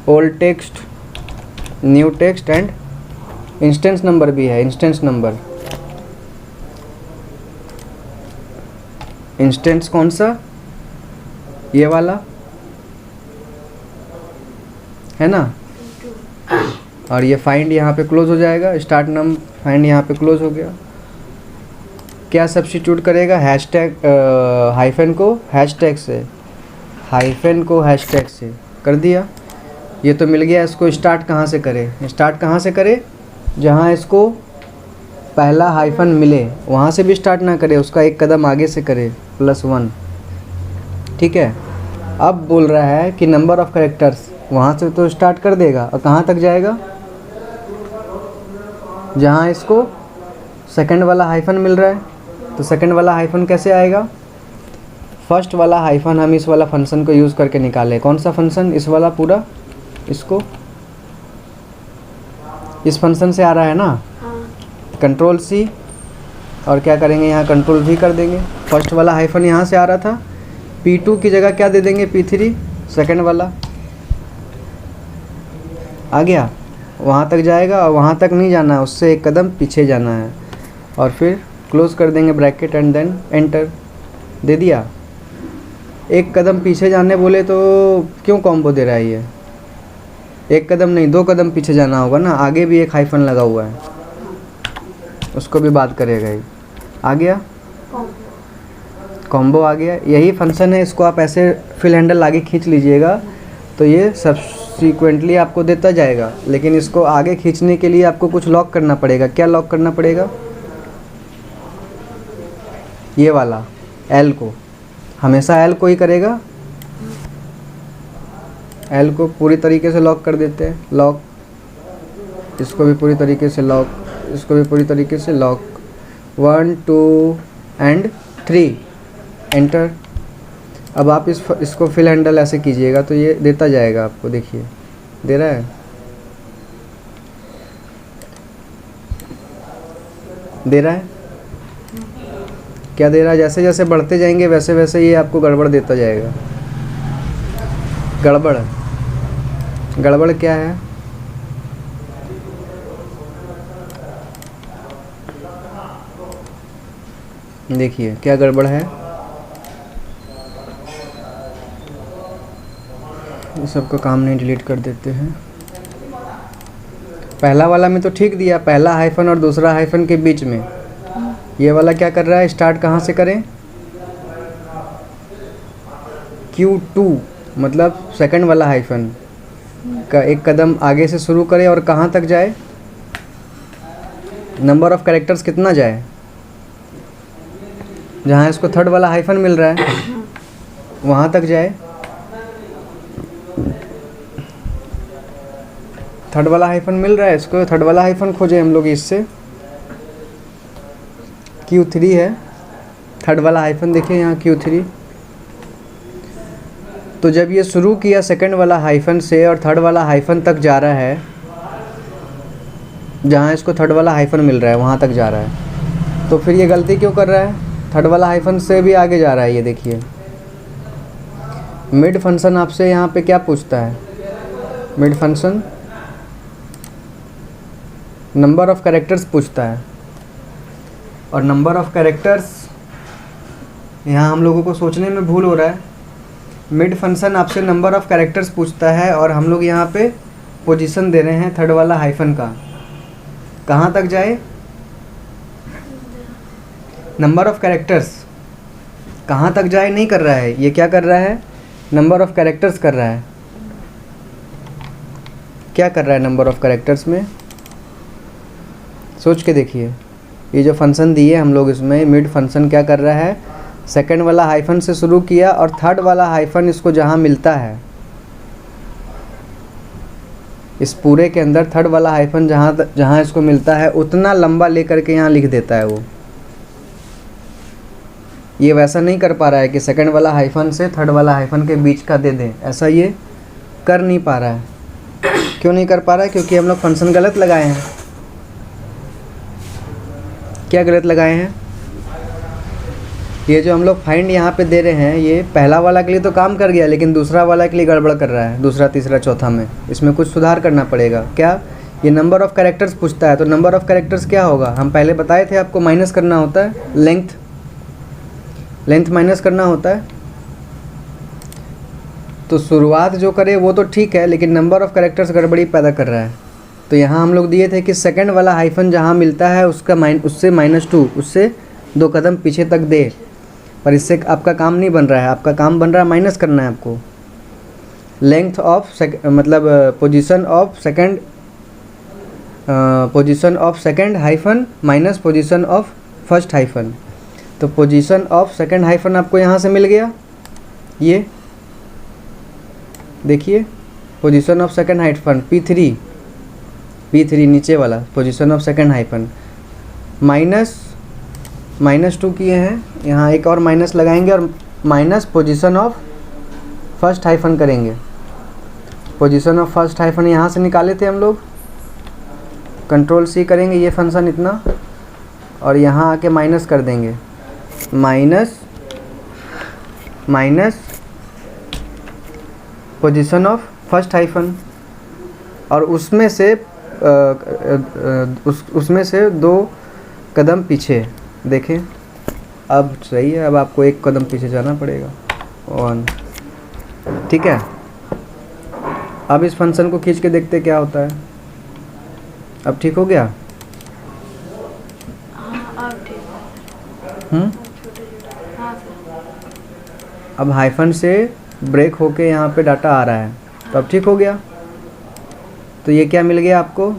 old text, new text and instance number भी है, इंस्टेंस नंबर। इंस्टेंस कौन सा? ये वाला, है ना। और ये फाइंड यहाँ पे क्लोज हो जाएगा, स्टार्ट नम फाइंड यहाँ पे क्लोज हो गया। क्या सब्स्टिट्यूट करेगा? हैशटैग, हाइफन को हैशटैग से, हाइफन को हैशटैग से कर दिया। ये तो मिल गया। इसको स्टार्ट कहाँ से करें? स्टार्ट कहाँ से करें? जहाँ इसको पहला हाइफन मिले वहाँ से भी स्टार्ट ना करे, उसका एक कदम आगे से करे, +1। ठीक है। अब बोल रहा है कि नंबर ऑफ़ कैरेक्टर्स, वहाँ से तो स्टार्ट कर देगा और कहाँ तक जाएगा? जहाँ इसको सेकंड वाला हाइफन मिल रहा है। तो सेकंड वाला हाइफन कैसे आएगा? फर्स्ट वाला हाइफन हम इस वाला फंक्शन को यूज़ करके निकालें। कौन सा फंक्शन? इस वाला पूरा, इसको इस फंक्शन से आ रहा है ना। कंट्रोल C और क्या करेंगे यहाँ? कंट्रोल V कर देंगे। फर्स्ट वाला हाइफन यहाँ से आ रहा था, P2 की जगह क्या दे देंगे? P3, सेकंड वाला आ गया। वहाँ तक जाएगा और वहाँ तक नहीं जाना है, उससे एक कदम पीछे जाना है। और फिर क्लोज कर देंगे ब्रैकेट एंड देन एंटर दे दिया। एक कदम पीछे जाने बोले तो क्यों कॉम्बो दे रहा है ये? एक कदम नहीं, 2 कदम पीछे जाना होगा ना। आगे भी एक हाइफन लगा हुआ है, उसको भी बात करेगा ही। आ गया कॉम्बो, आ गया। यही फंक्शन है, इसको आप ऐसे फिल हैंडल आगे खींच लीजिएगा तो ये सब्सिक्वेंटली आपको देता जाएगा। लेकिन इसको आगे खींचने के लिए आपको कुछ लॉक करना पड़ेगा। क्या लॉक करना पड़ेगा? ये वाला L को, हमेशा L को ही करेगा। L को पूरी तरीके से लॉक कर देते हैं, लॉक। इसको भी पूरी तरीके से लॉक, इसको भी पूरी तरीके से लॉक। 1 2 and 3 enter. अब आप इसको फिल हैंडल ऐसे कीजिएगा तो ये देता जाएगा आपको। देखिए दे रहा है, दे रहा है। क्या दे रहा है? जैसे जैसे बढ़ते जाएंगे वैसे वैसे ये आपको गड़बड़ देता जाएगा। गड़बड़, गड़बड़ क्या है? देखिए क्या गड़बड़ है। ये सब का काम नहीं, डिलीट कर देते हैं। पहला वाला में तो ठीक दिया, पहला हाइफन और दूसरा हाइफन के बीच में। ये वाला क्या कर रहा है? स्टार्ट कहाँ से करें? Q2 मतलब सेकंड वाला हाइफन का एक कदम आगे से शुरू करें और कहाँ तक जाए? नंबर ऑफ़ कैरेक्टर्स कितना जाए? जहाँ इसको थर्ड वाला हाइफन मिल रहा है वहाँ तक जाए। थर्ड वाला हाइफन मिल रहा है इसको, थर्ड वाला हाइफन खोजे हम लोग। इससे Q3 है, थर्ड वाला हाइफन देखिए यहाँ Q3। तो जब ये शुरू किया सेकंड वाला हाइफन से और थर्ड वाला हाइफन तक जा रहा है, जहाँ इसको थर्ड वाला हाइफन मिल रहा है वहाँ तक जा रहा है। तो फिर ये गलती क्यों कर रहा है? थर्ड वाला हाइफन से भी आगे जा रहा है। ये देखिए मिड फंक्शन आपसे यहाँ पे क्या पूछता है? Mid function number of characters पूछता है, और नंबर ऑफ कैरेक्टर्स यहाँ हम लोगों को सोचने में भूल हो रहा है। मिड फंक्शन आपसे नंबर ऑफ कैरेक्टर्स पूछता है और हम लोग यहाँ पे पोजीशन दे रहे हैं थर्ड वाला हाइफन का। कहाँ तक जाए? नंबर ऑफ कैरेक्टर्स कहाँ तक जाए नहीं कर रहा है, ये क्या कर रहा है? नंबर ऑफ कैरेक्टर्स कर रहा है। क्या कर रहा है नंबर ऑफ कैरेक्टर्स में? सोच के देखिए। ये जो फंक्शन दिए हम लोग, इसमें मिड फंक्शन क्या कर रहा है? सेकंड वाला हाइफन से शुरू किया और थर्ड वाला हाइफन इसको जहाँ मिलता है, इस पूरे के अंदर थर्ड वाला हाइफन जहाँ इसको मिलता है उतना लंबा लेकर के यहाँ लिख देता है वो। ये वैसा नहीं कर पा रहा है कि सेकंड वाला हाइफन से थर्ड वाला हाइफन के बीच का दे दें, ऐसा ये कर नहीं पा रहा है। क्यों नहीं कर पा रहा है? क्योंकि हम लोग फंक्शन गलत लगाए हैं। क्या गलत लगाए हैं? ये जो हम लोग फाइंड यहाँ पे दे रहे हैं, ये पहला वाला के लिए तो काम कर गया, लेकिन दूसरा वाला के लिए गड़बड़ कर रहा है। दूसरा, तीसरा, चौथा में इसमें कुछ सुधार करना पड़ेगा। क्या? ये नंबर ऑफ़ कैरेक्टर्स पूछता है, तो नंबर ऑफ़ कैरेक्टर्स क्या होगा? हम पहले बताए थे आपको, माइनस करना होता है लेंथ माइनस करना होता है। तो शुरुआत जो करे वो तो ठीक है, लेकिन नंबर ऑफ़ कैरेक्टर्स गड़बड़ी पैदा कर रहा है। तो यहाँ हम लोग दिए थे कि सेकंड वाला हाइफन जहाँ मिलता है उसका उससे -2, उससे 2 कदम पीछे तक दे, पर इससे आपका काम नहीं बन रहा है। आपका काम बन रहा है माइनस करना है आपको। लेंथ ऑफ मतलब position of second hyphen minus position of first hyphen. तो पोजीशन ऑफ सेकंड हाइफन आपको यहाँ से मिल गया, ये देखिए position of second hyphen P3 नीचे वाला पोजीशन ऑफ सेकंड हाइफन -2 किए हैं, यहाँ एक और माइनस लगाएंगे और minus position of first hyphen करेंगे। पोजीशन ऑफ फर्स्ट हाइफन यहाँ से निकाले थे हम लोग, Ctrl+C करेंगे ये फंक्शन इतना, और यहाँ आके माइनस कर देंगे, minus position of first hyphen, और उसमें से 2 कदम पीछे। देखें अब सही है, अब आपको 1 कदम पीछे जाना पड़ेगा। 1, ठीक है। अब इस फंक्शन को खींच के देखते क्या होता है। अब ठीक हो गया? अब हाइफन से ब्रेक होके यहाँ पे डाटा आ रहा है, तो अब ठीक हो गया। तो ये क्या मिल गया आपको?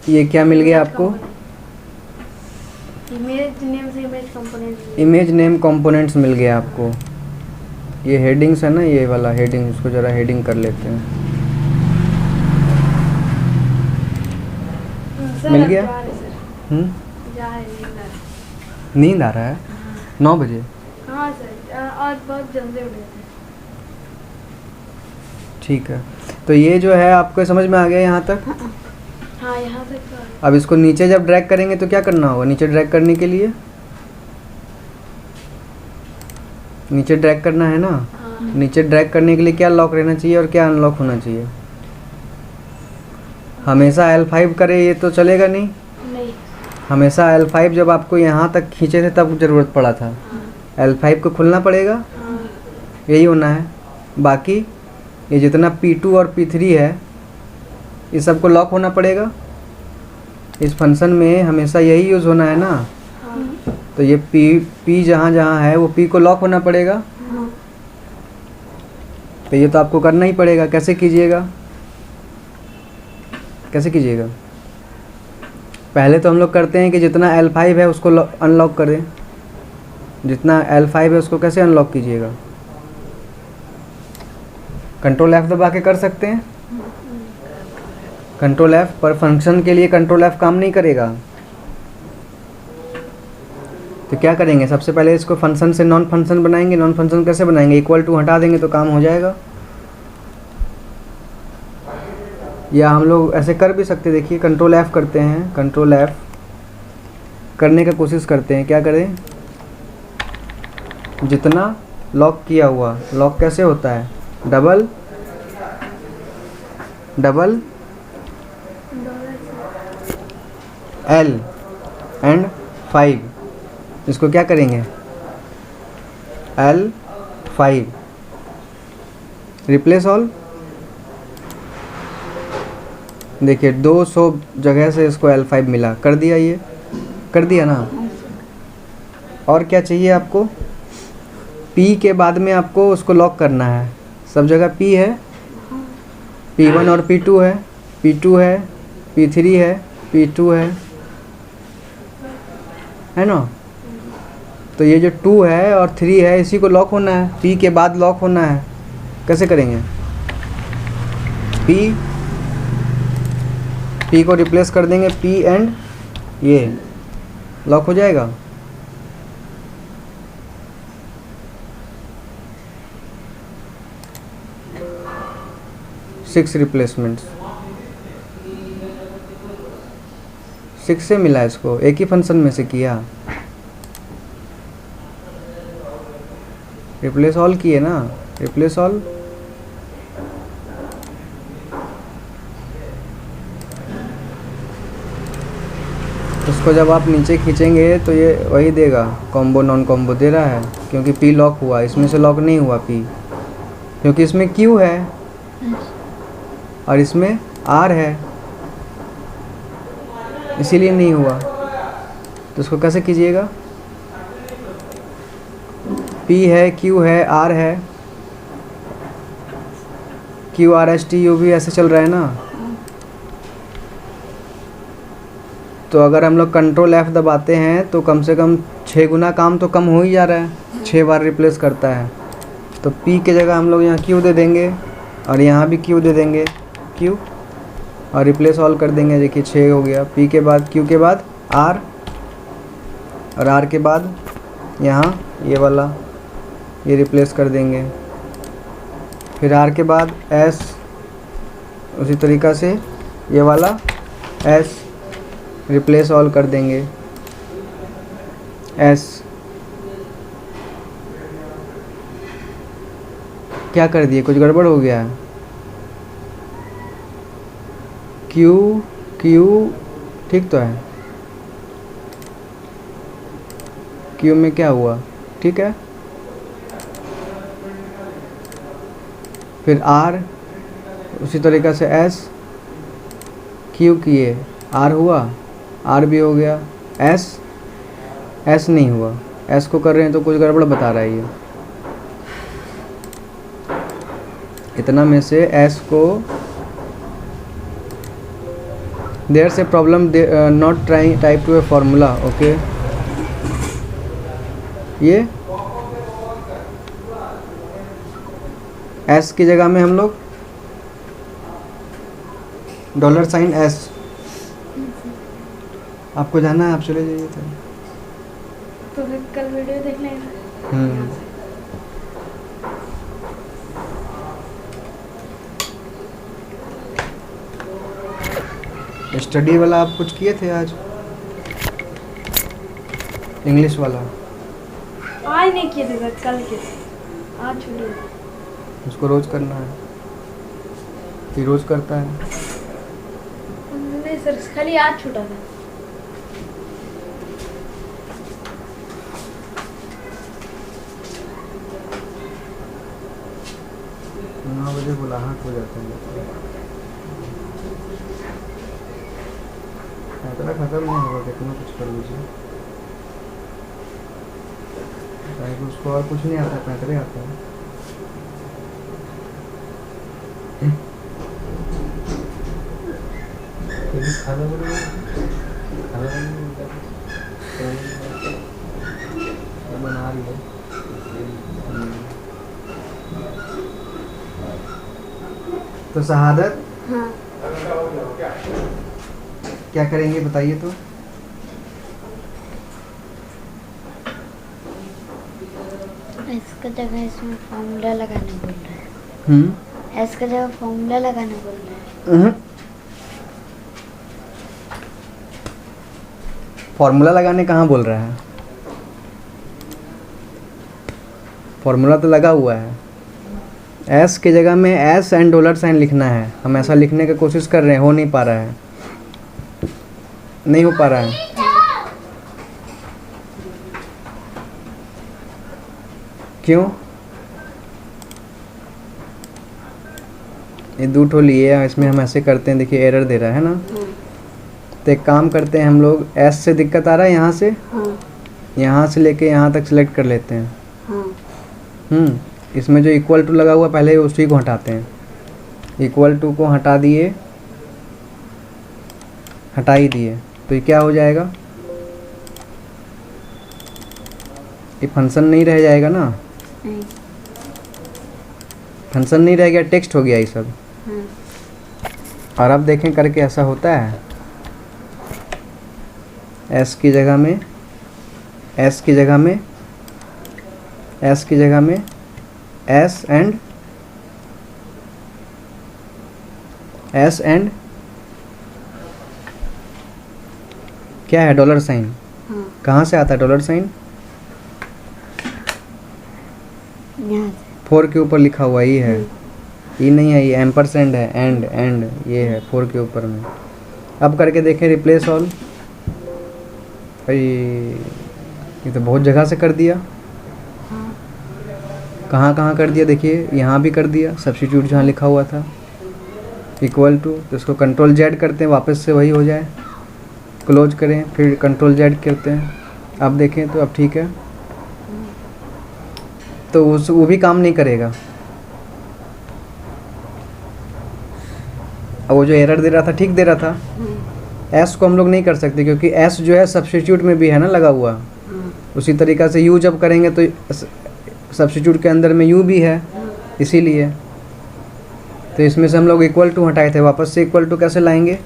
ये क्या मिल गया आपको? इमेज नेम से इमेज नेम कंपोनेंट्स मिल गया आपको। ये हेडिंग्स है ना, ये वाला हेडिंग, इसको ज़रा हेडिंग कर लेते हैं। मिल गया? नींद आ रहा है? 9 बजे? हाँ सर, आज बहुत जल्दी उठे थे। ठीक है, तो ये जो है आपको समझ में आ गया यहाँ तक? हाँ यहाँ तक तो। अब इसको नीचे जब ड्रैग करेंगे तो क्या करना होगा? नीचे ड्रैग करने के लिए नीचे ड्रैग करना है ना। नीचे ड्रैग करने के लिए क्या लॉक रहना चाहिए और क्या अनलॉक होना चाहिए? हमेशा L5 करे ये तो चलेगा नहीं। हमेशा L5 जब आपको यहाँ तक खींचे थे तब ज़रूरत पड़ा था, L5 को खुलना पड़ेगा, यही होना है। बाकी ये जितना P2 और P3 है ये सबको लॉक होना पड़ेगा। इस फंक्शन में हमेशा यही यूज़ होना है ना। तो ये P जहाँ है वो P को लॉक होना पड़ेगा। तो ये तो आपको करना ही पड़ेगा। कैसे कीजिएगा? पहले तो हम लोग करते हैं कि जितना L5 है उसको अनलॉक करें। जितना L5 है उसको कैसे अनलॉक कीजिएगा? Ctrl+F दबा के कर सकते हैं। Ctrl+F, पर फंक्शन के लिए Ctrl+F काम नहीं करेगा। तो क्या करेंगे? सबसे पहले इसको फंक्शन से नॉन फंक्शन बनाएंगे। नॉन फंक्शन कैसे बनाएंगे? = हटा देंगे तो काम हो जाएगा। या हम लोग ऐसे कर भी सकते, देखिए Ctrl+F करते हैं, Ctrl+F करने का कोशिश करते हैं। क्या करें? जितना लॉक किया हुआ, लॉक कैसे होता है, डबल डबल L एंड 5, इसको क्या करेंगे, L5 रिप्लेस ऑल। देखिए 200 जगह से इसको L5 मिला, कर दिया, ये कर दिया ना। और क्या चाहिए आपको, P के बाद में आपको उसको लॉक करना है, सब जगह P है, P1 और P2 है, P2 है, P3 है, P2 है ना। तो ये जो 2 है और 3 है इसी को लॉक होना है, P के बाद लॉक होना है। कैसे करेंगे, P को रिप्लेस कर देंगे, P एंड ये लॉक हो जाएगा। सिक्स रिप्लेसमेंट्स, 6 से मिला इसको, एक ही फंक्शन में से किया, रिप्लेस ऑल किए ना, रिप्लेस ऑल। इसको जब आप नीचे खींचेंगे तो ये वही देगा, कॉम्बो नॉन कॉम्बो दे रहा है, क्योंकि P लॉक हुआ, इसमें से लॉक नहीं हुआ P, क्योंकि इसमें Q है और इसमें R है, इसीलिए नहीं हुआ। तो इसको कैसे कीजिएगा, P है, Q है, R है, QRSTU भी ऐसे चल रहा है ना। तो अगर हम लोग कंट्रोल F दबाते हैं तो कम से कम 6 गुना काम तो कम हो ही जा रहा है, 6 बार रिप्लेस करता है। तो P के जगह हम लोग यहाँ Q दे देंगे और यहाँ भी Q दे देंगे, Q, और रिप्लेस ऑल कर देंगे। देखिए 6 हो गया, P के बाद Q के बाद R, और R के बाद यहाँ ये वाला, ये रिप्लेस कर देंगे। फिर R के बाद S, उसी तरीक़ा से ये वाला S रिप्लेस ऑल कर देंगे, S। क्या कर दिए, कुछ गड़बड़ हो गया है, Q ठीक तो है, Q में क्या हुआ, ठीक है। फिर R, उसी तरीक़ा से S, Q किए, R हुआ, R भी हो गया, S नहीं हुआ, S को कर रहे हैं तो कुछ गड़बड़ बता रहा है ये। इतना में से S को, देयर से problem not trying type two A formula, okay. ये S की जगह में हम लोग $S, आपको जाना है, आप चले जाइए थे। तो फिर कल वीडियो देख लेंगे। स्टडी वाला आप कुछ किए थे आज, इंग्लिश वाला? आज नहीं किए थे सर, कल किए थे, आज छुट्टी। उसको रोज करना है, फिर रोज करता है? नहीं सर, खाली आज छूटा था। 9 बजे बुलाहट हो जाता है, पैतरा ख़त्म नहीं होगा, कितना कुछ कर लीजिए, उसको और कुछ नहीं आता, पैतरे आता है। बना रही है। तो शहादत, हाँ, क्या करेंगे बताइए तो? इसका जगह इसमें फॉर्मूला लगाने बोल रहा है। इसका जगह फॉर्मूला लगाने बोल रहा है। फॉर्मूला लगाने कहाँ बोल रहा है? फॉर्मूला तो लगा हुआ है। एस की जगह में एस एंड डॉलर साइन लिखना है। हम ऐसा लिखने की कोशिश कर रहे हैं, हो नहीं पा रहा है, नहीं हो पा रहा है। क्यों? ये 2 ठो लिए हैं, इसमें हम ऐसे करते हैं, देखिए एरर दे रहा है ना। तो एक काम करते हैं हम लोग, एस से दिक्कत आ रहा है, यहाँ से यहाँ से लेके यहाँ तक सिलेक्ट कर लेते हैं। इसमें जो इक्वल टू लगा हुआ पहले उसी को हटाते हैं। इक्वल टू को हटा दिए, हटा ही दिए, तो ये क्या हो जाएगा? ये फंक्शन नहीं रह जाएगा ना, फंक्शन नहीं रह गया, टेक्स्ट हो गया ये सब। और अब देखें करके ऐसा होता है। एस की जगह में एस की जगह में एस की जगह में एस एंड क्या है? Dollar sign. कहाँ से आता है डॉलर साइन? 4 के ऊपर लिखा हुआ ये है, ये नहीं है, ये एम्परसेंड है, एंड ये है 4 के ऊपर में। अब करके देखें रिप्लेस ऑल। भाई ये तो बहुत जगह से कर दिया। कहाँ कहाँ कर दिया? देखिए यहाँ भी कर दिया, सब्स्टिट्यूट जहाँ लिखा हुआ था इक्वल टू, तो इसको कंट्रोल जेड करते हैं, वापस से वही हो जाए। क्लोज करें, फिर कंट्रोल जेड करते हैं। अब देखें तो अब ठीक है, तो वो भी काम नहीं करेगा। अब वो जो एरर दे रहा था ठीक दे रहा था। एस को हम लोग नहीं कर सकते क्योंकि एस जो है सब्स्टिट्यूट में भी है ना लगा हुआ। उसी तरीक़ा से यू जब करेंगे तो सब्स्टिट्यूट के अंदर में यू भी है, इसीलिए। तो इसमें से हम लोग इक्वल टू हटाए थे, वापस से इक्वल टू कैसे लाएंगे?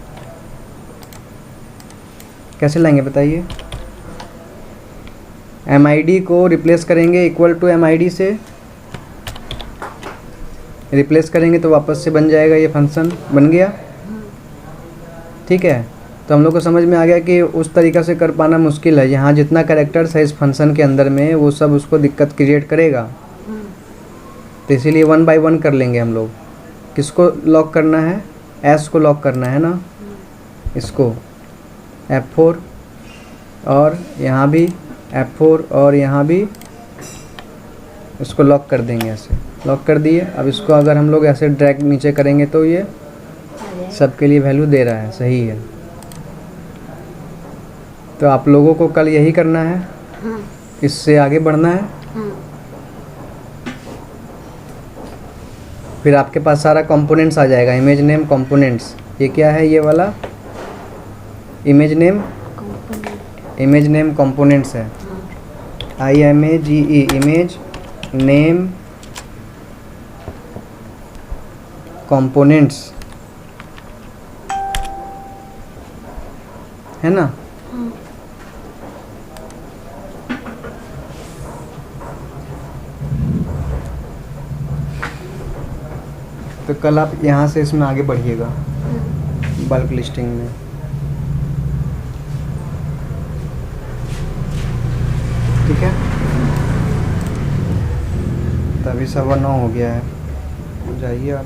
कैसे लाएंगे बताइए? MID को रिप्लेस करेंगे, इक्वल टू MID से रिप्लेस करेंगे तो वापस से बन जाएगा, ये फंक्शन बन गया। ठीक है, तो हम लोग को समझ में आ गया कि उस तरीक़ा से कर पाना मुश्किल है। यहाँ जितना कैरेक्टर्स है इस फंक्शन के अंदर में वो सब उसको दिक्कत क्रिएट करेगा, तो इसीलिए 1 बाय 1 कर लेंगे हम लोग। किसको लॉक करना है? एस को लॉक करना है ना, इसको F4 और यहाँ भी F4 और यहाँ भी इसको लॉक कर देंगे। ऐसे लॉक कर दिए। अब इसको अगर हम लोग ऐसे ड्रैग नीचे करेंगे तो ये सबके लिए वैल्यू दे रहा है, सही है। तो आप लोगों को कल यही करना है, इससे आगे बढ़ना है। फिर आपके पास सारा कंपोनेंट्स आ जाएगा, इमेज नेम कंपोनेंट्स। ये क्या है? ये वाला इमेज नेम कंपोनेंट्स है। IMAGE इमेज नेम कंपोनेंट्स है ना। तो कल आप यहाँ से इसमें आगे बढ़िएगा बल्क लिस्टिंग में। ठीक है, तभी 9:15 हो गया है, जाइए आप।